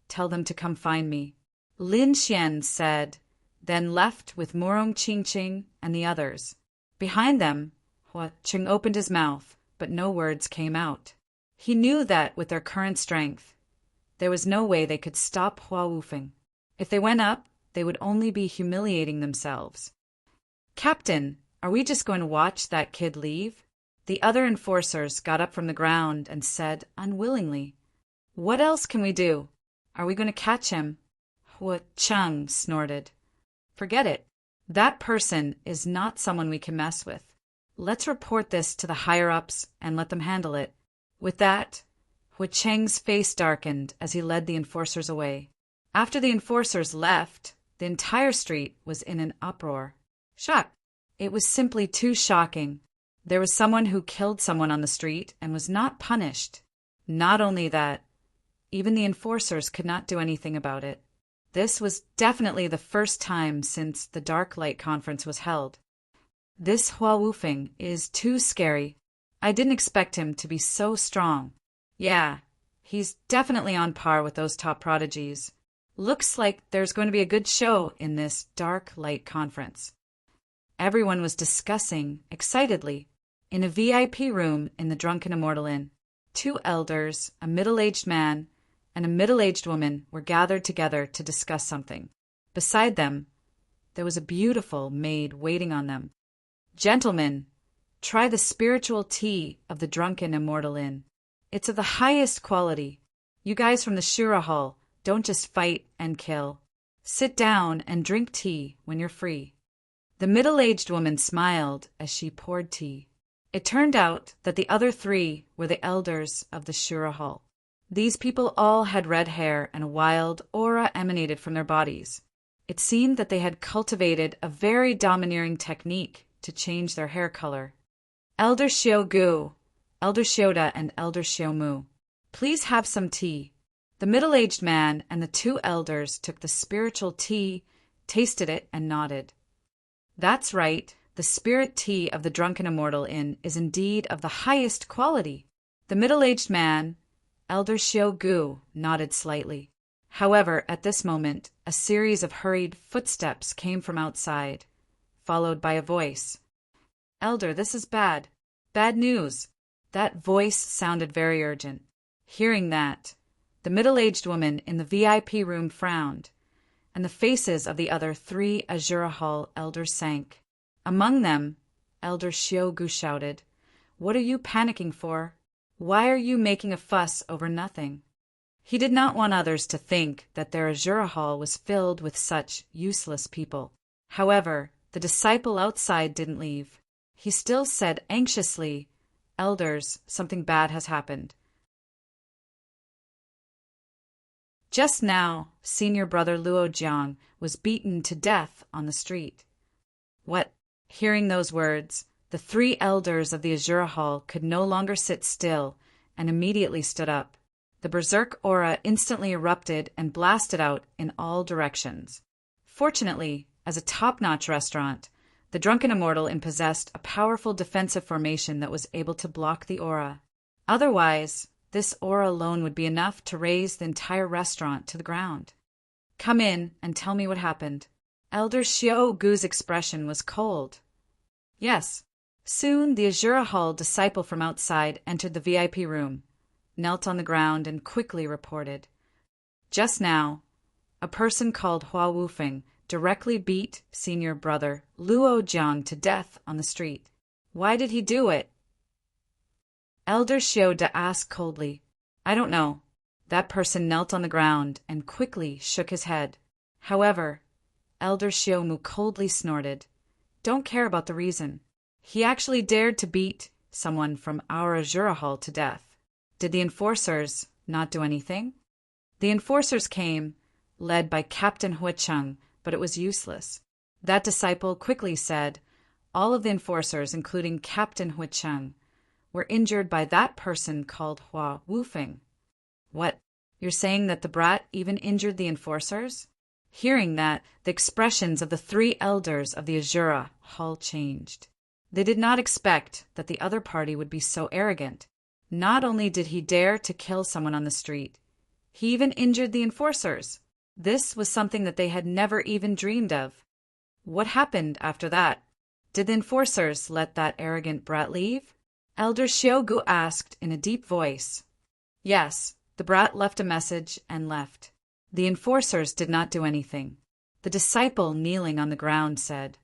tell them to come find me. Lin Xian said, then left with Morong Ching Ching and the others. Behind them, Hua Ching opened his mouth, but no words came out. He knew that with their current strength, there was no way they could stop Hua Wufeng. If they went up, they would only be humiliating themselves. "Captain, are we just going to watch that kid leave?" The other enforcers got up from the ground and said unwillingly, "What else can we do? Are we going to catch him?" Hua Cheng snorted. "Forget it. That person is not someone we can mess with. Let's report this to the higher-ups and let them handle it." With that, Hua Cheng's face darkened as he led the enforcers away. After the enforcers left, the entire street was in an uproar. Shock! It was simply too shocking. There was someone who killed someone on the street and was not punished. Not only that, even the enforcers could not do anything about it. This was definitely the first time since the Dark Light Conference was held. This Hua Wufeng is too scary. I didn't expect him to be so strong. Yeah, he's definitely on par with those top prodigies. Looks like there's going to be a good show in this Dark Light Conference. Everyone was discussing, excitedly, in a VIP room in the Drunken Immortal Inn. 2 elders, a middle-aged man, and a middle-aged woman were gathered together to discuss something. Beside them, there was a beautiful maid waiting on them. "Gentlemen, try the spiritual tea of the Drunken Immortal Inn. It's of the highest quality. You guys from the Shura Hall don't just fight and kill. Sit down and drink tea when you're free." The middle-aged woman smiled as she poured tea. It turned out that the other 3 were the elders of the Shura Hall. These people all had red hair and a wild aura emanated from their bodies. It seemed that they had cultivated a very domineering technique to change their hair color. "Elder Xiao Gu, Elder Xiuda, and Elder Xiao Mu, please have some tea." The middle-aged man and the 2 elders took the spiritual tea, tasted it, and nodded. "That's right. The spirit tea of the Drunken Immortal Inn is indeed of the highest quality." The middle-aged man, Elder Xiao Gu, nodded slightly. However, at this moment, a series of hurried footsteps came from outside, followed by a voice. "Elder, this is bad. Bad news." That voice sounded very urgent. Hearing that, the middle-aged woman in the VIP room frowned, and the faces of the other 3 Azura Hall elders sank. Among them, Elder Xiao shouted, "What are you panicking for? Why are you making a fuss over nothing?" He did not want others to think that their Azura Hall was filled with such useless people. However, the disciple outside didn't leave. He still said anxiously, "Elders, something bad has happened. Just now, senior brother Luo Jiang was beaten to death on the street." What? Hearing those words, the 3 elders of the Azura Hall could no longer sit still and immediately stood up. The berserk aura instantly erupted and blasted out in all directions. Fortunately, as a top-notch restaurant, the Drunken Immortal Inn possessed a powerful defensive formation that was able to block the aura. Otherwise, this aura alone would be enough to raise the entire restaurant to the ground. "Come in and tell me what happened." Elder Xiao Gu's expression was cold. Yes. Soon the Azura Hall disciple from outside entered the VIP room, knelt on the ground, and quickly reported. "Just now, a person called Hua Wufeng directly beat senior brother Luo Jiang to death on the street." "Why did he do it?" Elder Xiuda asked coldly. "I don't know." That person knelt on the ground and quickly shook his head. However, Elder Xiaomu coldly snorted. "Don't care about the reason. He actually dared to beat someone from our Azura Hall to death." Did the enforcers not do anything? The enforcers came, led by Captain Hua Cheng, but it was useless. That disciple quickly said, all of the enforcers, including Captain Hua Cheng, were injured by that person called Hua Wufeng. "What? You're saying that the brat even injured the enforcers?" Hearing that, the expressions of the 3 elders of the Azura Hall changed. They did not expect that the other party would be so arrogant. Not only did he dare to kill someone on the street, he even injured the enforcers. This was something that they had never even dreamed of. What happened after that? Did the enforcers let that arrogant brat leave? Elder Shiogu asked in a deep voice. Yes, the brat left a message and left. The enforcers did not do anything. The disciple kneeling on the ground said,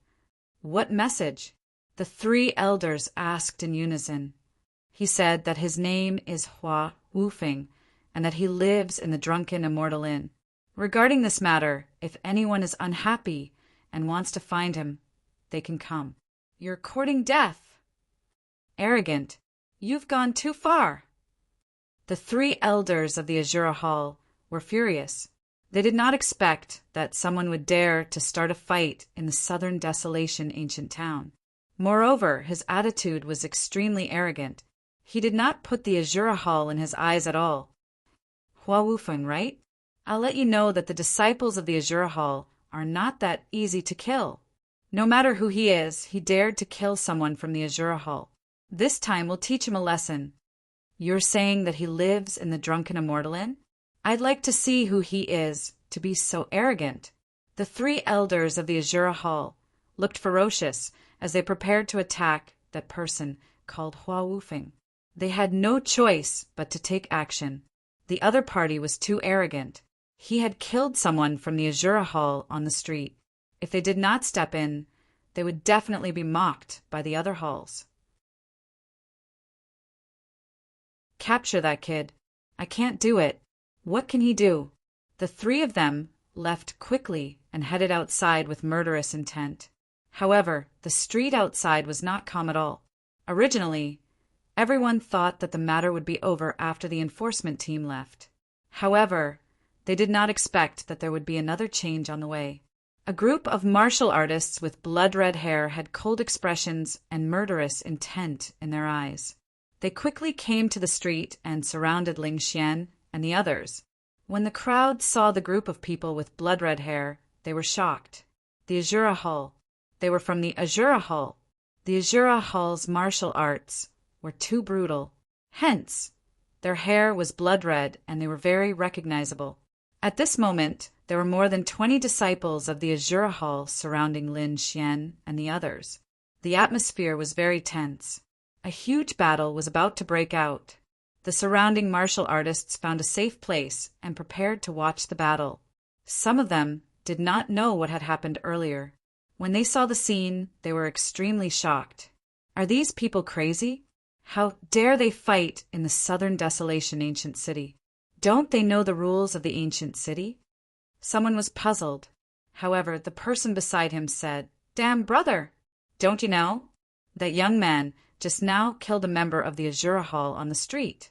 What message? The three elders asked in unison. He said that his name is Hua Wufeng and that he lives in the Drunken Immortal Inn. Regarding this matter, if anyone is unhappy and wants to find him, they can come. You're courting death. Arrogant, you've gone too far. The three elders of the Azura Hall were furious. They did not expect that someone would dare to start a fight in the southern desolation ancient town. Moreover, his attitude was extremely arrogant. He did not put the Azura Hall in his eyes at all. Hua Wufeng, right? I'll let you know that the disciples of the Azura Hall are not that easy to kill. No matter who he is, he dared to kill someone from the Azura Hall. This time we'll teach him a lesson. You're saying that he lives in the Drunken Immortal Inn? I'd like to see who he is to be so arrogant. The three elders of the Azura Hall looked ferocious as they prepared to attack that person called Hua Wufeng. They had no choice but to take action. The other party was too arrogant. He had killed someone from the Azura Hall on the street. If they did not step in, they would definitely be mocked by the other halls. Capture that kid. I can't do it. What can he do? The three of them left quickly and headed outside with murderous intent. However, the street outside was not calm at all. Originally, everyone thought that the matter would be over after the enforcement team left. However, they did not expect that there would be another change on the way. A group of martial artists with blood-red hair had cold expressions and murderous intent in their eyes. They quickly came to the street and surrounded Ling Xian and the others. When the crowd saw the group of people with blood-red hair, they were shocked. The Azura Hall. They were from the Azura Hall. The Azura Hall's martial arts were too brutal. Hence, their hair was blood-red and they were very recognizable. At this moment, there were more than 20 disciples of the Azura Hall surrounding Lin Xian and the others. The atmosphere was very tense. A huge battle was about to break out. The surrounding martial artists found a safe place and prepared to watch the battle. Some of them did not know what had happened earlier. When they saw the scene, they were extremely shocked. Are these people crazy? How dare they fight in the southern desolation ancient city? Don't they know the rules of the ancient city? Someone was puzzled. However, the person beside him said, Damn brother! Don't you know? That young man just now killed a member of the Azura Hall on the street.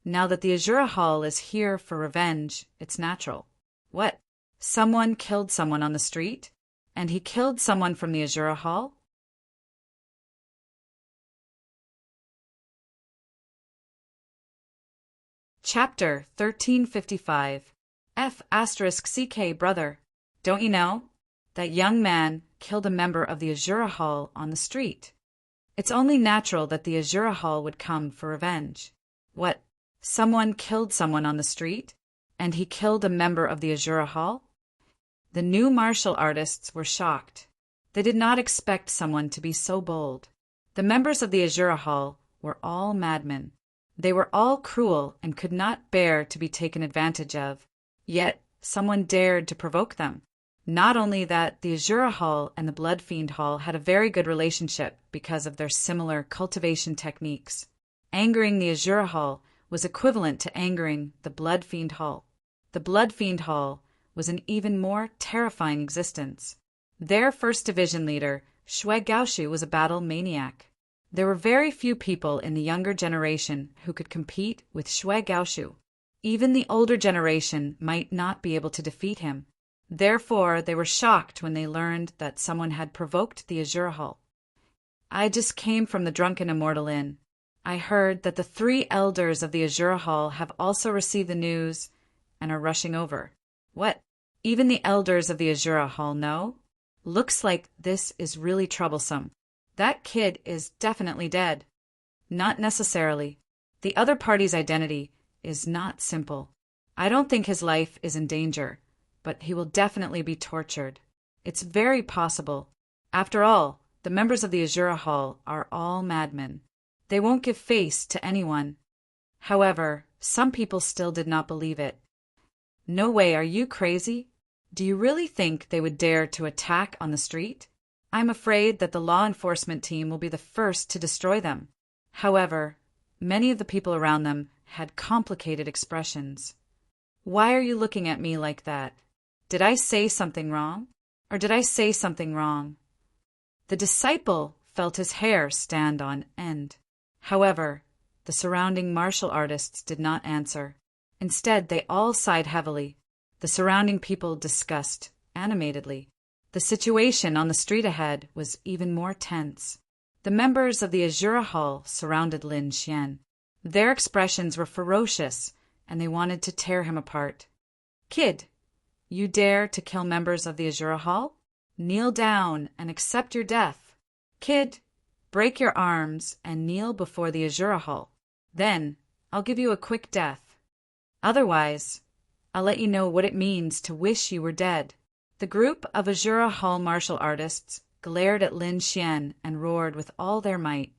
Now that the Azura Hall is here for revenge, it's natural. What? Someone killed someone on the street? And he killed someone from the Azura Hall? Chapter 1355 F*CK brother. Don't you know? That young man killed a member of the Azura Hall on the street. It's only natural that the Azura Hall would come for revenge. What? Someone killed someone on the street? And he killed a member of the Azura Hall? The new martial artists were shocked. They did not expect someone to be so bold. The members of the Azura Hall were all madmen. They were all cruel and could not bear to be taken advantage of. Yet someone dared to provoke them. Not only that, the Azura Hall and the Blood Fiend Hall had a very good relationship because of their similar cultivation techniques. Angering the Azura Hall was equivalent to angering the Blood Fiend Hall. The Blood Fiend Hall was an even more terrifying existence. Their first division leader, Shui Gaoshu, was a battle maniac. There were very few people in the younger generation who could compete with Shui Gaoshu. Even the older generation might not be able to defeat him. Therefore, they were shocked when they learned that someone had provoked the Azura Hall. I just came from the Drunken Immortal Inn. I heard that the three elders of the Azura Hall have also received the news and are rushing over. What? Even the elders of the Azura Hall know? Looks like this is really troublesome. That kid is definitely dead. Not necessarily. The other party's identity is not simple. I don't think his life is in danger, but he will definitely be tortured. It's very possible. After all, the members of the Azura Hall are all madmen. They won't give face to anyone. However, some people still did not believe it. No way, are you crazy? Do you really think they would dare to attack on the street? I'm afraid that the law enforcement team will be the first to destroy them. However, many of the people around them had complicated expressions. Why are you looking at me like that? Did I say something wrong? Or did I say something wrong? The disciple felt his hair stand on end. However, the surrounding martial artists did not answer. Instead, they all sighed heavily. The surrounding people discussed animatedly. The situation on the street ahead was even more tense. The members of the Azura Hall surrounded Lin Xian. Their expressions were ferocious, and they wanted to tear him apart. Kid, you dare to kill members of the Azura Hall? Kneel down and accept your death. Kid, break your arms and kneel before the Azura Hall. Then, I'll give you a quick death. Otherwise, I'll let you know what it means to wish you were dead. The group of Azura Hall martial artists glared at Lin Xian and roared with all their might.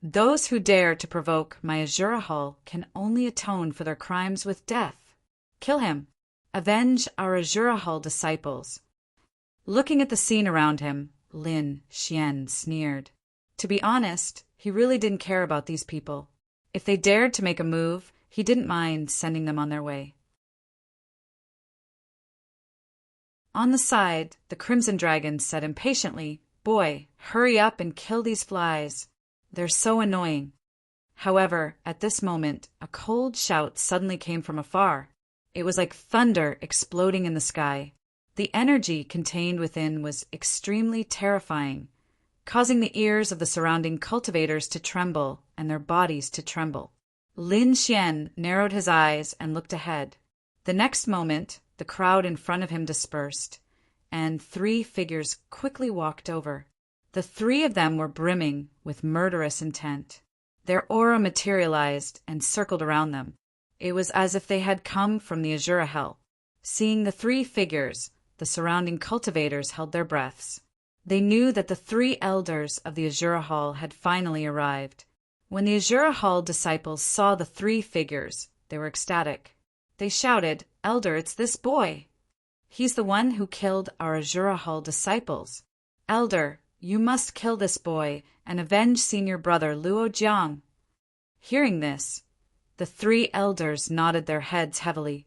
Those who dare to provoke my Azura Hall can only atone for their crimes with death. Kill him. Avenge our Azura Hall disciples. Looking at the scene around him, Lin Xian sneered. To be honest, he really didn't care about these people. If they dared to make a move, he didn't mind sending them on their way. On the side, the Crimson Dragon said impatiently, "Boy, hurry up and kill these flies. They're so annoying." However, at this moment, a cold shout suddenly came from afar. It was like thunder exploding in the sky. The energy contained within was extremely terrifying, causing the ears of the surrounding cultivators to tremble and their bodies to tremble. Lin Xian narrowed his eyes and looked ahead. The next moment, the crowd in front of him dispersed, and 3 figures quickly walked over. The 3 of them were brimming with murderous intent. Their aura materialized and circled around them. It was as if they had come from the Azura Hell. Seeing the 3 figures, the surrounding cultivators held their breaths. They knew that the 3 elders of the Azura Hall had finally arrived. When the Azura Hall disciples saw the 3 figures, they were ecstatic. They shouted, "Elder, it's this boy. He's the one who killed our Azura Hall disciples. Elder, you must kill this boy and avenge senior brother Luo Jiang." Hearing this, the 3 elders nodded their heads heavily.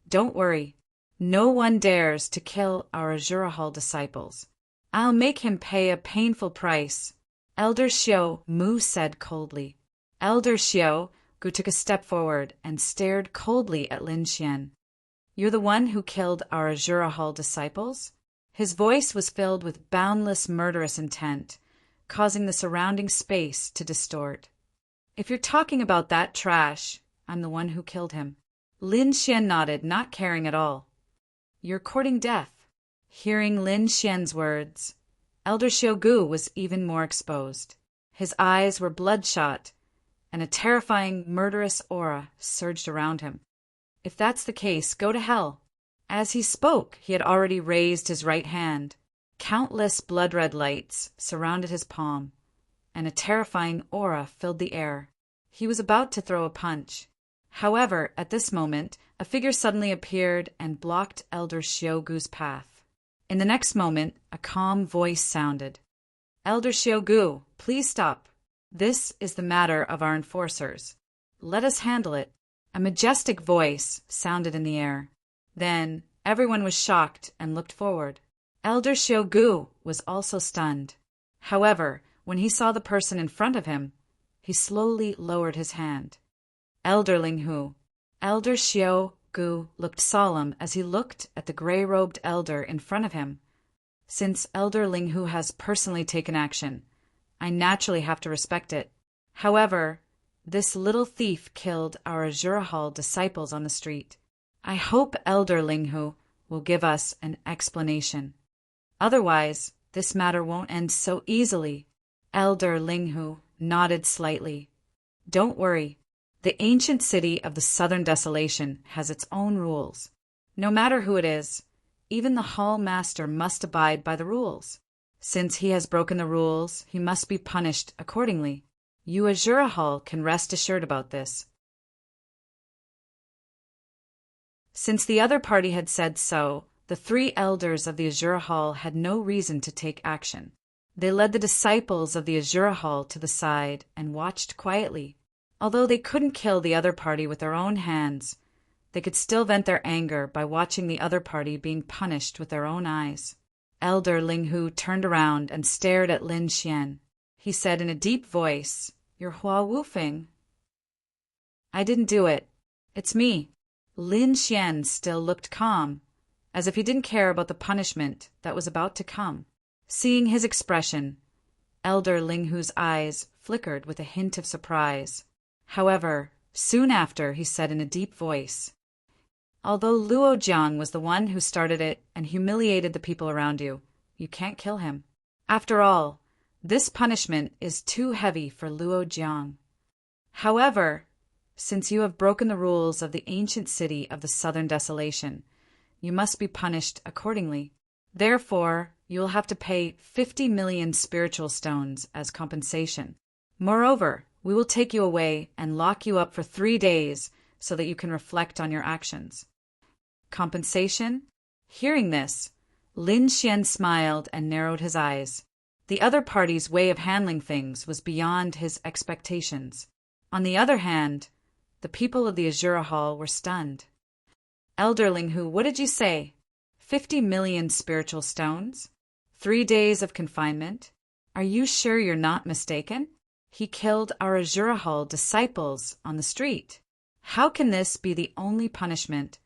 "Don't worry. No one dares to kill our Azura Hall disciples. I'll make him pay a painful price." Elder Xiao Mu said coldly. Elder Xiao Gu took a step forward and stared coldly at Lin Xian. "You're the one who killed our Azura Hall disciples?" His voice was filled with boundless murderous intent, causing the surrounding space to distort. "If you're talking about that trash, I'm the one who killed him." Lin Xian nodded, not caring at all. "You're courting death." Hearing Lin Xian's words, Elder Xiaogu was even more exposed. His eyes were bloodshot, and a terrifying, murderous aura surged around him. "If that's the case, go to hell." As he spoke, he had already raised his right hand. Countless blood-red lights surrounded his palm, and a terrifying aura filled the air. He was about to throw a punch. However, at this moment, a figure suddenly appeared and blocked Elder Xiaogu's path. In the next moment, a calm voice sounded. "Elder Xiaogu, please stop. This is the matter of our enforcers. Let us handle it." A majestic voice sounded in the air. Then, everyone was shocked and looked forward. Elder Xiaogu was also stunned. However, when he saw the person in front of him, he slowly lowered his hand. Elder Linghu. Elder Xiaogu looked solemn as he looked at the gray-robed elder in front of him. Since Elder Linghu has personally taken action, I naturally have to respect it. However, this little thief killed our Azura Hall disciples on the street. I hope Elder Linghu will give us an explanation. Otherwise, this matter won't end so easily. Elder Linghu nodded slightly. "Don't worry. The ancient city of the Southern Desolation has its own rules. No matter who it is, even the hall master must abide by the rules. Since he has broken the rules, he must be punished accordingly. You Azura Hall can rest assured about this. Since the other party had said so, the 3 elders of the Azura Hall had no reason to take action. They led the disciples of the Azura Hall to the side and watched quietly. Although they couldn't kill the other party with their own hands, they could still vent their anger by watching the other party being punished with their own eyes. Elder Linghu turned around and stared at Lin Xian. He said in a deep voice, "You're Hua Wufeng." "I didn't do it. It's me." Lin Xian still looked calm, as if he didn't care about the punishment that was about to come. Seeing his expression, Elder Linghu's eyes flickered with a hint of surprise. However, soon after he said in a deep voice, "Although Luo Jiang was the one who started it and humiliated the people around you, you can't kill him. After all, this punishment is too heavy for Luo Jiang. However, since you have broken the rules of the ancient city of the Southern Desolation, you must be punished accordingly. Therefore, you will have to pay 50 million spiritual stones as compensation. Moreover, we will take you away and lock you up for 3 days so that you can reflect on your actions." Compensation? Hearing this, Lin Xian smiled and narrowed his eyes. The other party's way of handling things was beyond his expectations. On the other hand, the people of the Azura Hall were stunned. "Elder Linghu, what did you say? 50 million spiritual stones? 3 days of confinement? Are you sure you're not mistaken? He killed our Azura Hall disciples on the street. How can this be the only punishment?"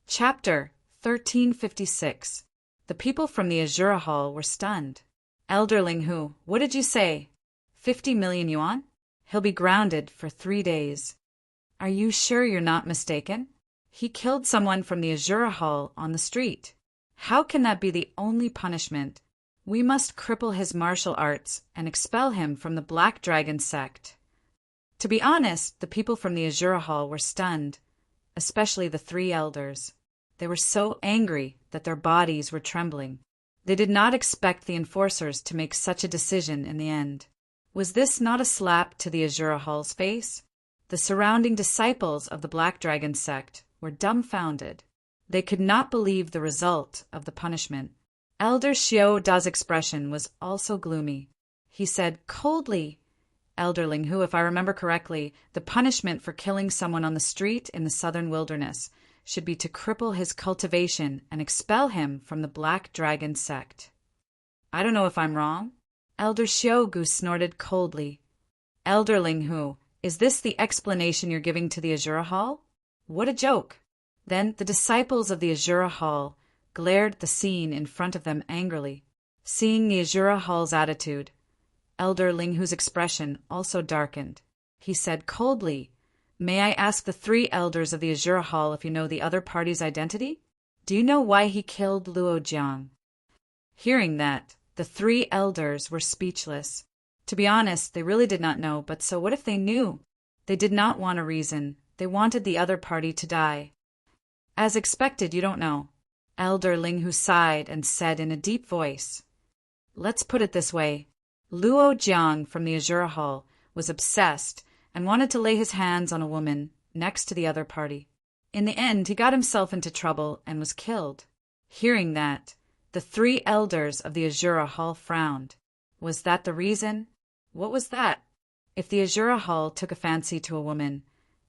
Chapter 1356. The people from the Azura Hall were stunned. "Elder Linghu, what did you say? 50 million yuan? He'll be grounded for 3 days. Are you sure you're not mistaken? He killed someone from the Azura Hall on the street. How can that be the only punishment? We must cripple his martial arts and expel him from the Black Dragon sect." To be honest, the people from the Azura Hall were stunned, especially the 3 elders. They were so angry that their bodies were trembling. They did not expect the enforcers to make such a decision in the end. Was this not a slap to the Azura Hall's face? The surrounding disciples of the Black Dragon sect were dumbfounded. They could not believe the result of the punishment. Elder Xiao Da's expression was also gloomy. He said coldly, "Elder Linghu, if I remember correctly, the punishment for killing someone on the street in the southern wilderness should be to cripple his cultivation and expel him from the Black Dragon sect." "I don't know if I'm wrong." Elder Xiaogu snorted coldly. "Elder Linghu, is this the explanation you're giving to the Azura Hall? What a joke!" Then the disciples of the Azura Hall glared at the scene in front of them angrily. Seeing the Azura Hall's attitude, Elder Linghu's expression also darkened. He said coldly, "May I ask the 3 elders of the Azura Hall if you know the other party's identity? Do you know why he killed Luo Jiang?" Hearing that, the 3 elders were speechless. To be honest, they really did not know, but so what if they knew? They did not want a reason. They wanted the other party to die. "As expected, you don't know." Elder Linghu sighed and said in a deep voice, "Let's put it this way. Luo Jiang from the Azura Hall was obsessed and wanted to lay his hands on a woman next to the other party. In the end, he got himself into trouble and was killed." Hearing that, the 3 elders of the Azura Hall frowned. Was that the reason? What was that? If the Azura Hall took a fancy to a woman,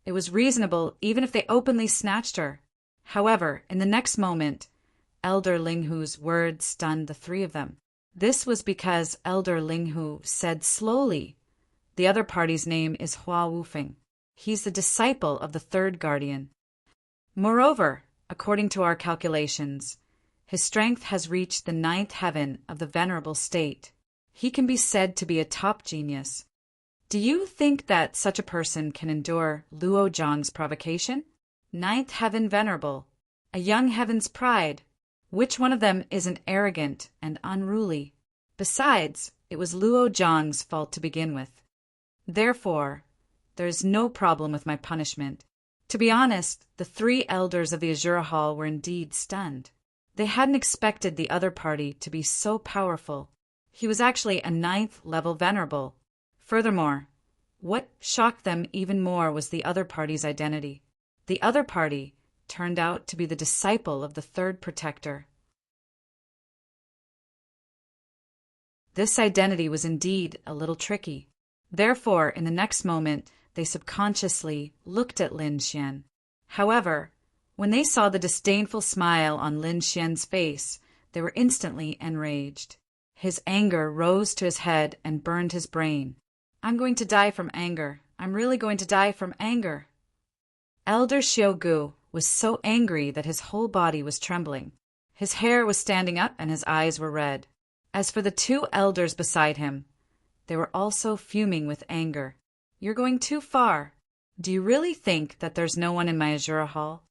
it was reasonable even if they openly snatched her. However, in the next moment, Elder Linghu's words stunned the 3 of them. This was because Elder Linghu said slowly, "The other party's name is Hua Wufeng. He's the disciple of the 3rd guardian. Moreover, according to our calculations, his strength has reached the 9th heaven of the venerable state. He can be said to be a top genius. Do you think that such a person can endure Luo Jiang's provocation? 9th heaven venerable, a young heaven's pride. Which one of them isn't arrogant and unruly? Besides, it was Luo Jiang's fault to begin with. Therefore, There is no problem with my punishment. To be honest, the 3 elders of the Azura Hall were indeed stunned. They hadn't expected the other party to be so powerful. He was actually a 9th level venerable. Furthermore, what shocked them even more was the other party's identity. The other party turned out to be the disciple of the 3rd protector. This identity was indeed a little tricky. Therefore, in the next moment, they subconsciously looked at Lin Xian. However, when they saw the disdainful smile on Lin Xian's face, they were instantly enraged. His anger rose to his head and burned his brain. I'm going to die from anger. I'm really going to die from anger. Elder Xiaogu was so angry that his whole body was trembling. His hair was standing up and his eyes were red. As for the 2 elders beside him, they were also fuming with anger. You're going too far. Do you really think that there's no one in my Azura Hall?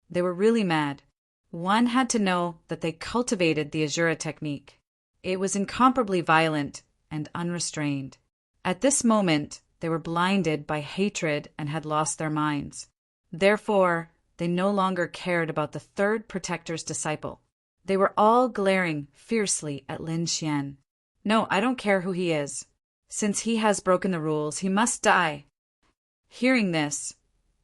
They were really mad. One had to know that they cultivated the Azura technique. It was incomparably violent and unrestrained. At this moment, they were blinded by hatred and had lost their minds. Therefore, they no longer cared about the 3rd protector's disciple. They were all glaring fiercely at Lin Xian. No, I don't care who he is. Since he has broken the rules, he must die. Hearing this,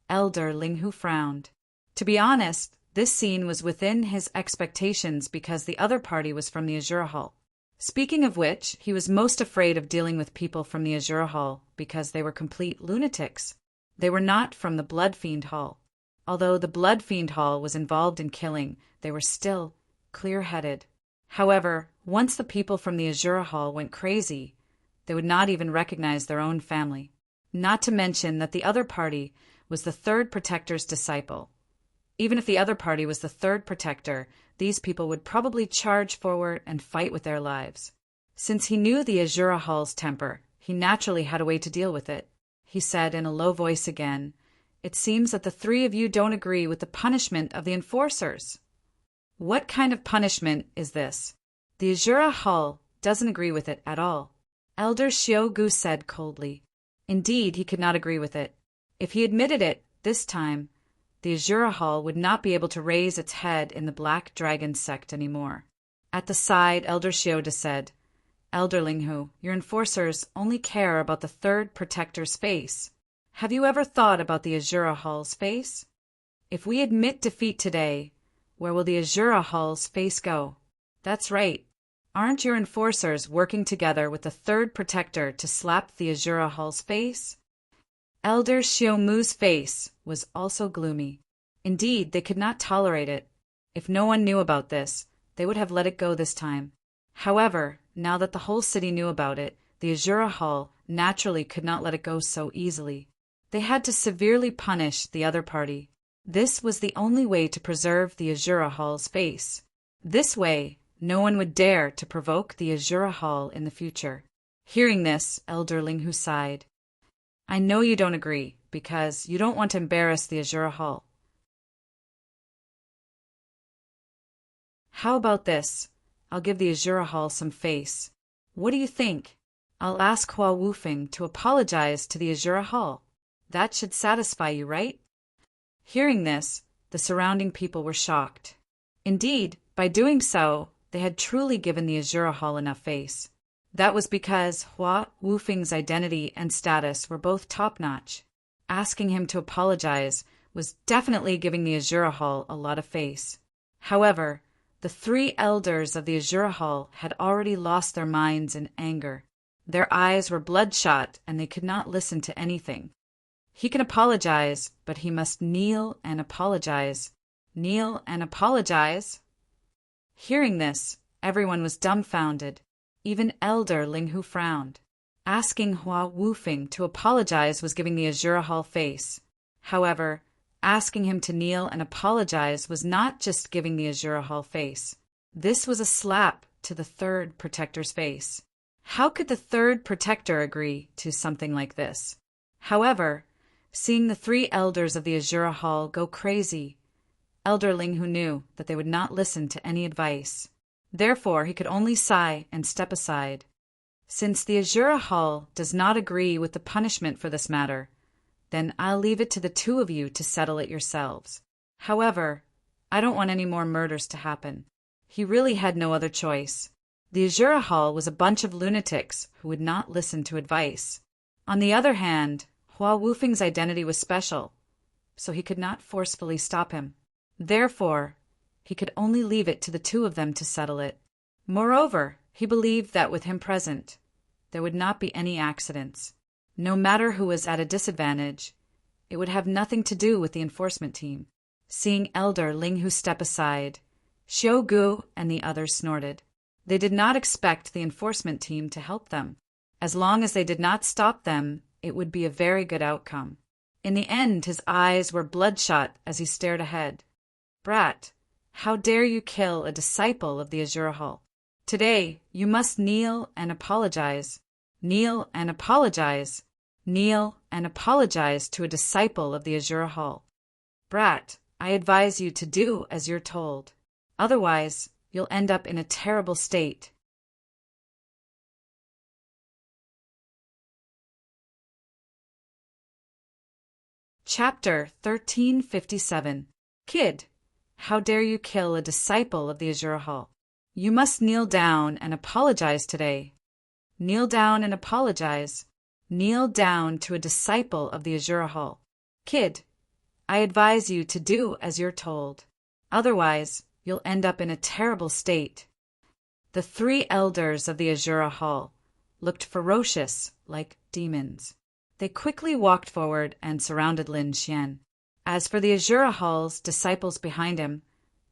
Elder Linghu frowned. To be honest, this scene was within his expectations because the other party was from the Azura Hall. Speaking of which, he was most afraid of dealing with people from the Azura Hall because they were complete lunatics. They were not from the Blood Fiend Hall. Although the Blood Fiend Hall was involved in killing, they were still clear-headed. However, once the people from the Azura Hall went crazy, they would not even recognize their own family. Not to mention that the other party was the 3rd protector's disciple. Even if the other party was the 3rd protector, these people would probably charge forward and fight with their lives. Since he knew the Azura Hall's temper, he naturally had a way to deal with it. He said in a low voice again, "It seems that the 3 of you don't agree with the punishment of the enforcers." What kind of punishment is this? The Azura Hall doesn't agree with it at all. Elder Xiaogu said coldly. Indeed, he could not agree with it. If he admitted it, this time, the Azura Hall would not be able to raise its head in the Black Dragon sect anymore. At the side, Elder Xiaoda said, Elder Linghu, your enforcers only care about the 3rd protector's face. Have you ever thought about the Azura Hall's face? If we admit defeat today, where will the Azura Hall's face go? That's right. Aren't your enforcers working together with the 3rd protector to slap the Azura Hall's face? Elder Xiaomu's face was also gloomy. Indeed, they could not tolerate it. If no one knew about this, they would have let it go this time. However, now that the whole city knew about it, the Azura Hall naturally could not let it go so easily. They had to severely punish the other party. This was the only way to preserve the Azura Hall's face. This way, no one would dare to provoke the Azura Hall in the future. Hearing this, Elder Linghu sighed. I know you don't agree, because you don't want to embarrass the Azura Hall. How about this? I'll give the Azura Hall some face. What do you think? I'll ask Hua Wufeng to apologize to the Azura Hall. That should satisfy you, right? Hearing this, the surrounding people were shocked. Indeed, by doing so, they had truly given the Azura Hall enough face. That was because Hua Wufeng's identity and status were both top-notch. Asking him to apologize was definitely giving the Azura Hall a lot of face. However, the 3 elders of the Azura Hall had already lost their minds in anger. Their eyes were bloodshot and they could not listen to anything. He can apologize, but he must kneel and apologize. Kneel and apologize? Hearing this, everyone was dumbfounded. Even Elder Linghu frowned. Asking Hua Wufeng to apologize was giving the Azura Hall face. However, asking him to kneel and apologize was not just giving the Azura Hall face. This was a slap to the 3rd protector's face. How could the 3rd protector agree to something like this? However, seeing the 3 elders of the Azura Hall go crazy, Elder Linghu knew that they would not listen to any advice. Therefore, he could only sigh and step aside. Since the Azura Hall does not agree with the punishment for this matter, then I'll leave it to the two of you to settle it yourselves. However, I don't want any more murders to happen." He really had no other choice. The Azura Hall was a bunch of lunatics who would not listen to advice. On the other hand, Hua Wufeng's identity was special, so he could not forcefully stop him. Therefore, he could only leave it to the two of them to settle it. Moreover, he believed that with him present, there would not be any accidents. No matter who was at a disadvantage, it would have nothing to do with the enforcement team. Seeing Elder Linghu step aside, Xiao Gu and the others snorted. They did not expect the enforcement team to help them. As long as they did not stop them, it would be a very good outcome. In the end, his eyes were bloodshot as he stared ahead. "Brat, how dare you kill a disciple of the Azura Hall? Today, you must kneel and apologize. Kneel and apologize. Kneel and apologize to a disciple of the Azura Hall. Brat, I advise you to do as you're told. Otherwise, you'll end up in a terrible state." Chapter 1357. Kid, how dare you kill a disciple of the Azura Hall? You must kneel down and apologize today. Kneel down and apologize. Kneel down to a disciple of the Azura Hall. Kid, I advise you to do as you're told. Otherwise, you'll end up in a terrible state. The three elders of the Azura Hall looked ferocious like demons. They quickly walked forward and surrounded Lin Xian. As for the Azura Hall's disciples behind him,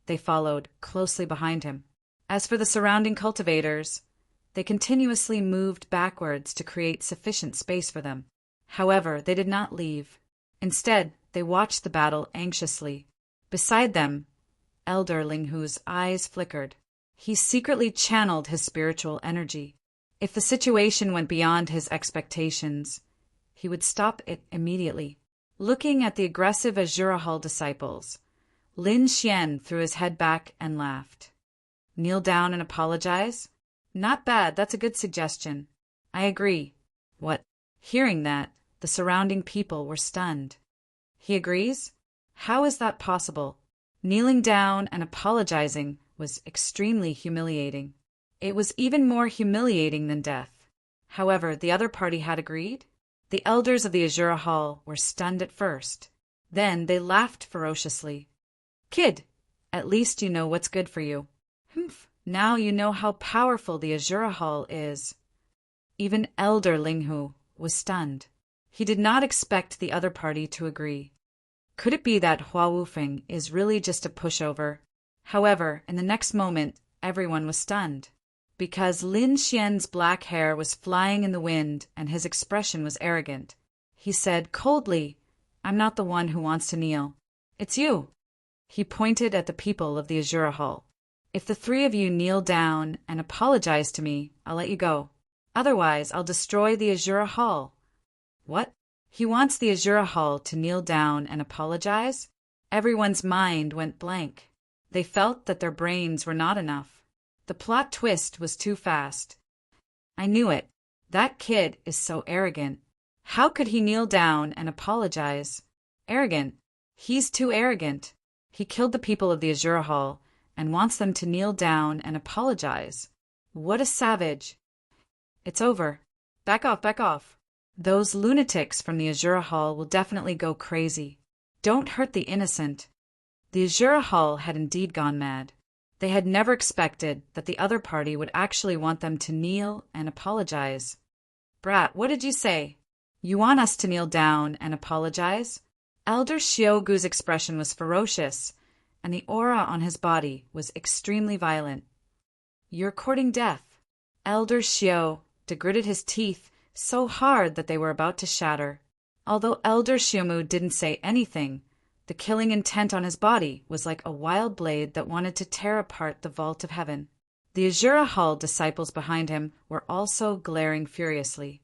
they followed closely behind him. As for the surrounding cultivators, they continuously moved backwards to create sufficient space for them. However, they did not leave. Instead, they watched the battle anxiously. Beside them, Elder Linghu's eyes flickered. He secretly channeled his spiritual energy. If the situation went beyond his expectations, he would stop it immediately. Looking at the aggressive Azura Hall disciples, Lin Xian threw his head back and laughed. Kneel down and apologize? Not bad, that's a good suggestion. I agree. What? Hearing that, the surrounding people were stunned. He agrees? How is that possible? Kneeling down and apologizing was extremely humiliating. It was even more humiliating than death. However, the other party had agreed. The elders of the Azura Hall were stunned at first. Then they laughed ferociously. Kid, at least you know what's good for you. Humph, now you know how powerful the Azura Hall is. Even Elder Linghu was stunned. He did not expect the other party to agree. Could it be that Hua Wufeng is really just a pushover? However, in the next moment, everyone was stunned, because Lin Xian's black hair was flying in the wind and his expression was arrogant. He said coldly, "I'm not the one who wants to kneel. It's you." He pointed at the people of the Azura Hall. "If the three of you kneel down and apologize to me, I'll let you go. Otherwise, I'll destroy the Azura Hall." What? He wants the Azura Hall to kneel down and apologize? Everyone's mind went blank. They felt that their brains were not enough. The plot twist was too fast. I knew it. That kid is so arrogant. How could he kneel down and apologize? Arrogant. He's too arrogant. He killed the people of the Azura Hall and wants them to kneel down and apologize. What a savage. It's over. Back off, back off. Those lunatics from the Azura Hall will definitely go crazy. Don't hurt the innocent. The Azura Hall had indeed gone mad. They had never expected that the other party would actually want them to kneel and apologize. Brat, what did you say? You want us to kneel down and apologize? Elder Xiaogu's expression was ferocious, and the aura on his body was extremely violent. You're courting death. Elder Xiao gritted his teeth so hard that they were about to shatter. Although Elder Xiaomu didn't say anything, the killing intent on his body was like a wild blade that wanted to tear apart the vault of heaven. The Azura Hall disciples behind him were also glaring furiously.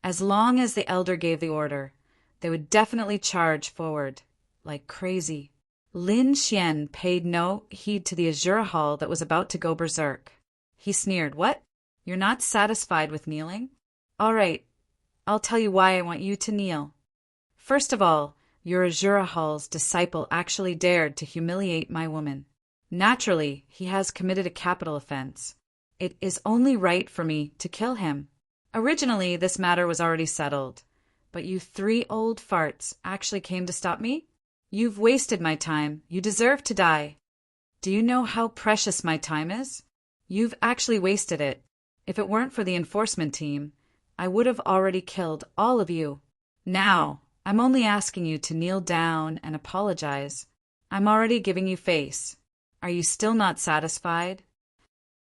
As long as the elder gave the order, they would definitely charge forward, like crazy. Lin Xian paid no heed to the Azura Hall that was about to go berserk. He sneered, "What? You're not satisfied with kneeling? All right, I'll tell you why I want you to kneel. First of all, your Azura Hall's disciple actually dared to humiliate my woman. Naturally, he has committed a capital offense. It is only right for me to kill him. Originally, this matter was already settled, but you three old farts actually came to stop me? You've wasted my time. You deserve to die. Do you know how precious my time is? You've actually wasted it. If it weren't for the enforcement team, I would have already killed all of you. Now, I'm only asking you to kneel down and apologize. I'm already giving you face. Are you still not satisfied?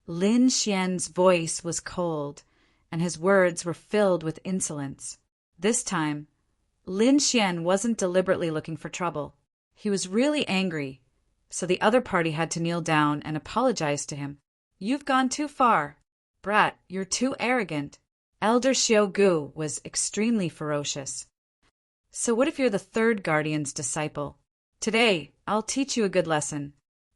Lin Xian's voice was cold, and his words were filled with insolence. This time, Lin Xian wasn't deliberately looking for trouble. He was really angry, so the other party had to kneel down and apologize to him. You've gone too far. Brat, you're too arrogant. Elder Xiaogu was extremely ferocious. So what if you're the third guardian's disciple? Today, I'll teach you a good lesson.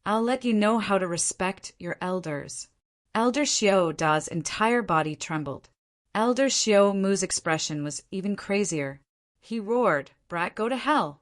I'll let you know how to respect your elders. Elder Xiao Da's entire body trembled. Elder Xiao Mu's expression was even crazier. He roared, "Brat, go to hell!"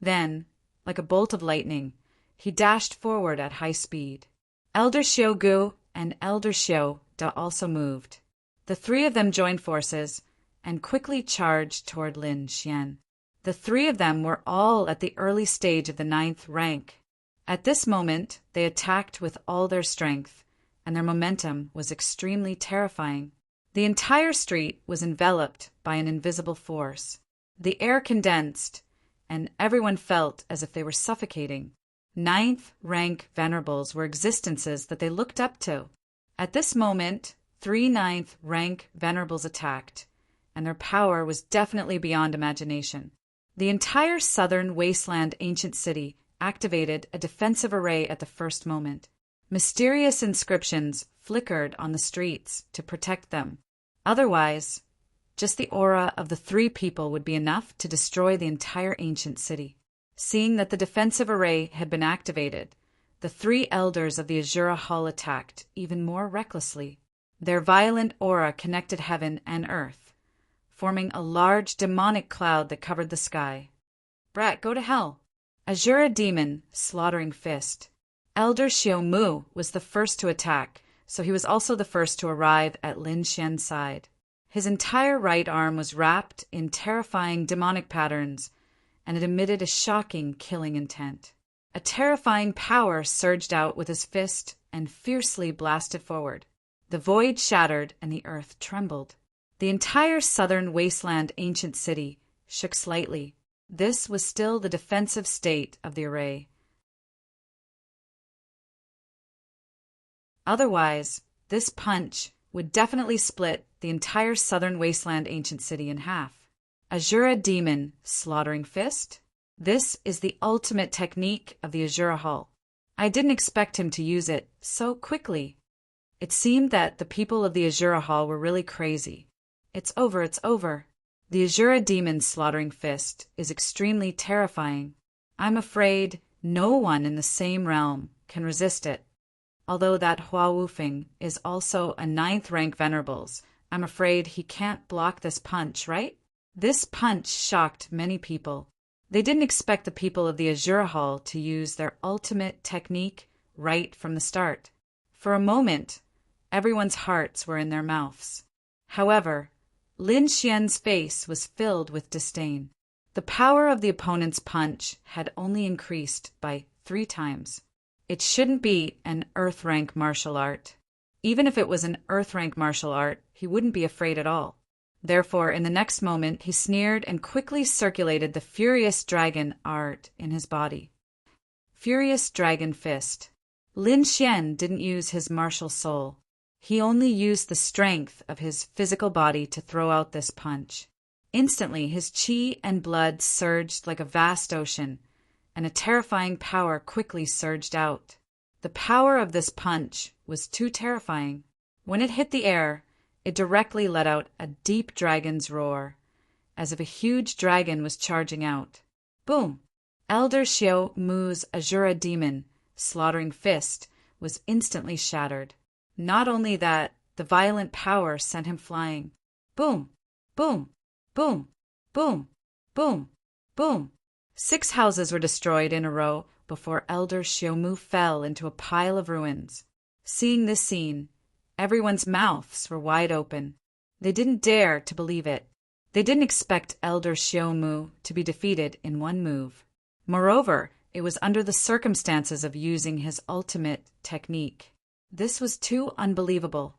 Then, like a bolt of lightning, he dashed forward at high speed. Elder Xiaogu and Elder Xiao Da also moved. The three of them joined forces and quickly charged toward Lin Xian. The three of them were all at the early stage of the 9th rank. At this moment, they attacked with all their strength, and their momentum was extremely terrifying. The entire street was enveloped by an invisible force. The air condensed, and everyone felt as if they were suffocating. 9th rank venerables were existences that they looked up to. At this moment, 3 9th rank venerables attacked, and their power was definitely beyond imagination. The entire southern wasteland ancient city activated a defensive array at the first moment. Mysterious inscriptions flickered on the streets to protect them. Otherwise, just the aura of the three people would be enough to destroy the entire ancient city. Seeing that the defensive array had been activated, the three elders of the Azura Hall attacked even more recklessly. Their violent aura connected heaven and earth, forming a large demonic cloud that covered the sky. Brat, go to hell! Azura Demon, Slaughtering Fist. Elder Xiao Mu was the first to attack, so he was also the first to arrive at Lin Xian's side. His entire right arm was wrapped in terrifying demonic patterns, and it emitted a shocking killing intent. A terrifying power surged out with his fist and fiercely blasted forward. The void shattered and the earth trembled. The entire southern wasteland ancient city shook slightly. This was still the defensive state of the array. Otherwise, this punch would definitely split the entire southern wasteland ancient city in half. Azura Demon, Slaughtering Fist. This is the ultimate technique of the Azura Hall. I didn't expect him to use it so quickly. It seemed that the people of the Azura Hall were really crazy. It's over, it's over. The Azura Demon's Slaughtering Fist is extremely terrifying. I'm afraid no one in the same realm can resist it. Although that Hua Wufeng is also a 9th rank venerables, I'm afraid he can't block this punch, right? This punch shocked many people. They didn't expect the people of the Azura Hall to use their ultimate technique right from the start. For a moment, everyone's hearts were in their mouths. However, Lin Xian's face was filled with disdain. The power of the opponent's punch had only increased by 3 times. It shouldn't be an Earth rank martial art. Even if it was an Earth rank martial art, he wouldn't be afraid at all. Therefore, in the next moment, he sneered and quickly circulated the Furious Dragon art in his body. Furious Dragon Fist. Lin Xian didn't use his martial soul. He only used the strength of his physical body to throw out this punch. Instantly, his chi and blood surged like a vast ocean, and a terrifying power quickly surged out. The power of this punch was too terrifying. When it hit the air, it directly let out a deep dragon's roar, as if a huge dragon was charging out. Boom! Elder Xiao Mu's Azura Demon, Slaughtering Fist, was instantly shattered. Not only that, the violent power sent him flying. Boom! Boom, boom, boom, boom, boom. 6 houses were destroyed in a row before Elder Xiaomu fell into a pile of ruins. Seeing this scene, everyone's mouths were wide open. They didn't dare to believe it. They didn't expect Elder Xiaomu to be defeated in one move. Moreover, it was under the circumstances of using his ultimate technique. This was too unbelievable.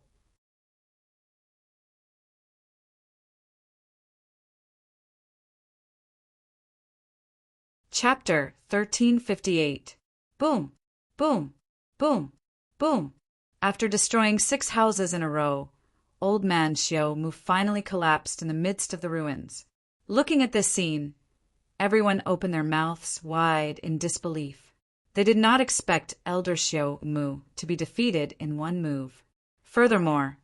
Chapter 1358. Boom, boom, boom, boom. After destroying 6 houses in a row, Old Man Xiaomu finally collapsed in the midst of the ruins. Looking at this scene, everyone opened their mouths wide in disbelief. They did not expect Elder Xiaomu to be defeated in one move. Furthermore,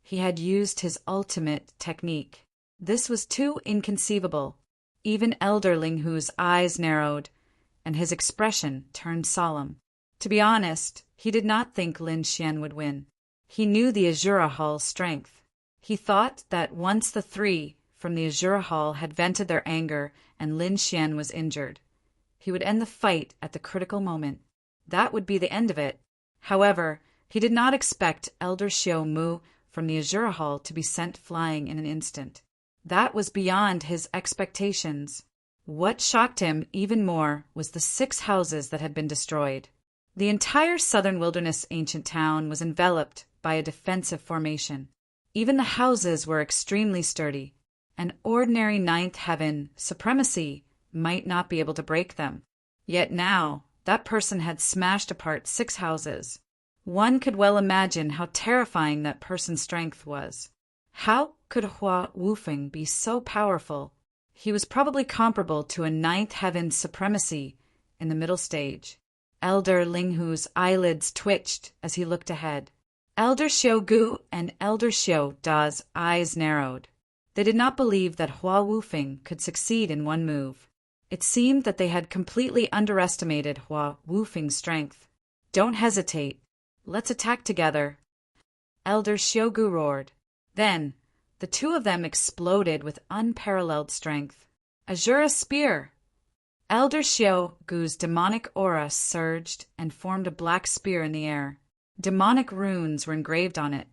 he had used his ultimate technique. This was too inconceivable. Even Elder Linghu's eyes narrowed, and his expression turned solemn. To be honest, he did not think Lin Xian would win. He knew the Azura Hall's strength. He thought that once the 3 from the Azura Hall had vented their anger and Lin Xian was injured, he would end the fight at the critical moment. That would be the end of it. However, he did not expect Elder Xiaomu from the Azura Hall to be sent flying in an instant. That was beyond his expectations. What shocked him even more was the 6 houses that had been destroyed. The entire southern wilderness ancient town was enveloped by a defensive formation. Even the houses were extremely sturdy. An ordinary 9th heaven supremacy might not be able to break them. Yet now, that person had smashed apart 6 houses. One could well imagine how terrifying that person's strength was. How could Hua Wufeng be so powerful? He was probably comparable to a 9th heaven supremacy in the middle stage. Elder Linghu's eyelids twitched as he looked ahead. Elder Xiaogu and Elder Xiao Da's eyes narrowed. They did not believe that Hua Wufeng could succeed in one move. It seemed that they had completely underestimated Hua Wufeng's strength. Don't hesitate. Let's attack together. Elder Xiaogu roared. Then, the 2 of them exploded with unparalleled strength. Azura Spear! Elder Xiaogu's demonic aura surged and formed a black spear in the air. Demonic runes were engraved on it,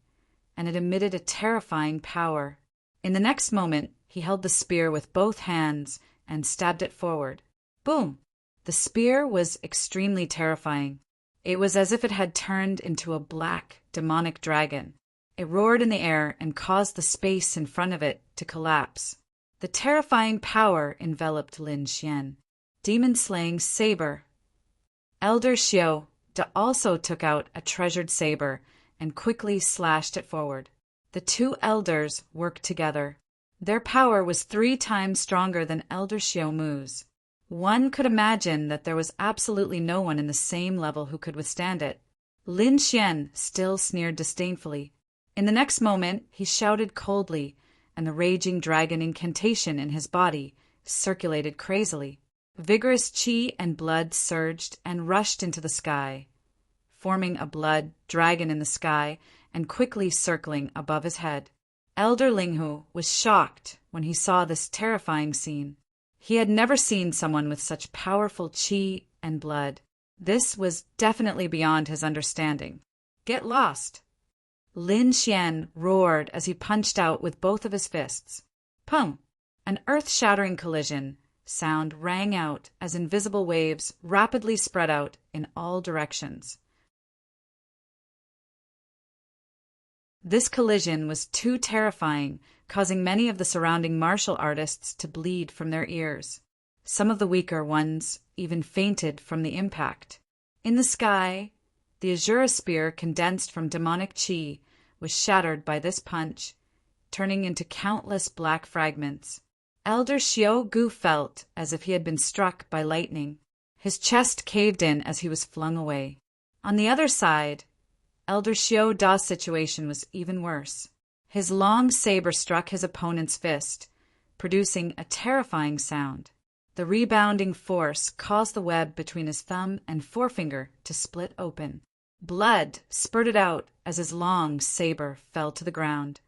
and it emitted a terrifying power. In the next moment, he held the spear with both hands and stabbed it forward. Boom! The spear was extremely terrifying. It was as if it had turned into a black, demonic dragon. It roared in the air and caused the space in front of it to collapse. The terrifying power enveloped Lin Xian. Demon-slaying saber. Elder Xiao also took out a treasured saber and quickly slashed it forward. The 2 elders worked together. Their power was 3 times stronger than Elder Xiaomu's. One could imagine that there was absolutely no one in the same level who could withstand it. Lin Xian still sneered disdainfully. In the next moment, he shouted coldly, and the raging dragon incantation in his body circulated crazily. Vigorous qi and blood surged and rushed into the sky, forming a blood dragon in the sky and quickly circling above his head. Elder Linghu was shocked when he saw this terrifying scene. He had never seen someone with such powerful qi and blood. This was definitely beyond his understanding. Get lost! Lin Xian roared as he punched out with both of his fists. Pum! An earth-shattering collision sound rang out as invisible waves rapidly spread out in all directions. This collision was too terrifying, causing many of the surrounding martial artists to bleed from their ears. Some of the weaker ones even fainted from the impact. In the sky, the Azura spear condensed from demonic qi was shattered by this punch, turning into countless black fragments. Elder Xiaogu felt as if he had been struck by lightning. His chest caved in as he was flung away. On the other side, Elder Xiao Da's situation was even worse. His long saber struck his opponent's fist, producing a terrifying sound. The rebounding force caused the web between his thumb and forefinger to split open. Blood spurted out as his long saber fell to the ground.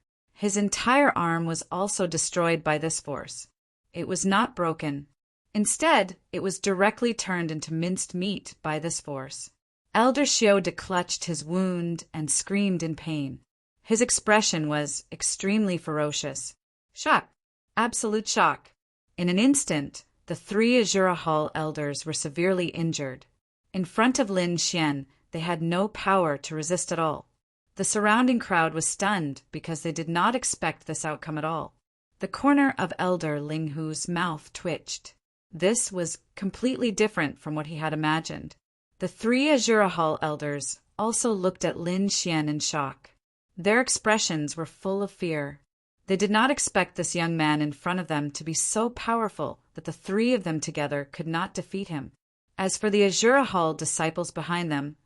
His entire arm was also destroyed by this force. It was not broken. Instead, it was directly turned into minced meat by this force. Elder Shioda clutched his wound and screamed in pain. His expression was extremely ferocious. Shock. Absolute shock. In an instant, the 3 Azura Hall elders were severely injured. In front of Lin Xian, they had no power to resist at all. The surrounding crowd was stunned because they did not expect this outcome at all. The corner of Elder Linghu's mouth twitched. This was completely different from what he had imagined. The 3 Azura Hall elders also looked at Lin Xian in shock. Their expressions were full of fear. They did not expect this young man in front of them to be so powerful that the 3 of them together could not defeat him. As for the Azura Hall disciples behind them,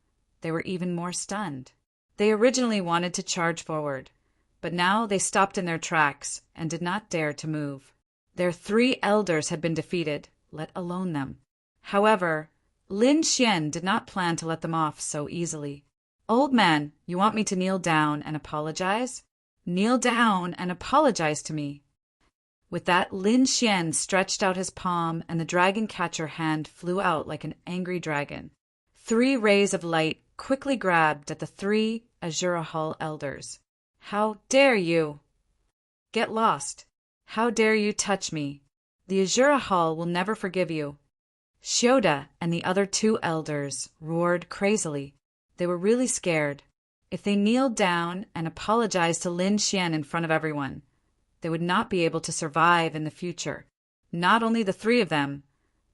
they were even more stunned. They originally wanted to charge forward, but now they stopped in their tracks and did not dare to move. Their 3 elders had been defeated, let alone them. However, Lin Xian did not plan to let them off so easily. "Old man, you want me to kneel down and apologize? Kneel down and apologize to me." With that, Lin Xian stretched out his palm and the dragon catcher hand flew out like an angry dragon. 3 rays of light quickly grabbed at the 3 Azura Hall elders. "How dare you? Get lost. How dare you touch me? The Azura Hall will never forgive you." Shioda and the other 2 elders roared crazily. They were really scared. If they kneeled down and apologized to Lin Xian in front of everyone, they would not be able to survive in the future. Not only the 3 of them,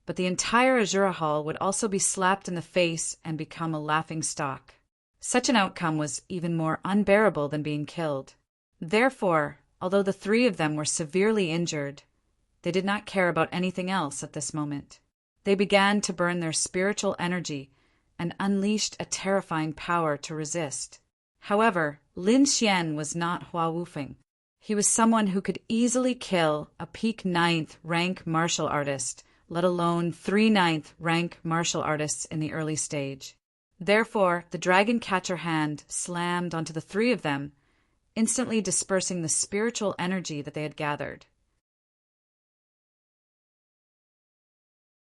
but the entire Azura Hall would also be slapped in the face and become a laughingstock. Such an outcome was even more unbearable than being killed. Therefore, although the 3 of them were severely injured, they did not care about anything else at this moment. They began to burn their spiritual energy and unleashed a terrifying power to resist. However, Lin Xian was not Hua Wufeng. He was someone who could easily kill a peak 9th rank martial artist, let alone 3 9th rank martial artists in the early stage. Therefore, the dragon catcher hand slammed onto the 3 of them, instantly dispersing the spiritual energy that they had gathered.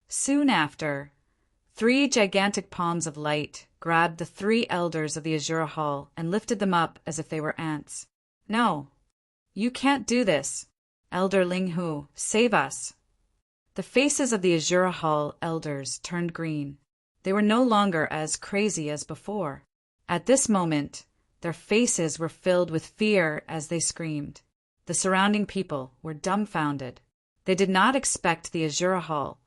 Soon after, 3 gigantic palms of light grabbed the 3 elders of the Azura Hall and lifted them up as if they were ants. "No, you can't do this. Elder Linghu, save us." The faces of the Azura Hall elders turned green. They were no longer as crazy as before. At this moment, their faces were filled with fear as they screamed. The surrounding people were dumbfounded. They did not expect the Azura Hall,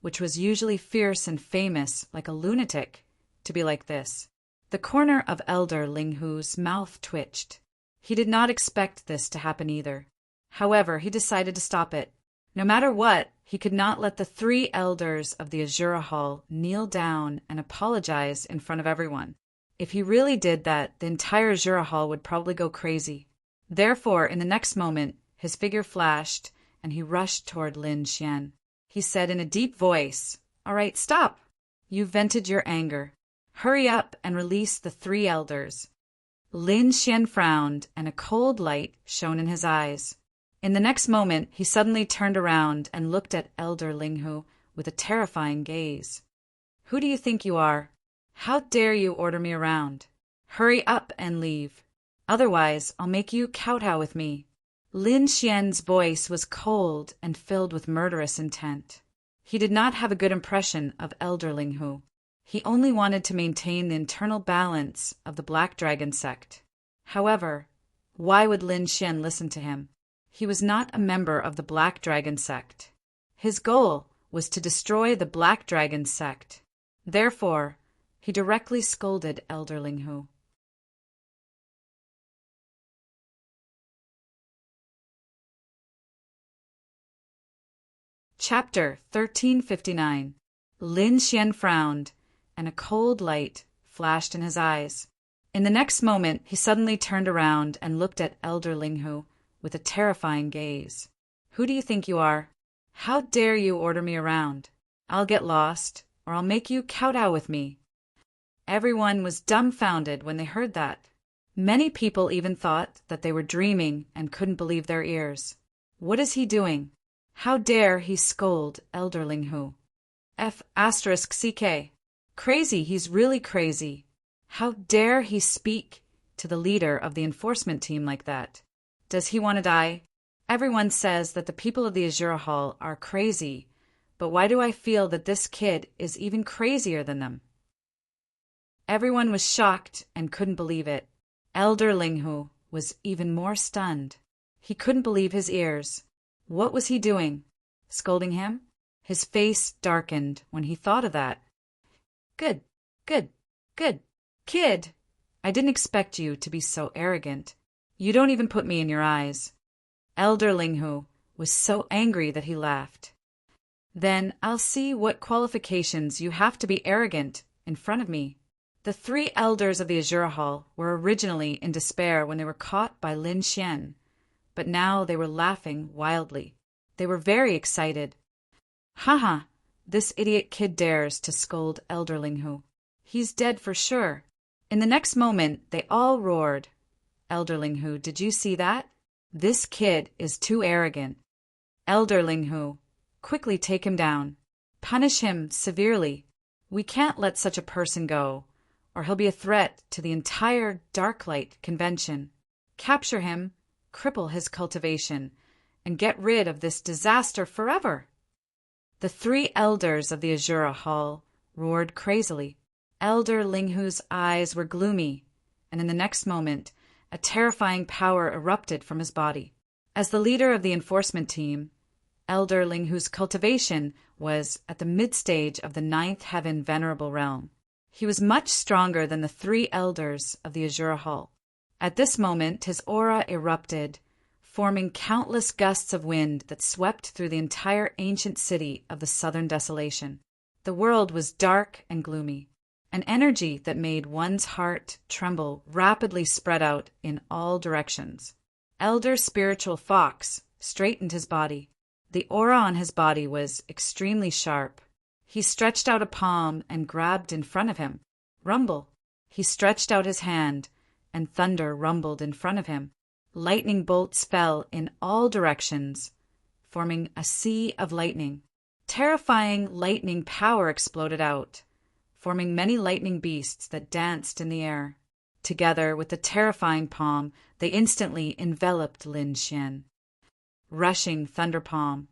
which was usually fierce and famous like a lunatic, to be like this. The corner of Elder Linghu's mouth twitched. He did not expect this to happen either. However, he decided to stop it. No matter what, he could not let the 3 elders of the Azura Hall kneel down and apologize in front of everyone. If he really did that, the entire Azura Hall would probably go crazy. Therefore, in the next moment, his figure flashed, and he rushed toward Lin Xian. He said in a deep voice, "All right, stop. You've vented your anger. Hurry up and release the 3 elders." Lin Xian frowned, and a cold light shone in his eyes. In the next moment, he suddenly turned around and looked at Elder Linghu with a terrifying gaze. "Who do you think you are? How dare you order me around? Hurry up and leave. Otherwise, I'll make you kowtow with me." Lin Xian's voice was cold and filled with murderous intent. He did not have a good impression of Elder Linghu. He only wanted to maintain the internal balance of the Black Dragon sect. However, why would Lin Xian listen to him? He was not a member of the Black Dragon sect. His goal was to destroy the Black Dragon sect. Therefore, he directly scolded Elder Linghu. Chapter 1359. Lin Xian frowned, and a cold light flashed in his eyes. In the next moment, he suddenly turned around and looked at Elder Linghu with a terrifying gaze. "Who do you think you are? How dare you order me around? I'll get lost, or I'll make you kowtow with me." Everyone was dumbfounded when they heard that. Many people even thought that they were dreaming and couldn't believe their ears. What is he doing? How dare he scold Elder Linghu? F***CK. Crazy, he's really crazy. How dare he speak to the leader of the enforcement team like that? Does he want to die? Everyone says that the people of the Azura Hall are crazy, but why do I feel that this kid is even crazier than them? Everyone was shocked and couldn't believe it. Elder Linghu was even more stunned. He couldn't believe his ears. What was he doing? Scolding him? His face darkened when he thought of that. Good. Kid, I didn't expect you to be so arrogant. You don't even put me in your eyes. Elder Linghu was so angry that he laughed. Then I'll see what qualifications you have to be arrogant in front of me. The 3 elders of the Azura Hall were originally in despair when they were caught by Lin Xian, but now they were laughing wildly. They were very excited. Haha, this idiot kid dares to scold Elder Linghu. He's dead for sure. In the next moment, they all roared. Elder Linghu, did you see that? This kid is too arrogant. Elder Linghu, quickly take him down. Punish him severely. We can't let such a person go, or he'll be a threat to the entire Darklight Convention. Capture him, cripple his cultivation, and get rid of this disaster forever. The 3 elders of the Azura Hall roared crazily. Elder Linghu's eyes were gloomy, and in the next moment, a terrifying power erupted from his body. As the leader of the enforcement team, Elder Linghu's cultivation was at the mid-stage of the 9th Heaven Venerable Realm. He was much stronger than the 3 elders of the Azura Hall. At this moment, his aura erupted, forming countless gusts of wind that swept through the entire ancient city of the Southern Desolation. The world was dark and gloomy. An energy that made one's heart tremble rapidly spread out in all directions. Elder Spiritual Fox straightened his body. The aura on his body was extremely sharp. He stretched out a palm and grabbed in front of him. Rumble. He stretched out his hand, and thunder rumbled in front of him. Lightning bolts fell in all directions, forming a sea of lightning. Terrifying lightning power exploded out, forming many lightning beasts that danced in the air. Together with the terrifying palm, they instantly enveloped Lin Xian. Rushing Thunder Palm.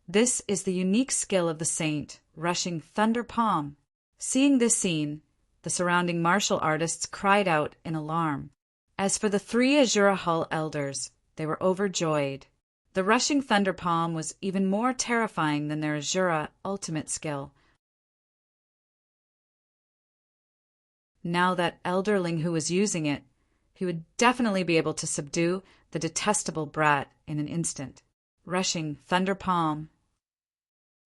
This is the unique skill of the saint, Rushing Thunder Palm. Seeing this scene, the surrounding martial artists cried out in alarm. As for the 3 Azura Hall elders, they were overjoyed. The Rushing Thunder Palm was even more terrifying than their Azura ultimate skill. Now that Elder Linghu was using it, he would definitely be able to subdue the detestable brat in an instant. Rushing Thunder Palm.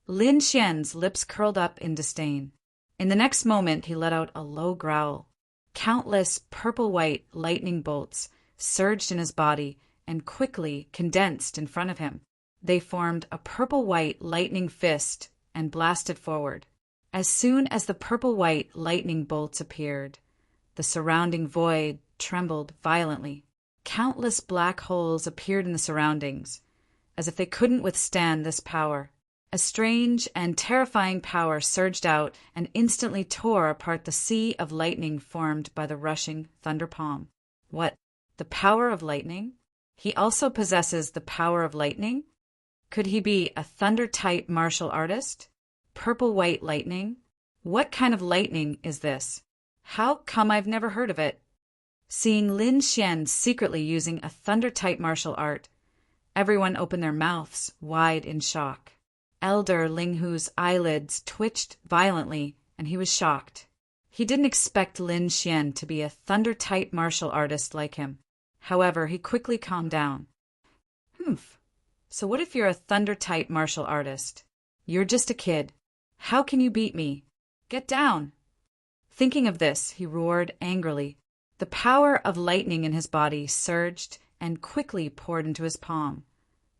Lin Xian's lips curled up in disdain. In the next moment, he let out a low growl. Countless purple-white lightning bolts surged in his body and quickly condensed in front of him. They formed a purple-white lightning fist and blasted forward. As soon as the purple-white lightning bolts appeared, the surrounding void trembled violently. Countless black holes appeared in the surroundings, as if they couldn't withstand this power. A strange and terrifying power surged out and instantly tore apart the sea of lightning formed by the Rushing Thunder Palm. What? The power of lightning? He also possesses the power of lightning? Could he be a thunder-type martial artist? Purple-white lightning? What kind of lightning is this? How come I've never heard of it? Seeing Lin Xian secretly using a thunder-type martial art, everyone opened their mouths wide in shock. Elder Linghu's eyelids twitched violently, and he was shocked. He didn't expect Lin Xian to be a thunder-type martial artist like him. However, he quickly calmed down. So what if you're a thunder-type martial artist? You're just a kid. How can you beat me? Get down! Thinking of this, he roared angrily. The power of lightning in his body surged and quickly poured into his palm,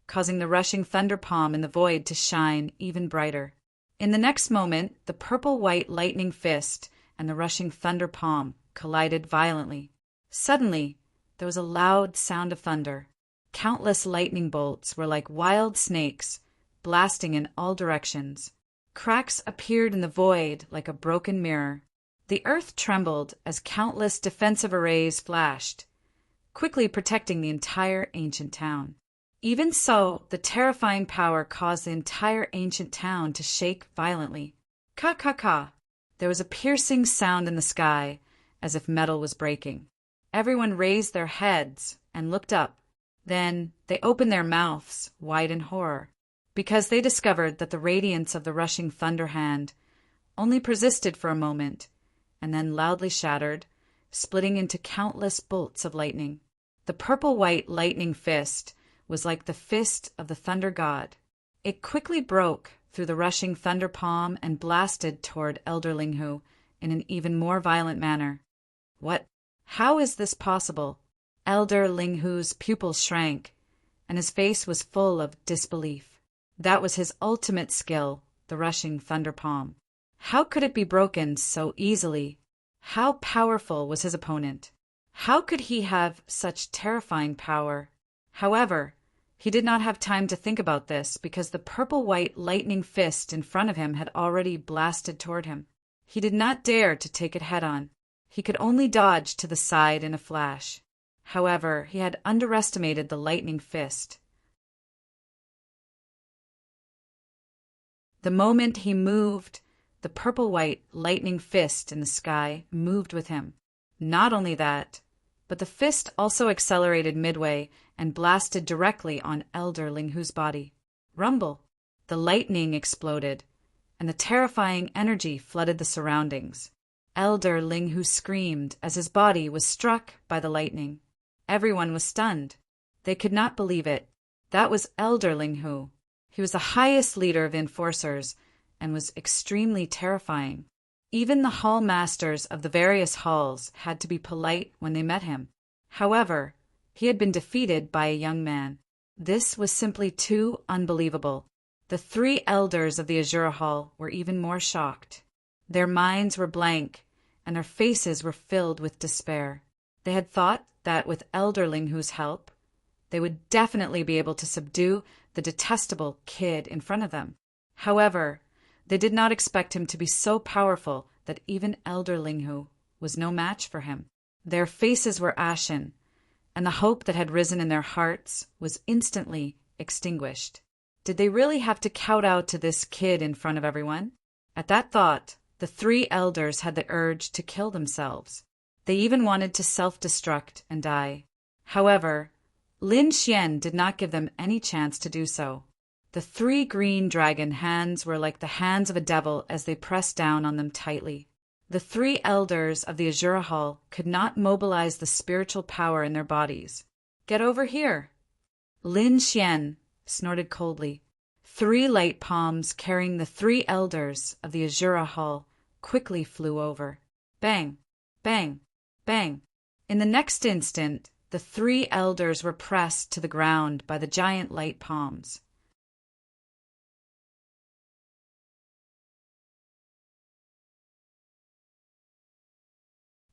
causing the Rushing Thunder Palm in the void to shine even brighter. In the next moment, the purple-white lightning fist and the Rushing Thunder Palm collided violently. Suddenly, there was a loud sound of thunder. Countless lightning bolts were like wild snakes, blasting in all directions. Cracks appeared in the void like a broken mirror. The earth trembled as countless defensive arrays flashed, quickly protecting the entire ancient town. Even so, the terrifying power caused the entire ancient town to shake violently. Ka-ka-ka! There was a piercing sound in the sky, as if metal was breaking. Everyone raised their heads and looked up. Then they opened their mouths wide in horror, because they discovered that the radiance of the rushing thunder hand only persisted for a moment, and then loudly shattered, splitting into countless bolts of lightning. The purple-white lightning fist was like the fist of the thunder god. It quickly broke through the rushing thunder palm and blasted toward Elder Linghu in an even more violent manner. What? How is this possible? Elder Linghu's pupils shrank, and his face was full of disbelief. That was his ultimate skill, the rushing thunder palm. How could it be broken so easily? How powerful was his opponent? How could he have such terrifying power? However, he did not have time to think about this because the purple-white lightning fist in front of him had already blasted toward him. He did not dare to take it head-on. He could only dodge to the side in a flash. However, he had underestimated the lightning fist. The moment he moved, the purple-white lightning fist in the sky moved with him. Not only that, but the fist also accelerated midway and blasted directly on Elder Linghu's body. Rumble! The lightning exploded, and the terrifying energy flooded the surroundings. Elder Linghu screamed as his body was struck by the lightning. Everyone was stunned. They could not believe it. That was Elder Linghu. He was the highest leader of enforcers and was extremely terrifying. Even the hall masters of the various halls had to be polite when they met him. However, he had been defeated by a young man. This was simply too unbelievable. The 3 elders of the Azura Hall were even more shocked. Their minds were blank, and their faces were filled with despair. They had thought that with Elder Linghu's help, they would definitely be able to subdue the detestable kid in front of them. However, they did not expect him to be so powerful that even Elder Linghu was no match for him. Their faces were ashen, and the hope that had risen in their hearts was instantly extinguished. Did they really have to kowtow to this kid in front of everyone? At that thought, the 3 elders had the urge to kill themselves. They even wanted to self-destruct and die. However, Lin Xian did not give them any chance to do so. The 3 green dragon hands were like the hands of a devil as they pressed down on them tightly. The 3 elders of the Azura Hall could not mobilize the spiritual power in their bodies. Get over here! Lin Xian snorted coldly. 3 light palms carrying the 3 elders of the Azura Hall quickly flew over. Bang! Bang! Bang! In the next instant, the 3 elders were pressed to the ground by the giant light palms.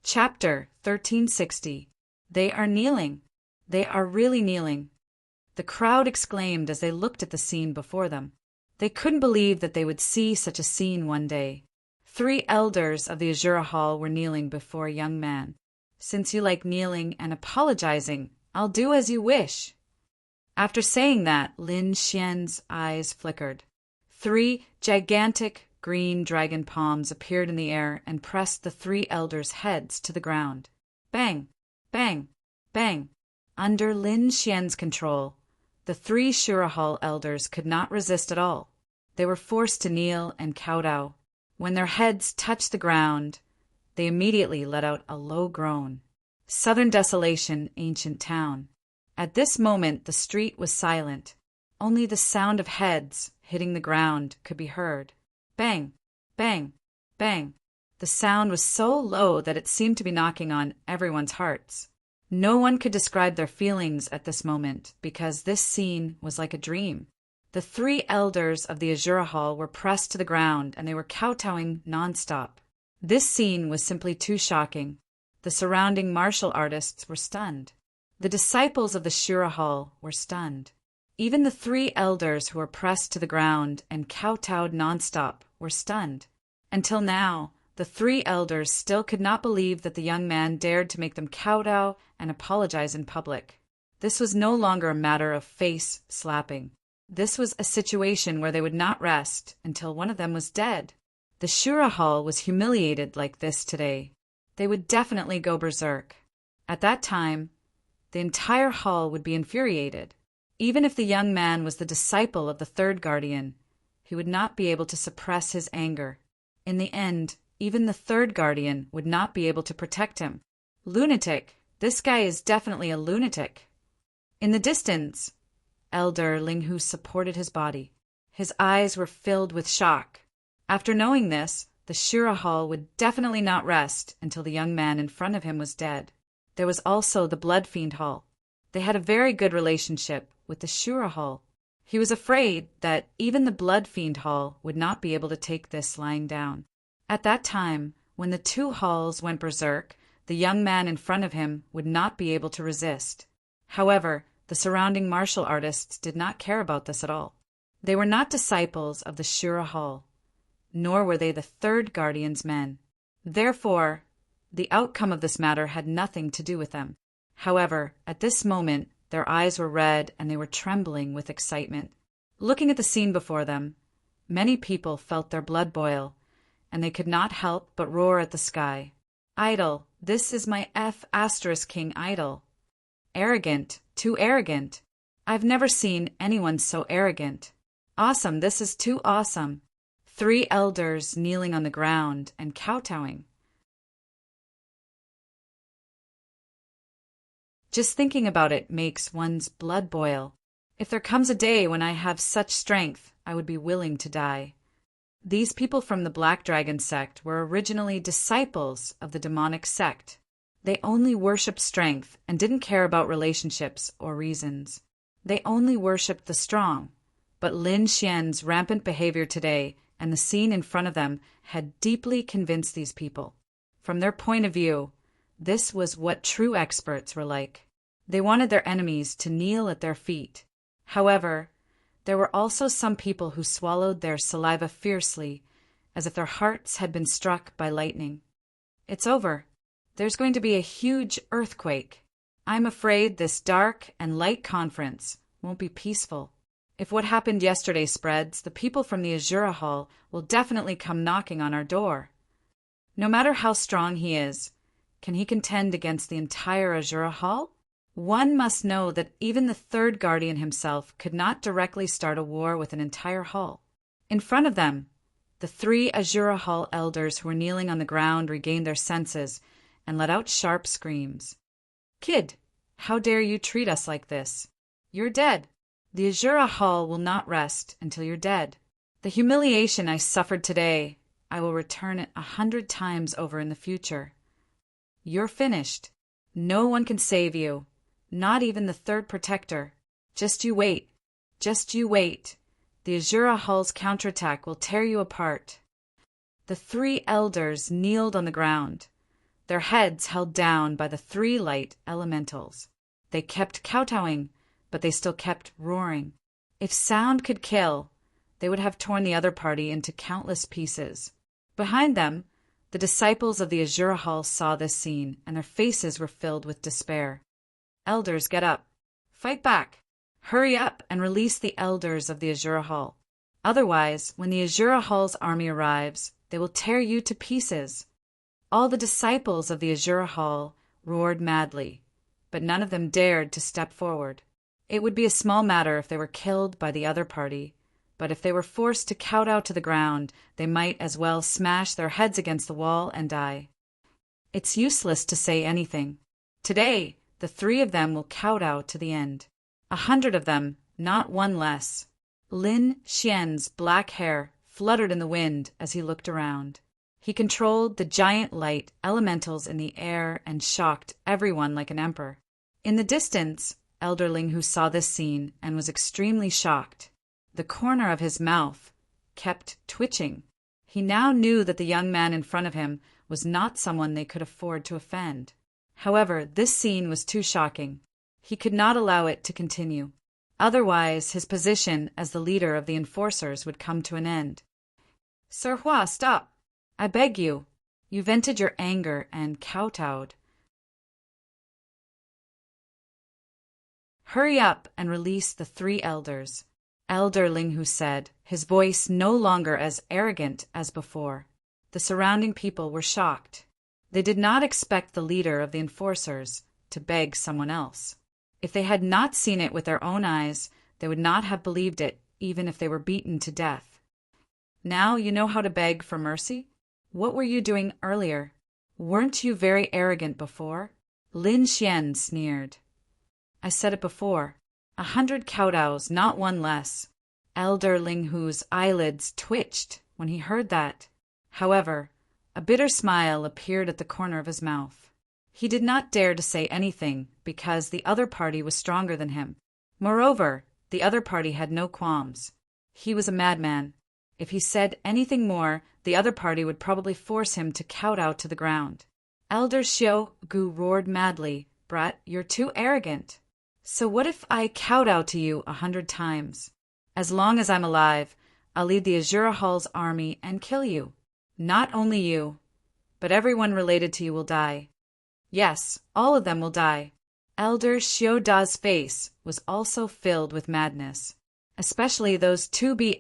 Chapter 1360. They are kneeling. They are really kneeling. The crowd exclaimed as they looked at the scene before them. They couldn't believe that they would see such a scene one day. 3 elders of the Azura Hall were kneeling before a young man. Since you like kneeling and apologizing, I'll do as you wish. After saying that, Lin Xian's eyes flickered. 3 gigantic green dragon palms appeared in the air and pressed the 3 elders' heads to the ground. Bang! Bang! Bang! Under Lin Xian's control, the 3 Shura Hall elders could not resist at all. They were forced to kneel and kowtow. When their heads touched the ground, they immediately let out a low groan. Southern Desolation, ancient town. At this moment the street was silent. Only the sound of heads hitting the ground could be heard. Bang! Bang! Bang! The sound was so low that it seemed to be knocking on everyone's hearts. No one could describe their feelings at this moment because this scene was like a dream. The 3 elders of the Azura Hall were pressed to the ground and they were kowtowing nonstop. This scene was simply too shocking. The surrounding martial artists were stunned. The disciples of the Shirahal were stunned. Even the 3 elders who were pressed to the ground and kowtowed nonstop were stunned. Until now, the 3 elders still could not believe that the young man dared to make them kowtow and apologize in public. This was no longer a matter of face slapping. This was a situation where they would not rest until one of them was dead. The Shirahal was humiliated like this today. They would definitely go berserk. At that time, the entire hall would be infuriated. Even if the young man was the disciple of the 3rd guardian, he would not be able to suppress his anger. In the end, even the 3rd guardian would not be able to protect him. Lunatic! This guy is definitely a lunatic. In the distance, Elder Linghu supported his body. His eyes were filled with shock. After knowing this, the Shirahal would definitely not rest until the young man in front of him was dead. There was also the Blood Fiend Hall. They had a very good relationship with the Shirahal. He was afraid that even the Blood Fiend Hall would not be able to take this lying down. At that time, when the 2 halls went berserk, the young man in front of him would not be able to resist. However, the surrounding martial artists did not care about this at all. They were not disciples of the Shirahal, nor were they the 3rd guardian's men. Therefore, the outcome of this matter had nothing to do with them. However, at this moment, their eyes were red and they were trembling with excitement. Looking at the scene before them, many people felt their blood boil, and they could not help but roar at the sky. Idol, this is my F***king idol. Arrogant, too arrogant. I've never seen anyone so arrogant. Awesome, this is too awesome. 3 elders kneeling on the ground and kowtowing. Just thinking about it makes one's blood boil. If there comes a day when I have such strength, I would be willing to die. These people from the Black Dragon sect were originally disciples of the demonic sect. They only worshipped strength and didn't care about relationships or reasons. They only worshipped the strong. But Lin Xian's rampant behavior today and the scene in front of them had deeply convinced these people. From their point of view, this was what true experts were like. They wanted their enemies to kneel at their feet. However, there were also some people who swallowed their saliva fiercely, as if their hearts had been struck by lightning. It's over. There's going to be a huge earthquake. I'm afraid this dark and light conference won't be peaceful. If what happened yesterday spreads, the people from the Azura Hall will definitely come knocking on our door. No matter how strong he is, can he contend against the entire Azura Hall? One must know that even the 3rd guardian himself could not directly start a war with an entire hall. In front of them, the 3 Azura Hall elders who were kneeling on the ground regained their senses and let out sharp screams. Kid, how dare you treat us like this? You're dead. The Azura Hall will not rest until you're dead. The humiliation I suffered today, I will return it 100 times over in the future. You're finished. No one can save you, not even the 3rd protector. Just you wait. Just you wait. The Azura Hall's counterattack will tear you apart. The 3 elders kneeled on the ground, their heads held down by the 3 light elementals. They kept kowtowing, but they still kept roaring. If sound could kill, they would have torn the other party into countless pieces. Behind them, the disciples of the Azura Hall saw this scene, and their faces were filled with despair. Elders, get up. Fight back. Hurry up and release the elders of the Azura Hall. Otherwise, when the Azura Hall's army arrives, they will tear you to pieces. All the disciples of the Azura Hall roared madly, but none of them dared to step forward. It would be a small matter if they were killed by the other party, but if they were forced to kowtow to the ground, they might as well smash their heads against the wall and die. It's useless to say anything. Today, the 3 of them will kowtow to the end. 100 of them, not one less. Lin Xian's black hair fluttered in the wind as he looked around. He controlled the giant light elementals in the air and shocked everyone like an emperor. In the distance, Elder Linghu saw this scene and was extremely shocked. The corner of his mouth kept twitching. He now knew that the young man in front of him was not someone they could afford to offend. However, this scene was too shocking. He could not allow it to continue. Otherwise, his position as the leader of the enforcers would come to an end. Sir Hua, stop! I beg you. You vented your anger and kowtowed. Hurry up and release the 3 elders, Elder Linghu said, his voice no longer as arrogant as before. The surrounding people were shocked. They did not expect the leader of the enforcers to beg someone else. If they had not seen it with their own eyes, they would not have believed it, even if they were beaten to death. Now you know how to beg for mercy? What were you doing earlier? Weren't you very arrogant before? Lin Xian sneered. I said it before. 100 kowtows, not one less. Elder Linghu's eyelids twitched when he heard that. However, a bitter smile appeared at the corner of his mouth. He did not dare to say anything because the other party was stronger than him. Moreover, the other party had no qualms. He was a madman. If he said anything more, the other party would probably force him to kowtow to the ground. Elder Xiao Gu roared madly, Brat, you're too arrogant. So what if I kowtow to you 100 times? As long as I'm alive, I'll lead the Azura Hall's army and kill you. Not only you, but everyone related to you will die. Yes, all of them will die. Elder Xiao Da's face was also filled with madness, especially those 2B*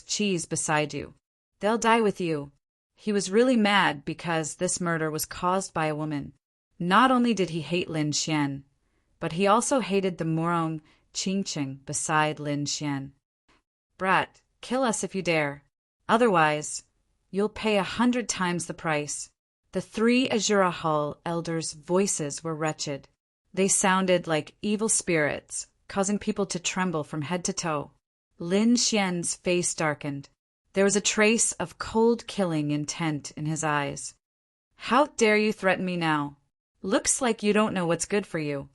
cheese beside you. They'll die with you. He was really mad because this murder was caused by a woman. Not only did he hate Lin Xian, but he also hated the Morong Qingqing beside Lin Xian. Brat, kill us if you dare. Otherwise, you'll pay 100 times the price. The 3 Azura Hall elders' voices were wretched. They sounded like evil spirits, causing people to tremble from head to toe. Lin Xian's face darkened. There was a trace of cold killing intent in his eyes. How dare you threaten me now? Looks like you don't know what's good for you.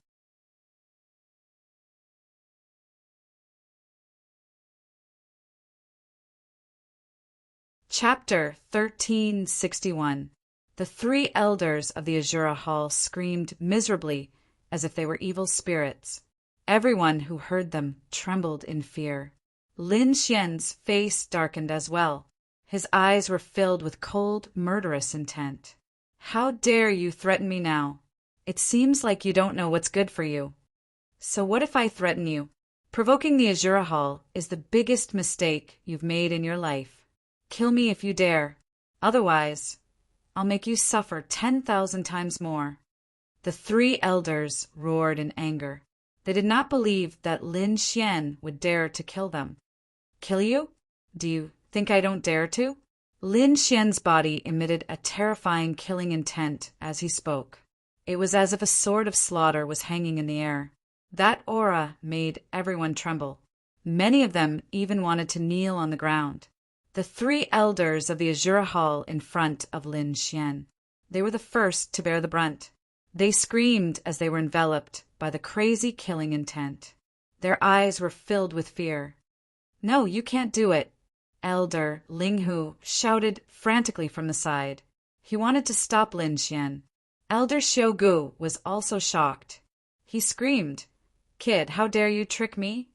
Chapter 1361. The 3 elders of the Azura Hall screamed miserably as if they were evil spirits. Everyone who heard them trembled in fear. Lin Xian's face darkened as well. His eyes were filled with cold, murderous intent. How dare you threaten me now? It seems like you don't know what's good for you. So what if I threaten you? Provoking the Azura Hall is the biggest mistake you've made in your life. Kill me if you dare. Otherwise, I'll make you suffer 10,000 times more. The 3 elders roared in anger. They did not believe that Lin Xian would dare to kill them. Kill you? Do you think I don't dare to? Lin Xian's body emitted a terrifying killing intent as he spoke. It was as if a sword of slaughter was hanging in the air. That aura made everyone tremble. Many of them even wanted to kneel on the ground. The 3 elders of the Azura Hall in front of Lin Xian. They were the first to bear the brunt. They screamed as they were enveloped by the crazy killing intent. Their eyes were filled with fear. No, you can't do it. Elder Linghu shouted frantically from the side. He wanted to stop Lin Xian. Elder Xiaogu was also shocked. He screamed, Kid, how dare you trick me?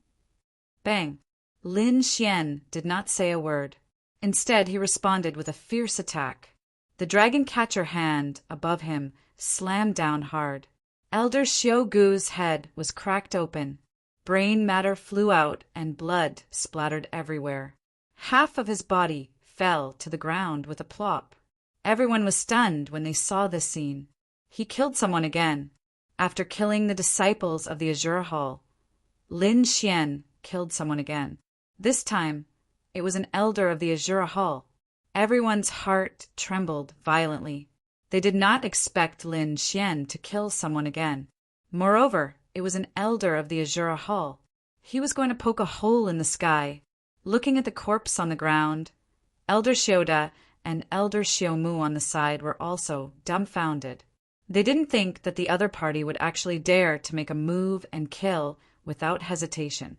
Bang. Lin Xian did not say a word. Instead, he responded with a fierce attack. The dragon catcher hand above him slammed down hard. Elder Xiaogu's head was cracked open. Brain matter flew out and blood splattered everywhere. Half of his body fell to the ground with a plop. Everyone was stunned when they saw this scene. He killed someone again. After killing the disciples of the Azura Hall, Lin Xian killed someone again. This time, it was an elder of the Azura Hall. Everyone's heart trembled violently. They did not expect Lin Xian to kill someone again. Moreover, it was an elder of the Azura Hall. He was going to poke a hole in the sky. Looking at the corpse on the ground, Elder Xiaoda and Elder Xiaomu on the side were also dumbfounded. They didn't think that the other party would actually dare to make a move and kill without hesitation.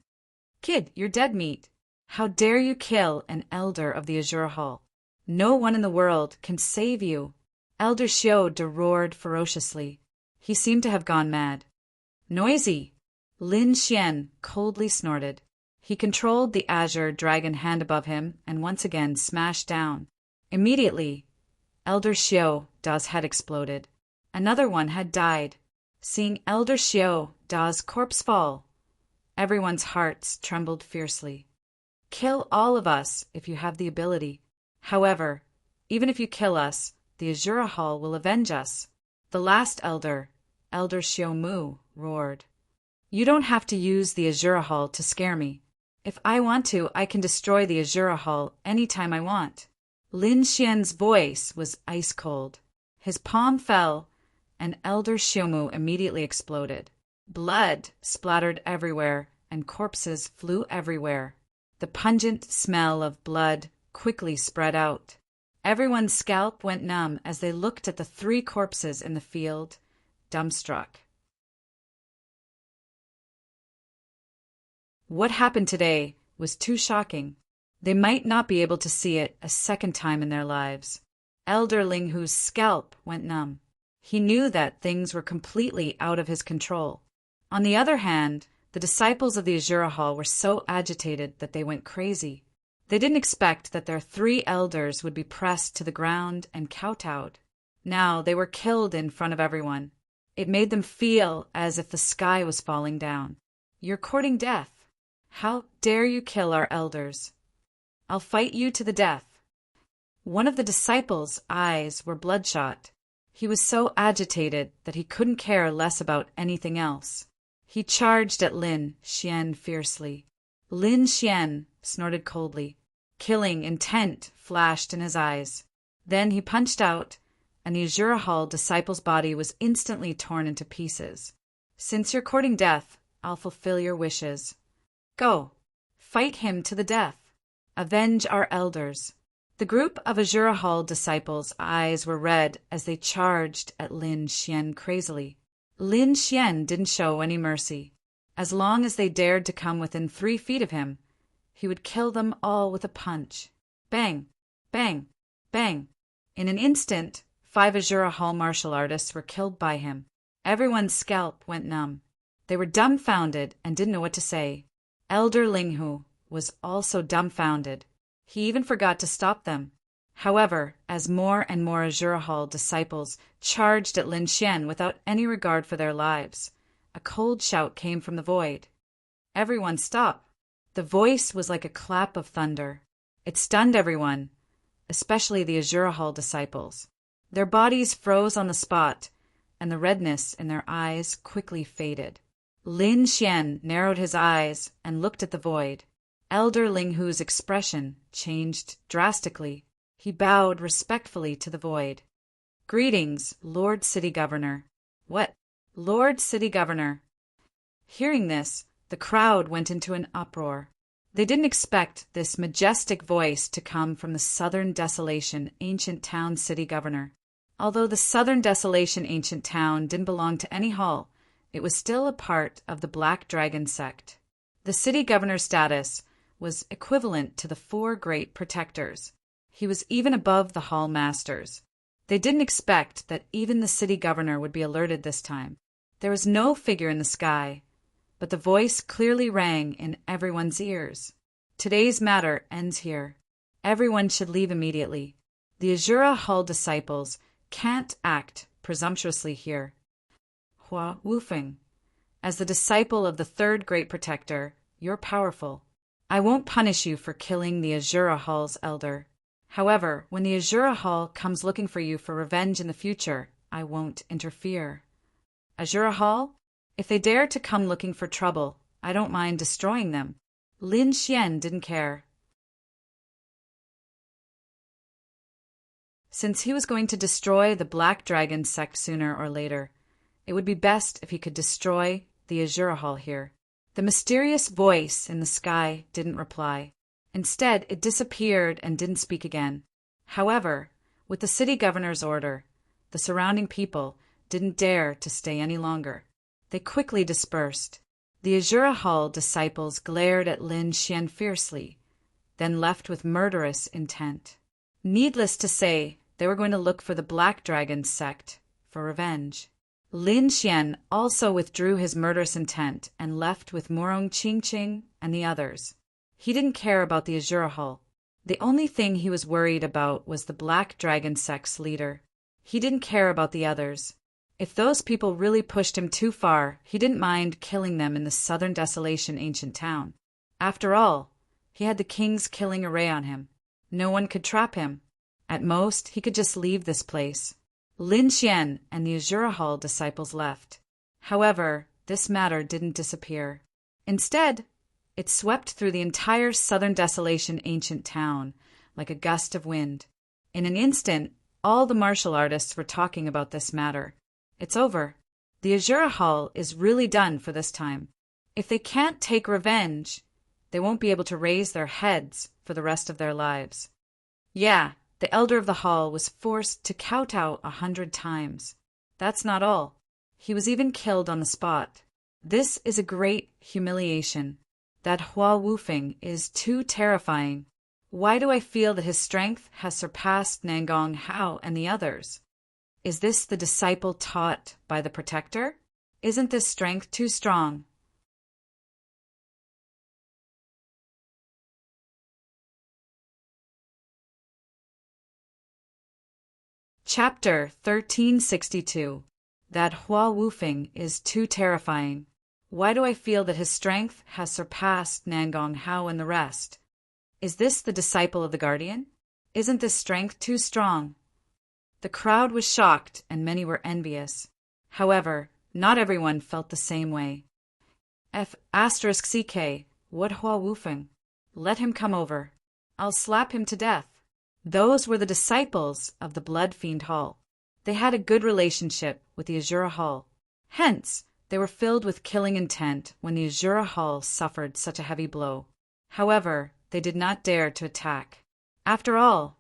Kid, you're dead meat. How dare you kill an elder of the Azura Hall? No one in the world can save you. Elder Xiaoda roared ferociously. He seemed to have gone mad. Noisy! Lin Xian coldly snorted. He controlled the azure dragon hand above him and once again smashed down. Immediately, Elder Xiao Da's head exploded. Another one had died. Seeing Elder Xiao Da's corpse fall, everyone's hearts trembled fiercely. Kill all of us if you have the ability. However, even if you kill us, the Azura Hall will avenge us. The last elder, Elder Xiao Mu, roared. You don't have to use the Azura Hall to scare me. If I want to, I can destroy the Azura Hall anytime I want. Lin Xian's voice was ice cold. His palm fell, and Elder Xiaomu immediately exploded. Blood splattered everywhere, and corpses flew everywhere. The pungent smell of blood quickly spread out. Everyone's scalp went numb as they looked at the 3 corpses in the field, dumbstruck. What happened today was too shocking. They might not be able to see it a second time in their lives. Elder Linghu's scalp went numb. He knew that things were completely out of his control. On the other hand, the disciples of the Azura Hall were so agitated that they went crazy. They didn't expect that their 3 elders would be pressed to the ground and kowtowed. Now they were killed in front of everyone. It made them feel as if the sky was falling down. You're courting death. How dare you kill our elders? I'll fight you to the death. One of the disciples' eyes were bloodshot. He was so agitated that he couldn't care less about anything else. He charged at Lin Xian fiercely. Lin Xian snorted coldly. Killing intent flashed in his eyes. Then he punched out, and the Azura Hall disciple's body was instantly torn into pieces. Since you're courting death, I'll fulfill your wishes. Go, fight him to the death. Avenge our elders. The group of Azura Hall disciples' eyes were red as they charged at Lin Xian crazily. Lin Xian didn't show any mercy. As long as they dared to come within 3 feet of him, he would kill them all with a punch. Bang, bang, bang. In an instant, 5 Azura Hall martial artists were killed by him. Everyone's scalp went numb. They were dumbfounded and didn't know what to say. Elder Linghu was also dumbfounded. He even forgot to stop them. However, as more and more Azura Hall disciples charged at Lin Xian without any regard for their lives, a cold shout came from the void. Everyone stop! The voice was like a clap of thunder. It stunned everyone, especially the Azura Hall disciples. Their bodies froze on the spot, and the redness in their eyes quickly faded. Lin Xian narrowed his eyes and looked at the void. Elder Linghu's expression changed drastically. He bowed respectfully to the void. Greetings, Lord City Governor. What? Lord City Governor. Hearing this, the crowd went into an uproar. They didn't expect this majestic voice to come from the Southern Desolation Ancient Town City Governor. Although the Southern Desolation Ancient Town didn't belong to any hall, it was still a part of the Black Dragon sect. The city governor's status was equivalent to the 4 great protectors. He was even above the hall masters. They didn't expect that even the city governor would be alerted this time. There was no figure in the sky, but the voice clearly rang in everyone's ears. Today's matter ends here. Everyone should leave immediately. The Azura Hall disciples can't act presumptuously here. Hua Wufeng, as the disciple of the 3rd great protector, you're powerful. I won't punish you for killing the Azura Hall's elder. However, when the Azura Hall comes looking for you for revenge in the future, I won't interfere. Azura Hall? If they dare to come looking for trouble, I don't mind destroying them. Lin Xian didn't care. Since he was going to destroy the Black Dragon sect sooner or later, it would be best if he could destroy the Azura Hall here. The mysterious voice in the sky didn't reply. Instead, it disappeared and didn't speak again. However, with the city governor's order, the surrounding people didn't dare to stay any longer. They quickly dispersed. The Azura Hall disciples glared at Lin Xian fiercely, then left with murderous intent. Needless to say, they were going to look for the Black Dragon sect for revenge. Lin Xian also withdrew his murderous intent and left with Murong Qingqing and the others. He didn't care about the Azure Hall. The only thing he was worried about was the Black Dragon sect's leader. He didn't care about the others. If those people really pushed him too far, he didn't mind killing them in the southern desolation ancient town. After all, he had the king's killing array on him. No one could trap him. At most, he could just leave this place. Lin Xian and the Azure Hall disciples left. However, this matter didn't disappear. Instead, it swept through the entire southern desolation ancient town like a gust of wind. In an instant, all the martial artists were talking about this matter. It's over. The Azure Hall is really done for this time. If they can't take revenge, they won't be able to raise their heads for the rest of their lives. Yeah, the elder of the hall was forced to kowtow 100 times. That's not all. He was even killed on the spot. This is a great humiliation. That Hua Wufeng is too terrifying. Why do I feel that his strength has surpassed Nangong Hao and the others? Is this the disciple taught by the protector? Isn't this strength too strong? Chapter 1362. That Hua Wufeng is too terrifying. Why do I feel that his strength has surpassed Nangong Hao and the rest? Is this the disciple of the guardian? Isn't this strength too strong? The crowd was shocked and many were envious. However, not everyone felt the same way. *CK, what Hua Wufeng? Let him come over. I'll slap him to death. Those were the disciples of the Blood Fiend Hall. They had a good relationship with the Azure Hall. Hence, they were filled with killing intent when the Azure Hall suffered such a heavy blow. However, they did not dare to attack. After all,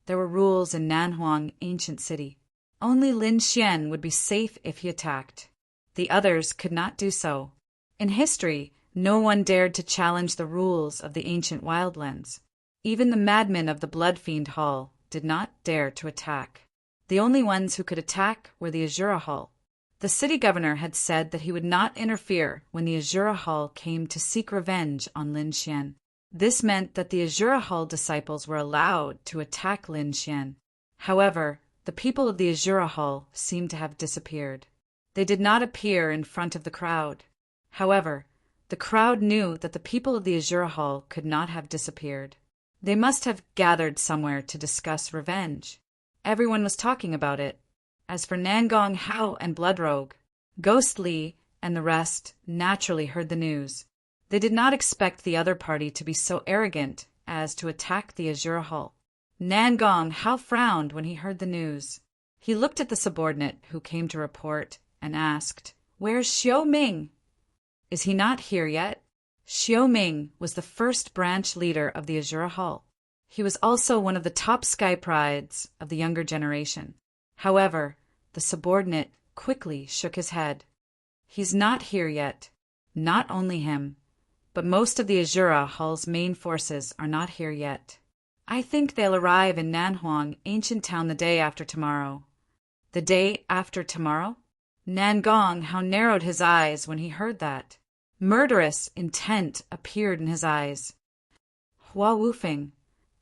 there were rules in Nanhuang ancient city. Only Lin Xian would be safe if he attacked. The others could not do so. In history, no one dared to challenge the rules of the ancient wildlands. Even the madmen of the Blood Fiend Hall did not dare to attack. The only ones who could attack were the Azure Hall. The city governor had said that he would not interfere when the Azure Hall came to seek revenge on Lin Xian. This meant that the Azure Hall disciples were allowed to attack Lin Xian. However, the people of the Azure Hall seemed to have disappeared. They did not appear in front of the crowd. However, the crowd knew that the people of the Azure Hall could not have disappeared. They must have gathered somewhere to discuss revenge. Everyone was talking about it. As for Nangong Hao and Bloodrogue, Ghost Li and the rest naturally heard the news. They did not expect the other party to be so arrogant as to attack the Azure Hall. Nangong Hao frowned when he heard the news. He looked at the subordinate who came to report and asked, "Where's Xiao Ming? Is he not here yet?" Xiao Ming was the first branch leader of the Azure Hall. He was also one of the top sky prides of the younger generation. However, the subordinate quickly shook his head. He's not here yet. Not only him, but most of the Azure Hall's main forces are not here yet. I think they'll arrive in Nanhuang ancient town the day after tomorrow. The day after tomorrow? Nangong Hao narrowed his eyes when he heard that. Murderous intent appeared in his eyes. Hua Wufeng,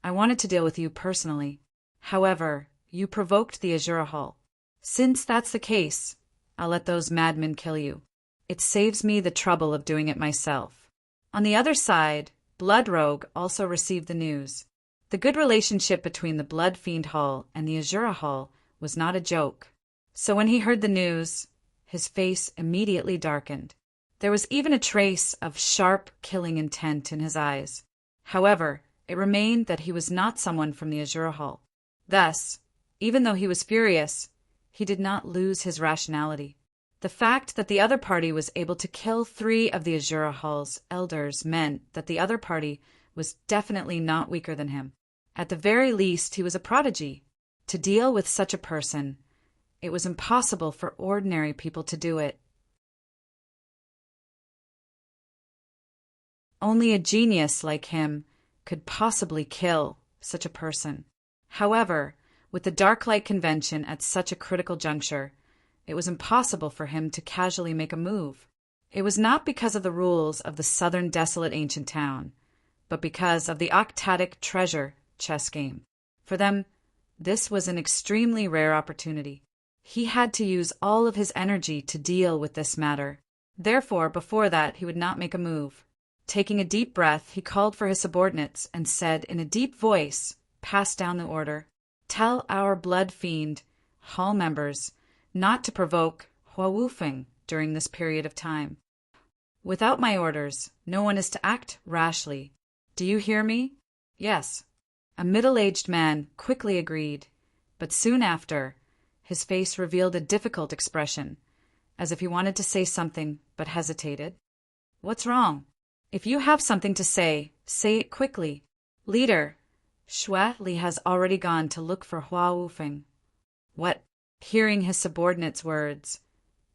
I wanted to deal with you personally. However, you provoked the Azure Hall. Since that's the case, I'll let those madmen kill you. It saves me the trouble of doing it myself. On the other side, Bloodrogue also received the news. The good relationship between the Blood Fiend Hall and the Azure Hall was not a joke. So when he heard the news, his face immediately darkened. There was even a trace of sharp killing intent in his eyes. However, it remained that he was not someone from the Azure Hall. Thus, even though he was furious, he did not lose his rationality. The fact that the other party was able to kill 3 of the Azure Hall's elders meant that the other party was definitely not weaker than him. At the very least, he was a prodigy. To deal with such a person, it was impossible for ordinary people to do it. Only a genius like him could possibly kill such a person. However, with the Dark Light Convention at such a critical juncture, it was impossible for him to casually make a move. It was not because of the rules of the southern desolate ancient town, but because of the octatic treasure chess game. For them, this was an extremely rare opportunity. He had to use all of his energy to deal with this matter. Therefore, before that, he would not make a move. Taking a deep breath, he called for his subordinates and said in a deep voice, passed down the order, "Tell our blood fiend, hall members, not to provoke Hua Wufeng during this period of time. Without my orders, no one is to act rashly. Do you hear me?" "Yes." A middle-aged man quickly agreed, but soon after, his face revealed a difficult expression, as if he wanted to say something but hesitated. "What's wrong? If you have something to say it quickly. Leader, Xue Li has already gone to look for Hua Wufeng." What? Hearing his subordinate's words,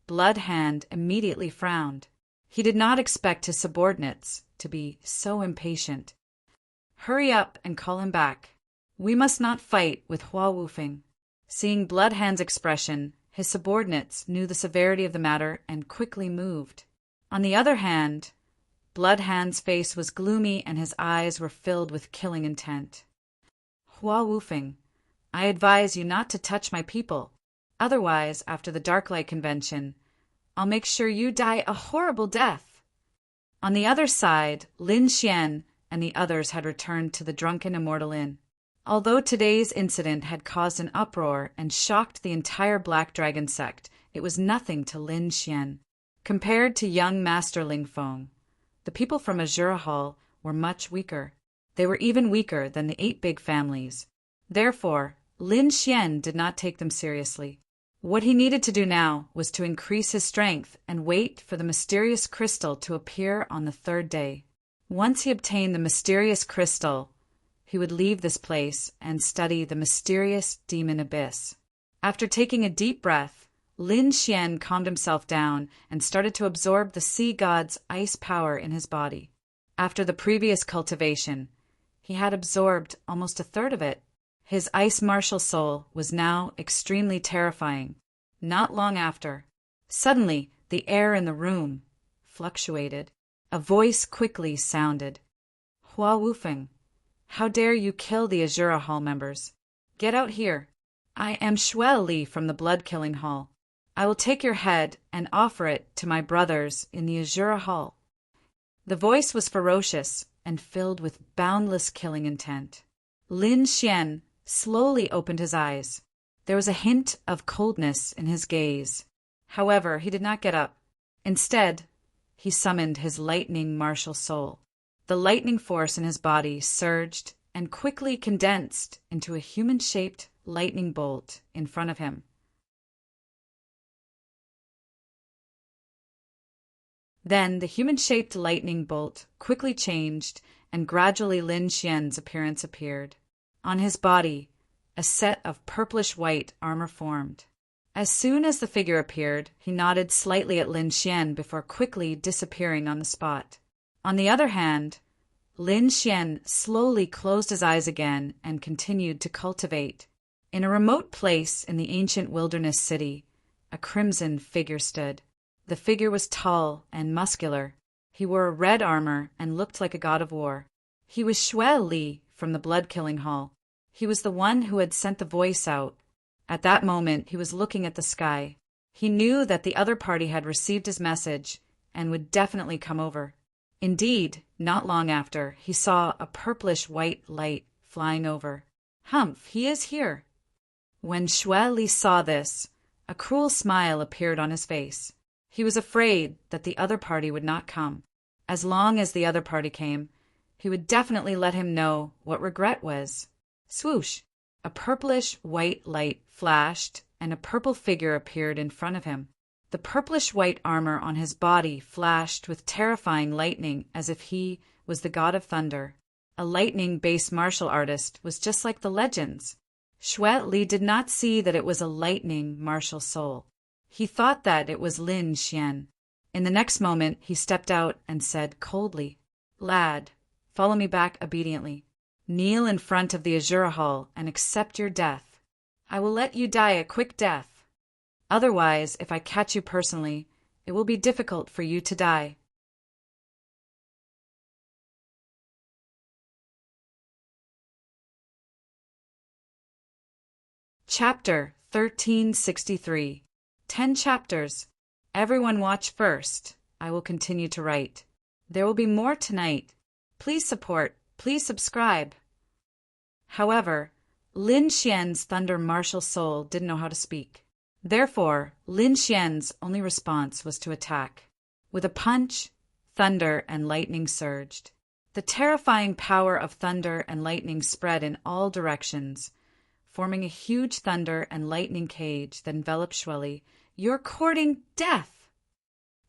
Blood Hand immediately frowned. He did not expect his subordinates to be so impatient. "Hurry up and call him back. We must not fight with Hua Wufeng." Seeing Blood Hand's expression, his subordinates knew the severity of the matter and quickly moved. On the other hand, Blood Hand's face was gloomy and his eyes were filled with killing intent. "Hua Wufeng, I advise you not to touch my people. Otherwise, after the Darklight Convention, I'll make sure you die a horrible death." On the other side, Lin Xian and the others had returned to the Drunken Immortal Inn. Although today's incident had caused an uproar and shocked the entire Black Dragon sect, it was nothing to Lin Xian. Compared to young Master Ling Feng, the people from Azura Hall were much weaker. They were even weaker than the 8 big families. Therefore, Lin Xian did not take them seriously. What he needed to do now was to increase his strength and wait for the mysterious crystal to appear on the 3rd day. Once he obtained the mysterious crystal, he would leave this place and study the mysterious demon abyss. After taking a deep breath, Lin Xian calmed himself down and started to absorb the sea god's ice power in his body. After the previous cultivation, he had absorbed almost a third of it. His ice martial soul was now extremely terrifying. Not long after, suddenly the air in the room fluctuated. A voice quickly sounded. "Hua Wufeng, how dare you kill the Azura Hall members? Get out here. I am Xue Li from the Blood-Killing Hall. I will take your head and offer it to my brothers in the Azura Hall." The voice was ferocious and filled with boundless killing intent. Lin Xian slowly opened his eyes. There was a hint of coldness in his gaze. However, he did not get up. Instead, he summoned his lightning martial soul. The lightning force in his body surged and quickly condensed into a human-shaped lightning bolt in front of him. Then the human-shaped lightning bolt quickly changed, and gradually Lin Xian's appearance appeared. On his body, a set of purplish-white armor formed. As soon as the figure appeared, he nodded slightly at Lin Xian before quickly disappearing on the spot. On the other hand, Lin Xian slowly closed his eyes again and continued to cultivate. In a remote place in the ancient wilderness city, a crimson figure stood. The figure was tall and muscular. He wore a red armor and looked like a god of war. He was Xue Li from the Blood-Killing Hall. He was the one who had sent the voice out. At that moment, he was looking at the sky. He knew that the other party had received his message and would definitely come over. Indeed, not long after, he saw a purplish-white light flying over. "Humph, he is here." When Xue Li saw this, a cruel smile appeared on his face. He was afraid that the other party would not come. As long as the other party came, he would definitely let him know what regret was. Swoosh! A purplish-white light flashed, and a purple figure appeared in front of him. The purplish-white armor on his body flashed with terrifying lightning as if he was the god of thunder. A lightning-based martial artist was just like the legends. Xue Li did not see that it was a lightning martial soul. He thought that it was Lin Xian. In the next moment, he stepped out and said coldly, "Lad, follow me back obediently. Kneel in front of the Azura Hall and accept your death. I will let you die a quick death." Otherwise, if I catch you personally, it will be difficult for you to die. Chapter 1363. 10 chapters. Everyone watch first. I will continue to write. There will be more tonight. Please support. Please subscribe. However, Lin Xian's thunder martial soul didn't know how to speak. Therefore, Lin Xian's only response was to attack. With a punch, thunder and lightning surged. The terrifying power of thunder and lightning spread in all directions, forming a huge thunder and lightning cage that enveloped Shueli. "You're courting death!"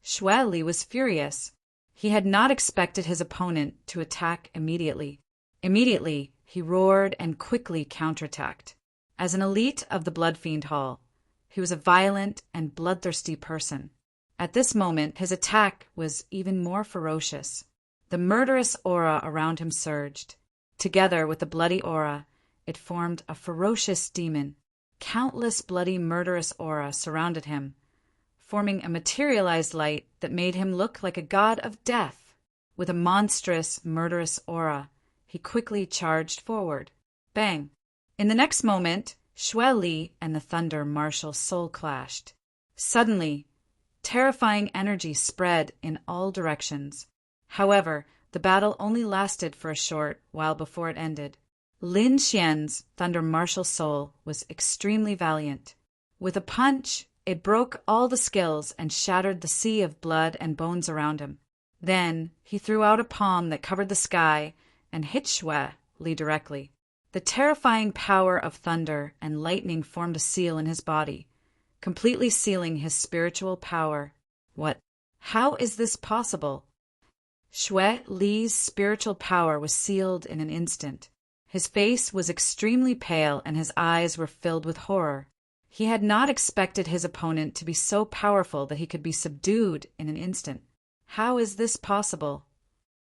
Shueli was furious. He had not expected his opponent to attack immediately. Immediately, he roared and quickly counterattacked. As an elite of the Blood Fiend Hall, he was a violent and bloodthirsty person. At this moment, his attack was even more ferocious. The murderous aura around him surged. Together with the bloody aura, it formed a ferocious demon. Countless bloody murderous aura surrounded him, forming a materialized light that made him look like a god of death. With a monstrous, murderous aura, he quickly charged forward. Bang! In the next moment, Shueli and the Thunder Martial Soul clashed. Suddenly, terrifying energy spread in all directions. However, the battle only lasted for a short while before it ended. Lin Xian's Thunder Martial Soul was extremely valiant. With a punch, it broke all the skills and shattered the sea of blood and bones around him. Then he threw out a palm that covered the sky and hit Shueli directly. The terrifying power of thunder and lightning formed a seal in his body, completely sealing his spiritual power. What? How is this possible? Shueli's spiritual power was sealed in an instant. His face was extremely pale and his eyes were filled with horror. He had not expected his opponent to be so powerful that he could be subdued in an instant. How is this possible?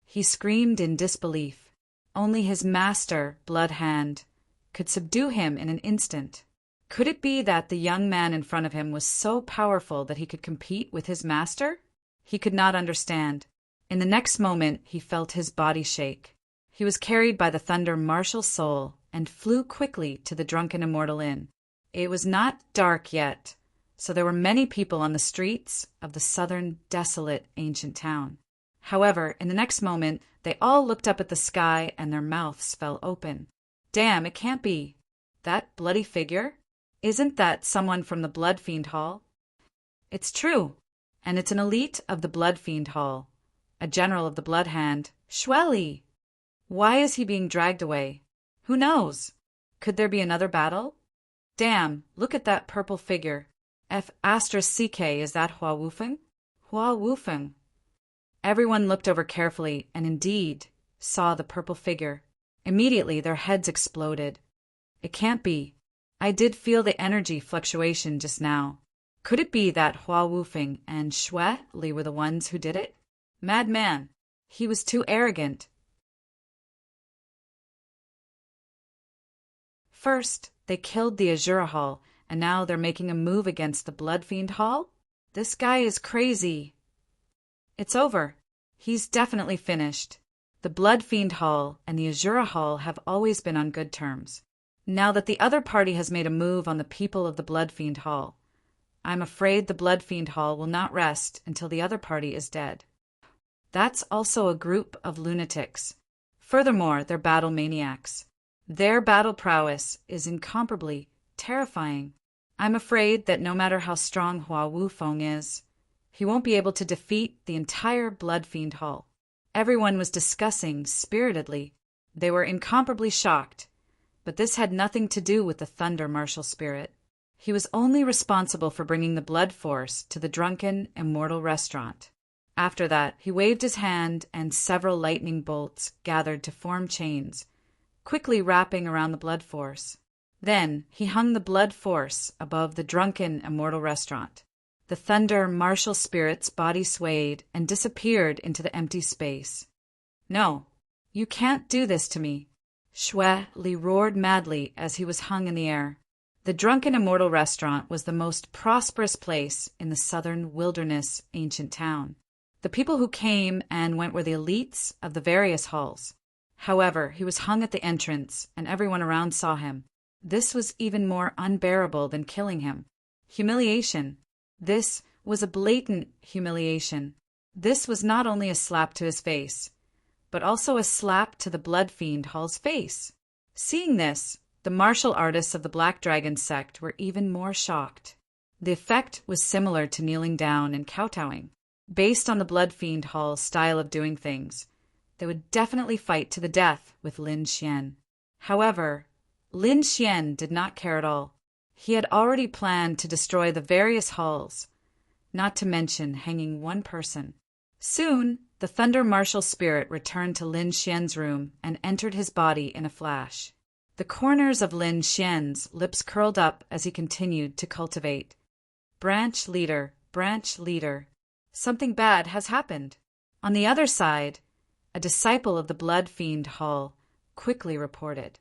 He screamed in disbelief. Only his master, Blood Hand, could subdue him in an instant. Could it be that the young man in front of him was so powerful that he could compete with his master? He could not understand. In the next moment, he felt his body shake. He was carried by the Thunder Martial Soul and flew quickly to the Drunken Immortal Inn. It was not dark yet, so there were many people on the streets of the southern, desolate, ancient town. However, in the next moment, they all looked up at the sky and their mouths fell open. Damn, it can't be. That bloody figure? Isn't that someone from the Blood Fiend Hall? It's true, and it's an elite of the Blood Fiend Hall, a general of the Blood Hand, Shueli. Why is he being dragged away? Who knows? Could there be another battle? Damn, look at that purple figure. F***, is that Hua Wufeng? Hua Wufeng. Everyone looked over carefully and indeed saw the purple figure. Immediately their heads exploded. It can't be. I did feel the energy fluctuation just now. Could it be that Hua Wufeng and Shueli were the ones who did it? Madman. He was too arrogant. First, they killed the Azura Hall, and now they're making a move against the Blood Fiend Hall? This guy is crazy. It's over. He's definitely finished. The Blood Fiend Hall and the Azura Hall have always been on good terms. Now that the other party has made a move on the people of the Blood Fiend Hall, I'm afraid the Blood Fiend Hall will not rest until the other party is dead. That's also a group of lunatics. Furthermore, they're battle maniacs. Their battle prowess is incomparably terrifying. I'm afraid that no matter how strong Hua Wufeng is, he won't be able to defeat the entire Blood Fiend Hall. Everyone was discussing spiritedly. They were incomparably shocked, but this had nothing to do with the Thunder Martial Spirit. He was only responsible for bringing the blood force to the Drunken Immortal Restaurant. After that, he waved his hand and several lightning bolts gathered to form chains, quickly wrapping around the blood force. Then he hung the blood force above the Drunken Immortal Restaurant. The Thunder Martial Spirit's body swayed and disappeared into the empty space. No, you can't do this to me. Shueli roared madly as he was hung in the air. The Drunken Immortal restaurant was the most prosperous place in the southern wilderness ancient town. The people who came and went were the elites of the various halls. However, he was hung at the entrance, and everyone around saw him. This was even more unbearable than killing him. Humiliation. This was a blatant humiliation. This was not only a slap to his face, but also a slap to the Blood Fiend Hall's face. Seeing this, the martial artists of the Black Dragon sect were even more shocked. The effect was similar to kneeling down and kowtowing. Based on the Blood Fiend Hall's style of doing things, they would definitely fight to the death with Lin Xian. However, Lin Xian did not care at all. He had already planned to destroy the various halls, not to mention hanging one person. Soon, the Thunder Martial Spirit returned to Lin Xian's room and entered his body in a flash. The corners of Lin Xian's lips curled up as he continued to cultivate. Branch leader, something bad has happened. On the other side, a disciple of the Blood Fiend Hall quickly reported.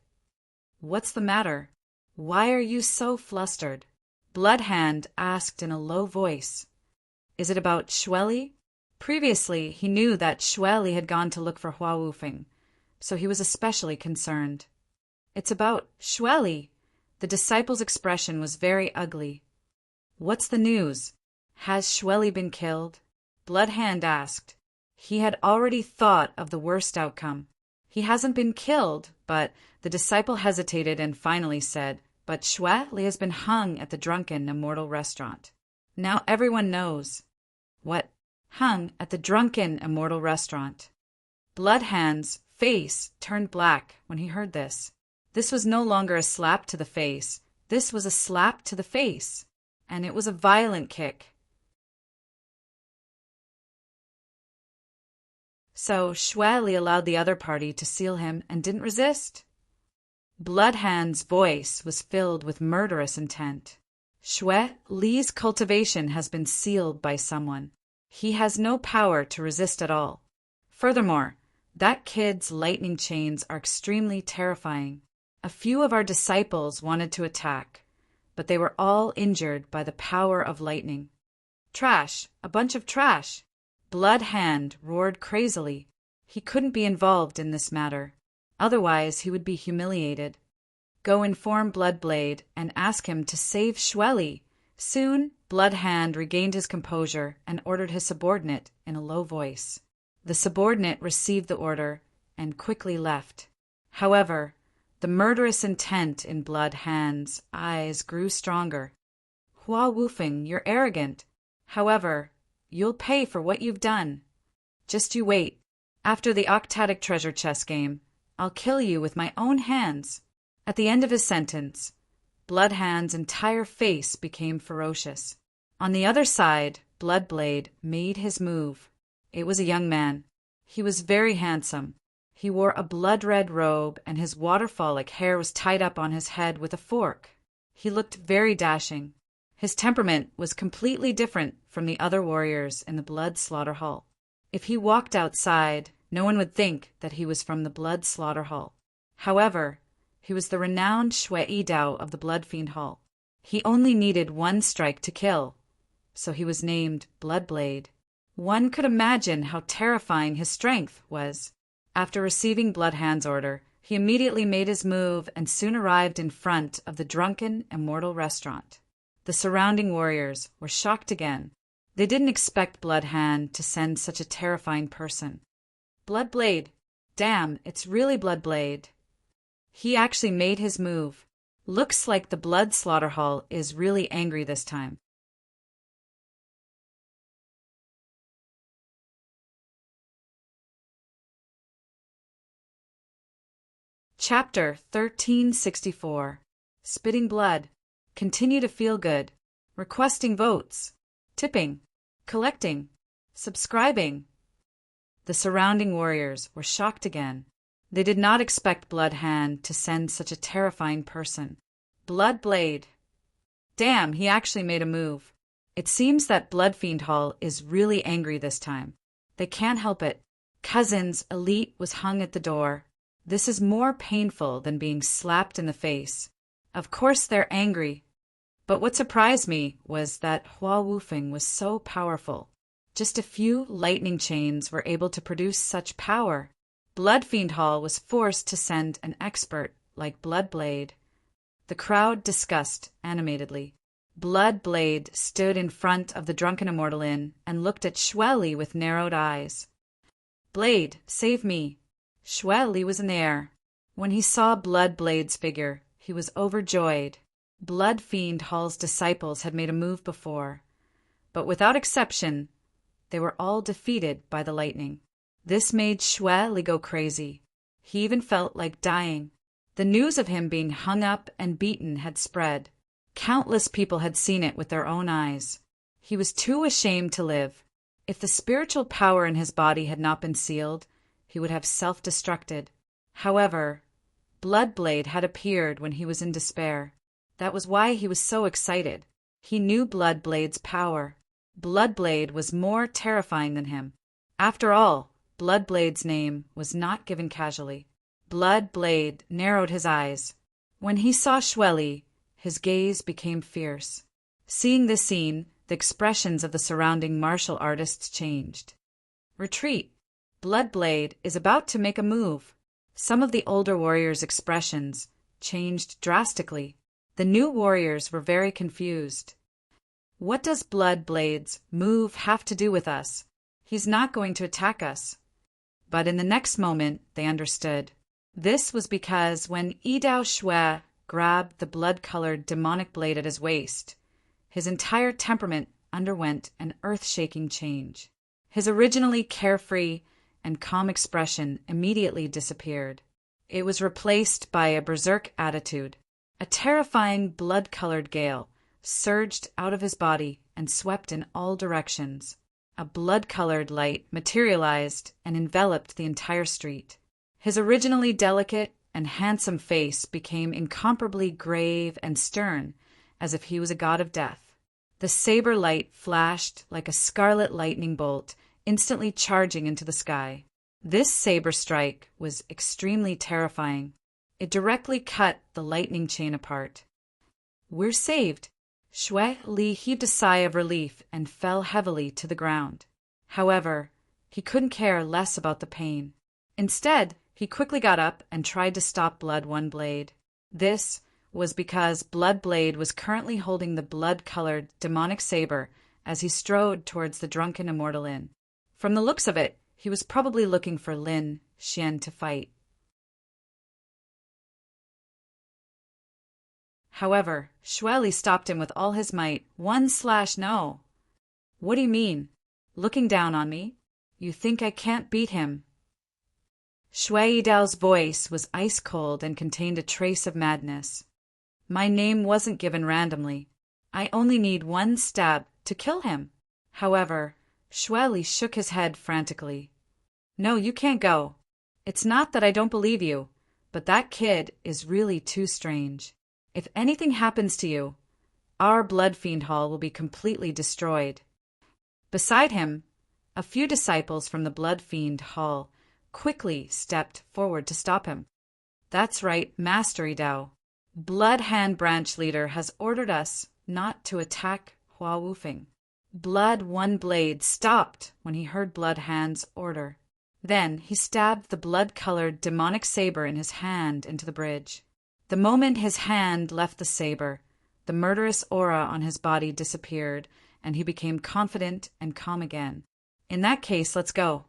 What's the matter? Why are you so flustered? Bloodhand asked in a low voice. Is it about Xueli? Previously, he knew that Xueli had gone to look for Hua Wufeng, so he was especially concerned. It's about Xueli. The disciple's expression was very ugly. What's the news? Has Xueli been killed? Bloodhand asked. He had already thought of the worst outcome. He hasn't been killed, but the disciple hesitated and finally said, but Xueli has been hung at the Drunken Immortal restaurant. Now everyone knows. What? Hung at the Drunken Immortal restaurant. Bloodhand's face turned black when he heard this. This was no longer a slap to the face. This was a slap to the face. And it was a violent kick. So Xueli allowed the other party to seal him and didn't resist? Bloodhand's voice was filled with murderous intent. Xueli's cultivation has been sealed by someone. He has no power to resist at all. Furthermore, that kid's lightning chains are extremely terrifying. A few of our disciples wanted to attack, but they were all injured by the power of lightning. Trash, a bunch of trash. Bloodhand roared crazily. He couldn't be involved in this matter. Otherwise, he would be humiliated. Go inform Bloodblade and ask him to save Xueli. Soon, Bloodhand regained his composure and ordered his subordinate in a low voice. The subordinate received the order and quickly left. However, the murderous intent in Bloodhand's eyes grew stronger. Hua Wufeng, you're arrogant. However, you'll pay for what you've done. Just you wait. After the Octatic treasure chest game, I'll kill you with my own hands. At the end of his sentence, Bloodhand's entire face became ferocious. On the other side, Bloodblade made his move. It was a young man. He was very handsome. He wore a blood-red robe, and his waterfall-like hair was tied up on his head with a fork. He looked very dashing. His temperament was completely different from the other warriors in the Blood Slaughter Hall. If he walked outside, no one would think that he was from the Blood Slaughter Hall. However, he was the renowned Shui Dao of the Blood Fiend Hall. He only needed one strike to kill, so he was named Bloodblade. One could imagine how terrifying his strength was. After receiving Bloodhand's order, he immediately made his move and soon arrived in front of the Drunken Immortal restaurant. The surrounding warriors were shocked again. They didn't expect Bloodhand to send such a terrifying person. Bloodblade. Damn, it's really Bloodblade. He actually made his move. Looks like the Blood Slaughter Hall is really angry this time. Chapter 1364. Spitting Blood. Continue to feel good. Requesting votes. Tipping. Collecting. Subscribing. The surrounding warriors were shocked again. They did not expect Bloodhand to send such a terrifying person. Bloodblade. Damn, he actually made a move. It seems that Blood Fiend Hall is really angry this time. They can't help it. Cousin's elite was hung at the door. This is more painful than being slapped in the face. Of course they're angry. But what surprised me was that Hua Wufeng was so powerful. Just a few lightning chains were able to produce such power. Bloodfiend Hall was forced to send an expert like Bloodblade. The crowd discussed animatedly. Bloodblade stood in front of the Drunken Immortal Inn and looked at Xueli with narrowed eyes. "Blade, save me." Xueli was in the air. When he saw Bloodblade's figure, he was overjoyed. Bloodfiend Hall's disciples had made a move before, but without exception, they were all defeated by the lightning. This made Xueli go crazy. He even felt like dying. The news of him being hung up and beaten had spread. Countless people had seen it with their own eyes. He was too ashamed to live. If the spiritual power in his body had not been sealed, he would have self-destructed. However, Bloodblade had appeared when he was in despair. That was why he was so excited. He knew Bloodblade's power. Bloodblade was more terrifying than him. After all, Bloodblade's name was not given casually. Bloodblade narrowed his eyes. When he saw Xueli, his gaze became fierce. Seeing this scene, the expressions of the surrounding martial artists changed. Retreat! Bloodblade is about to make a move. Some of the older warriors' expressions changed drastically. The new warriors were very confused. What does Bloodblade's move have to do with us? He's not going to attack us. But in the next moment, they understood. This was because when Yidao Xue grabbed the blood-colored demonic blade at his waist, his entire temperament underwent an earth-shaking change. His originally carefree and calm expression immediately disappeared. It was replaced by a berserk attitude. A terrifying blood-colored gale surged out of his body and swept in all directions. A blood-colored light materialized and enveloped the entire street. His originally delicate and handsome face became incomparably grave and stern, as if he was a god of death. The saber light flashed like a scarlet lightning bolt, instantly charging into the sky. This saber strike was extremely terrifying. It directly cut the lightning chain apart. "We're saved." Xueli heaved a sigh of relief and fell heavily to the ground. However, he couldn't care less about the pain. Instead, he quickly got up and tried to stop Blood-One-Blade. This was because Bloodblade was currently holding the blood-colored demonic saber as he strode towards the Drunken Immortal Inn. From the looks of it, he was probably looking for Lin Xian to fight. However, Xueli stopped him with all his might. "No." "What do you mean? Looking down on me? You think I can't beat him?" Xue Yidao's voice was ice-cold and contained a trace of madness. "My name wasn't given randomly. I only need one stab to kill him." However, Xueli shook his head frantically. "No, you can't go. It's not that I don't believe you, but that kid is really too strange. If anything happens to you, our Bloodfiend Hall will be completely destroyed." Beside him, a few disciples from the Bloodfiend Hall quickly stepped forward to stop him. "That's right, Master Yidao. Blood Hand Branch Leader has ordered us not to attack Hua Wufeng." Blood-One-Blade stopped when he heard Blood Hand's order. Then he stabbed the blood-colored demonic saber in his hand into the bridge. The moment his hand left the saber, the murderous aura on his body disappeared, and he became confident and calm again. "In that case, let's go."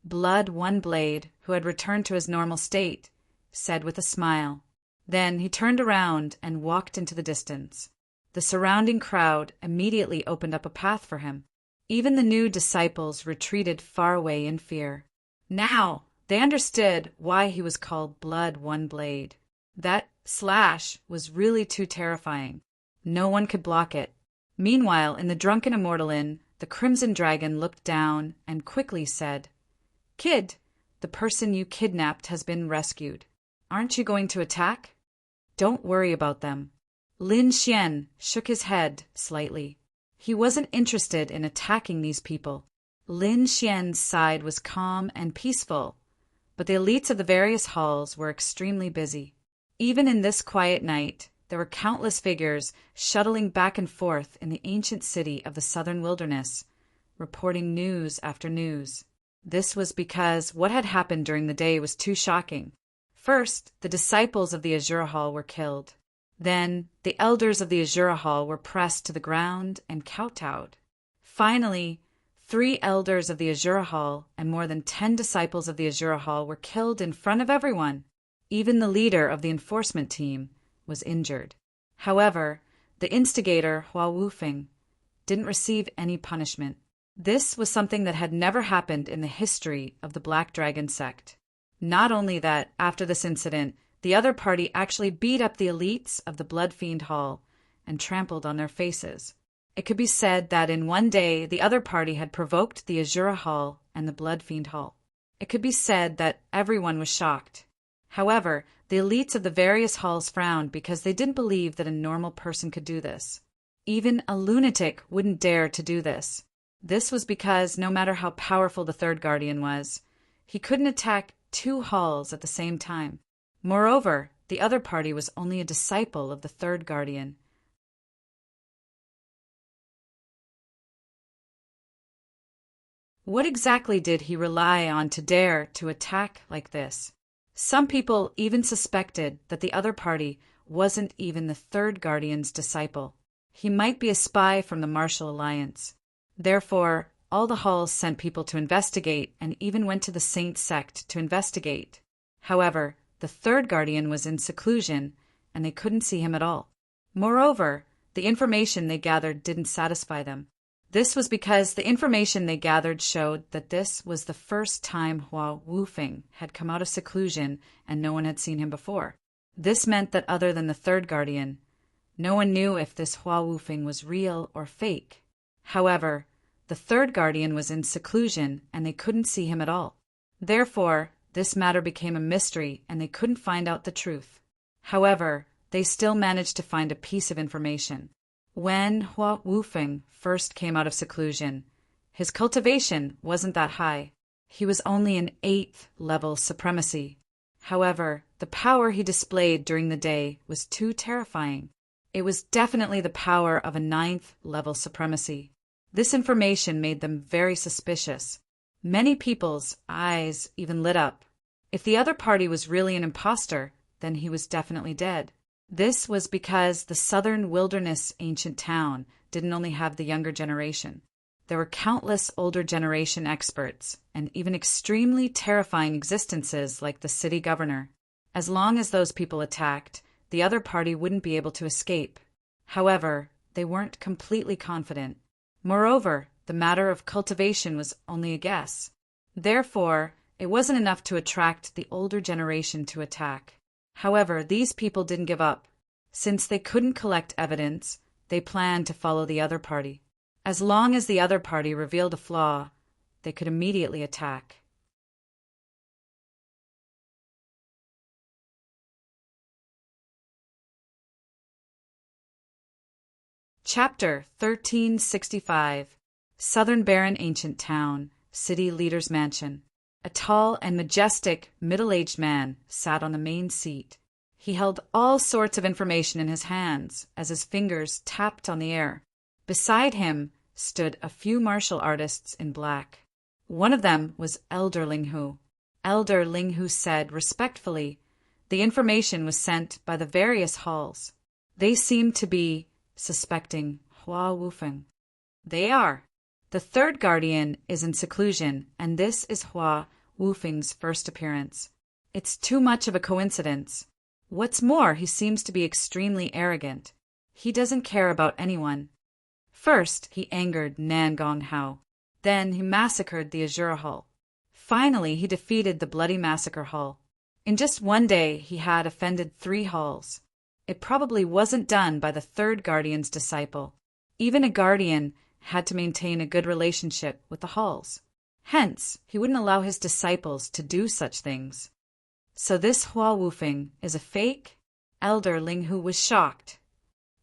Blood-One-Blade, who had returned to his normal state, said with a smile. Then he turned around and walked into the distance. The surrounding crowd immediately opened up a path for him. Even the new disciples retreated far away in fear. Now they understood why he was called Blood-One-Blade. That slash was really too terrifying. No one could block it. Meanwhile, in the Drunken Immortal Inn, the Crimson Dragon looked down and quickly said, "Kid, the person you kidnapped has been rescued. Aren't you going to attack?" "Don't worry about them." Lin Xian shook his head slightly. He wasn't interested in attacking these people. Lin Xian's side was calm and peaceful, but the elites of the various halls were extremely busy. Even in this quiet night, there were countless figures shuttling back and forth in the ancient city of the southern wilderness, reporting news after news. This was because what had happened during the day was too shocking. First, the disciples of the Azura Hall were killed. Then, the elders of the Azura Hall were pressed to the ground and kowtowed. Finally, 3 elders of the Azura Hall and more than 10 disciples of the Azura Hall were killed in front of everyone. Even the leader of the enforcement team was injured. However, the instigator, Hua Wufeng, didn't receive any punishment. This was something that had never happened in the history of the Black Dragon sect. Not only that, after this incident, the other party actually beat up the elites of the Blood Fiend Hall and trampled on their faces. It could be said that in one day the other party had provoked the Azura Hall and the Blood Fiend Hall. It could be said that everyone was shocked. However, the elites of the various halls frowned because they didn't believe that a normal person could do this. Even a lunatic wouldn't dare to do this. This was because no matter how powerful the third guardian was, he couldn't attack 2 halls at the same time. Moreover, the other party was only a disciple of the third guardian. What exactly did he rely on to dare to attack like this? Some people even suspected that the other party wasn't even the third guardian's disciple. He might be a spy from the Martial Alliance. Therefore, all the halls sent people to investigate and even went to the Saint sect to investigate. However, the third guardian was in seclusion and they couldn't see him at all. Moreover, the information they gathered didn't satisfy them. This was because the information they gathered showed that this was the first time Hua Wufeng had come out of seclusion and no one had seen him before. This meant that other than the third guardian, no one knew if this Hua Wufeng was real or fake. However, the third guardian was in seclusion and they couldn't see him at all. Therefore, this matter became a mystery and they couldn't find out the truth. However, they still managed to find a piece of information. When Hua Wufeng first came out of seclusion, his cultivation wasn't that high. He was only an 8th level supremacy. However, the power he displayed during the day was too terrifying. It was definitely the power of a 9th level supremacy. This information made them very suspicious. Many people's eyes even lit up. If the other party was really an imposter, then he was definitely dead. This was because the southern wilderness ancient town didn't only have the younger generation. There were countless older generation experts and even extremely terrifying existences like the city governor. As long as those people attacked, the other party wouldn't be able to escape. However, they weren't completely confident. Moreover, the matter of cultivation was only a guess. Therefore, it wasn't enough to attract the older generation to attack. However, these people didn't give up. Since they couldn't collect evidence, they planned to follow the other party. As long as the other party revealed a flaw, they could immediately attack. Chapter 1365. Southern Barren Ancient Town, City Leader's Mansion. A tall and majestic, middle-aged man sat on the main seat. He held all sorts of information in his hands as his fingers tapped on the air. Beside him stood a few martial artists in black. One of them was Elder Linghu. Elder Linghu said respectfully, the information was sent by the various halls. They seemed to be suspecting Hua Wufeng. They are. The third guardian is in seclusion, and this is Hua Wufeng's first appearance. It's too much of a coincidence. What's more, he seems to be extremely arrogant. He doesn't care about anyone. First, he angered Nan Gong Hao. Then he massacred the Azura Hall. Finally, he defeated the Bloody Massacre Hall. In just one day, he had offended 3 halls. It probably wasn't done by the third guardian's disciple. Even a guardian had to maintain a good relationship with the halls. Hence, he wouldn't allow his disciples to do such things. So this Hua Wufeng is a fake? Elder Linghu was shocked.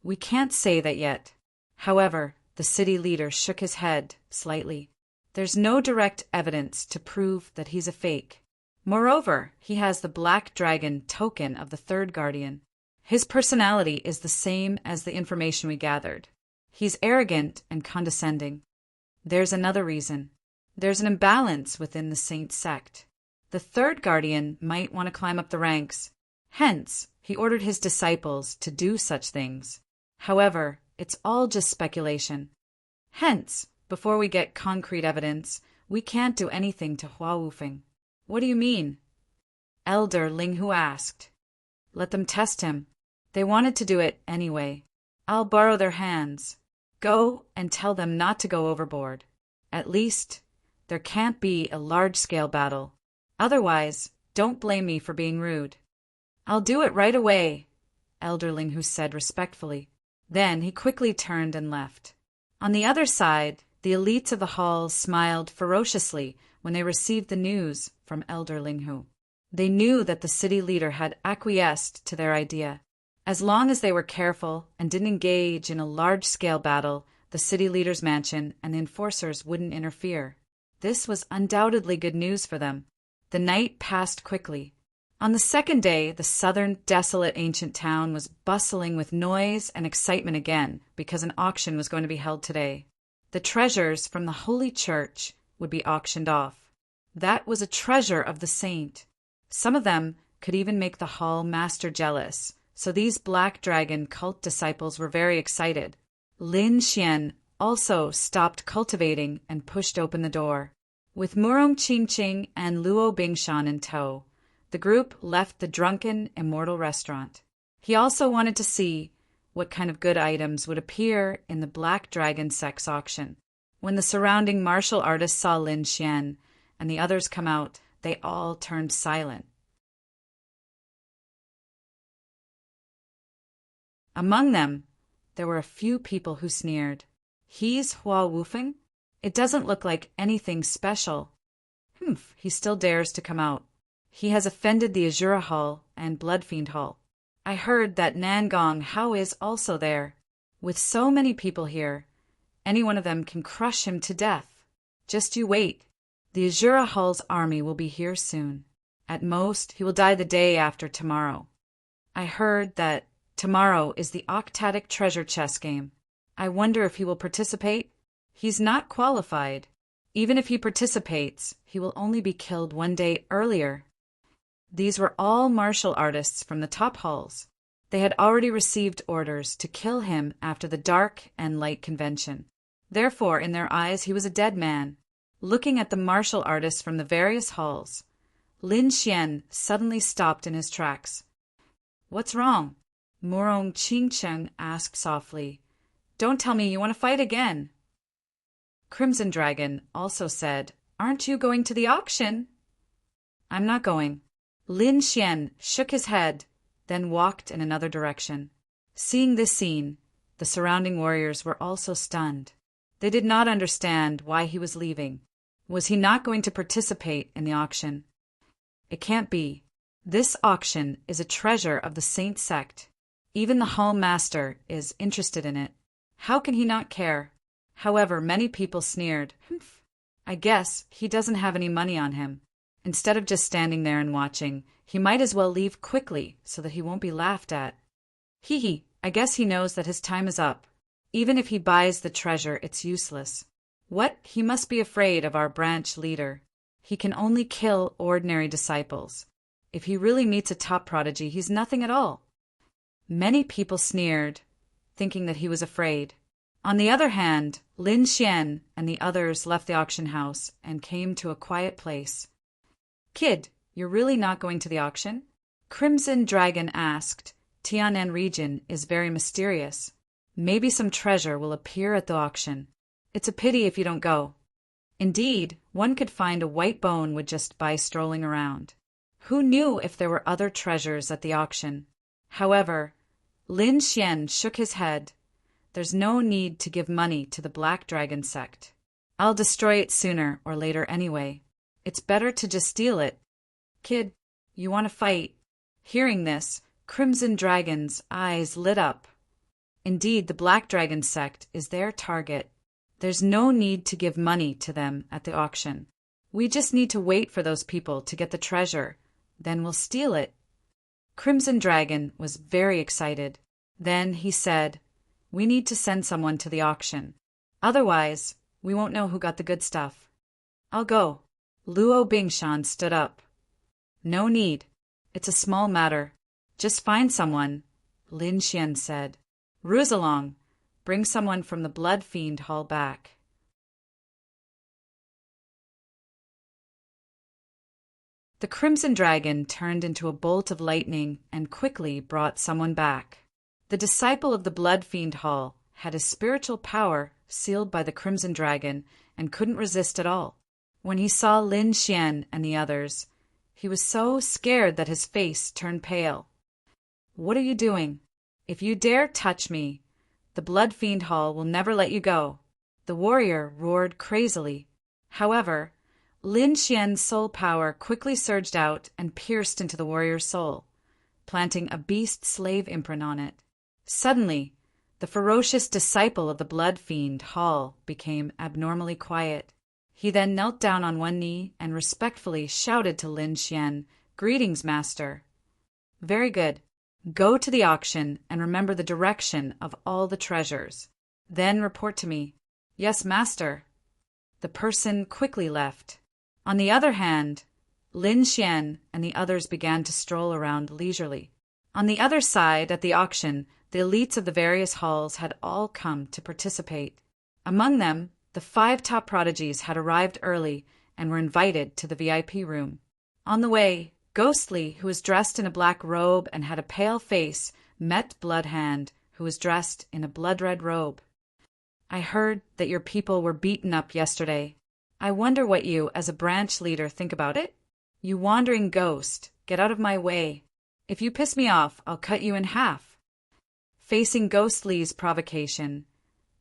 We can't say that yet. However, the city leader shook his head slightly. There's no direct evidence to prove that he's a fake. Moreover, he has the Black Dragon token of the third guardian. His personality is the same as the information we gathered. He's arrogant and condescending. There's another reason. There's an imbalance within the saint sect. The third guardian might want to climb up the ranks. Hence, he ordered his disciples to do such things. However, it's all just speculation. Hence, before we get concrete evidence, we can't do anything to Hua Wufeng. What do you mean? Elder Linghu asked. Let them test him. They wanted to do it anyway. I'll borrow their hands. Go and tell them not to go overboard. At least, there can't be a large-scale battle. Otherwise, don't blame me for being rude. I'll do it right away, Elder Linghu said respectfully. Then he quickly turned and left. On the other side, the elites of the hall smiled ferociously when they received the news from Elder Linghu. They knew that the city leader had acquiesced to their idea. As long as they were careful and didn't engage in a large-scale battle, the city leader's mansion and the enforcers wouldn't interfere. This was undoubtedly good news for them. The night passed quickly. On the second day, the southern, desolate ancient town was bustling with noise and excitement again because an auction was going to be held today. The treasures from the Holy Church would be auctioned off. That was a treasure of the saint. Some of them could even make the hall master jealous, so these Black Dragon cult disciples were very excited. Lin Xian also stopped cultivating and pushed open the door. With Murong Qingqing and Luo Bingshan in tow, the group left the drunken, immortal restaurant. He also wanted to see what kind of good items would appear in the Black Dragon sex auction. When the surrounding martial artists saw Lin Xian and the others come out, they all turned silent. Among them, there were a few people who sneered. He's Hua Wufeng? It doesn't look like anything special. He still dares to come out. He has offended the Azura Hall and Bloodfiend Hall. I heard that Nangong Hao is also there. With so many people here, any one of them can crush him to death. Just you wait. The Azura Hall's army will be here soon. At most, he will die the day after tomorrow. I heard that tomorrow is the Octatic Treasure Chess game. I wonder if he will participate? He's not qualified. Even if he participates, he will only be killed one day earlier. These were all martial artists from the top halls. They had already received orders to kill him after the dark and light convention. Therefore, in their eyes, he was a dead man. Looking at the martial artists from the various halls, Lin Xian suddenly stopped in his tracks. What's wrong? Murong Qingcheng asked softly. Don't tell me you want to fight again. Crimson Dragon also said, Aren't you going to the auction? I'm not going. Lin Xian shook his head, then walked in another direction. Seeing this scene, the surrounding warriors were also stunned. They did not understand why he was leaving. Was he not going to participate in the auction? It can't be. This auction is a treasure of the Saint sect. Even the Hall Master is interested in it. How can he not care? However, many people sneered. I guess he doesn't have any money on him. Instead of just standing there and watching, he might as well leave quickly so that he won't be laughed at. I guess he knows that his time is up. Even if he buys the treasure, it's useless. What? He must be afraid of our branch leader. He can only kill ordinary disciples. If he really meets a top prodigy, he's nothing at all. Many people sneered, thinking that he was afraid. On the other hand, Lin Xian and the others left the auction house and came to a quiet place. Kid, you're really not going to the auction? Crimson Dragon asked. Tianan region is very mysterious. Maybe some treasure will appear at the auction. It's a pity if you don't go. Indeed, one could find a white bone with just by strolling around. Who knew if there were other treasures at the auction? However, Lin Xian shook his head. There's no need to give money to the Black Dragon sect. I'll destroy it sooner or later anyway. It's better to just steal it. Kid, you want to fight? Hearing this, Crimson Dragon's eyes lit up. Indeed, the Black Dragon sect is their target. There's no need to give money to them at the auction. We just need to wait for those people to get the treasure. Then we'll steal it. Crimson Dragon was very excited. Then he said, "We need to send someone to the auction. Otherwise, we won't know who got the good stuff." "I'll go." Luo Bingshan stood up. "No need. It's a small matter. Just find someone," Lin Xian said. "Ruse along. Bring someone from the Blood Fiend Hall back." The Crimson Dragon turned into a bolt of lightning and quickly brought someone back. The disciple of the Blood Fiend Hall had his spiritual power sealed by the Crimson Dragon and couldn't resist at all. When he saw Lin Xian and the others, he was so scared that his face turned pale. "What are you doing? If you dare touch me, the Blood Fiend Hall will never let you go," the warrior roared crazily. However, Lin Xian's soul power quickly surged out and pierced into the warrior's soul, planting a beast slave imprint on it. Suddenly, the ferocious disciple of the Blood Fiend Hall became abnormally quiet. He then knelt down on one knee and respectfully shouted to Lin Xian, "Greetings, master." "Very good. Go to the auction and remember the direction of all the treasures. Then report to me." "Yes, master." The person quickly left. On the other hand, Lin Xian and the others began to stroll around leisurely. On the other side, at the auction, the elites of the various halls had all come to participate. Among them, the 5 top prodigies had arrived early and were invited to the VIP room. On the way, Ghostly, who was dressed in a black robe and had a pale face, met Bloodhand, who was dressed in a blood-red robe. "I heard that your people were beaten up yesterday. I wonder what you, as a branch leader, think about it? You wandering ghost, get out of my way. If you piss me off, I'll cut you in half." Facing Ghostly's provocation,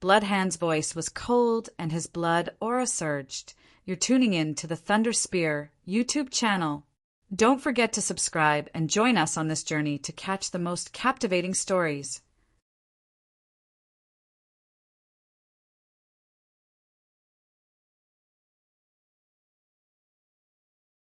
Bloodhand's voice was cold and his blood aura surged. You're tuning in to the Thunder Spear YouTube channel. Don't forget to subscribe and join us on this journey to catch the most captivating stories.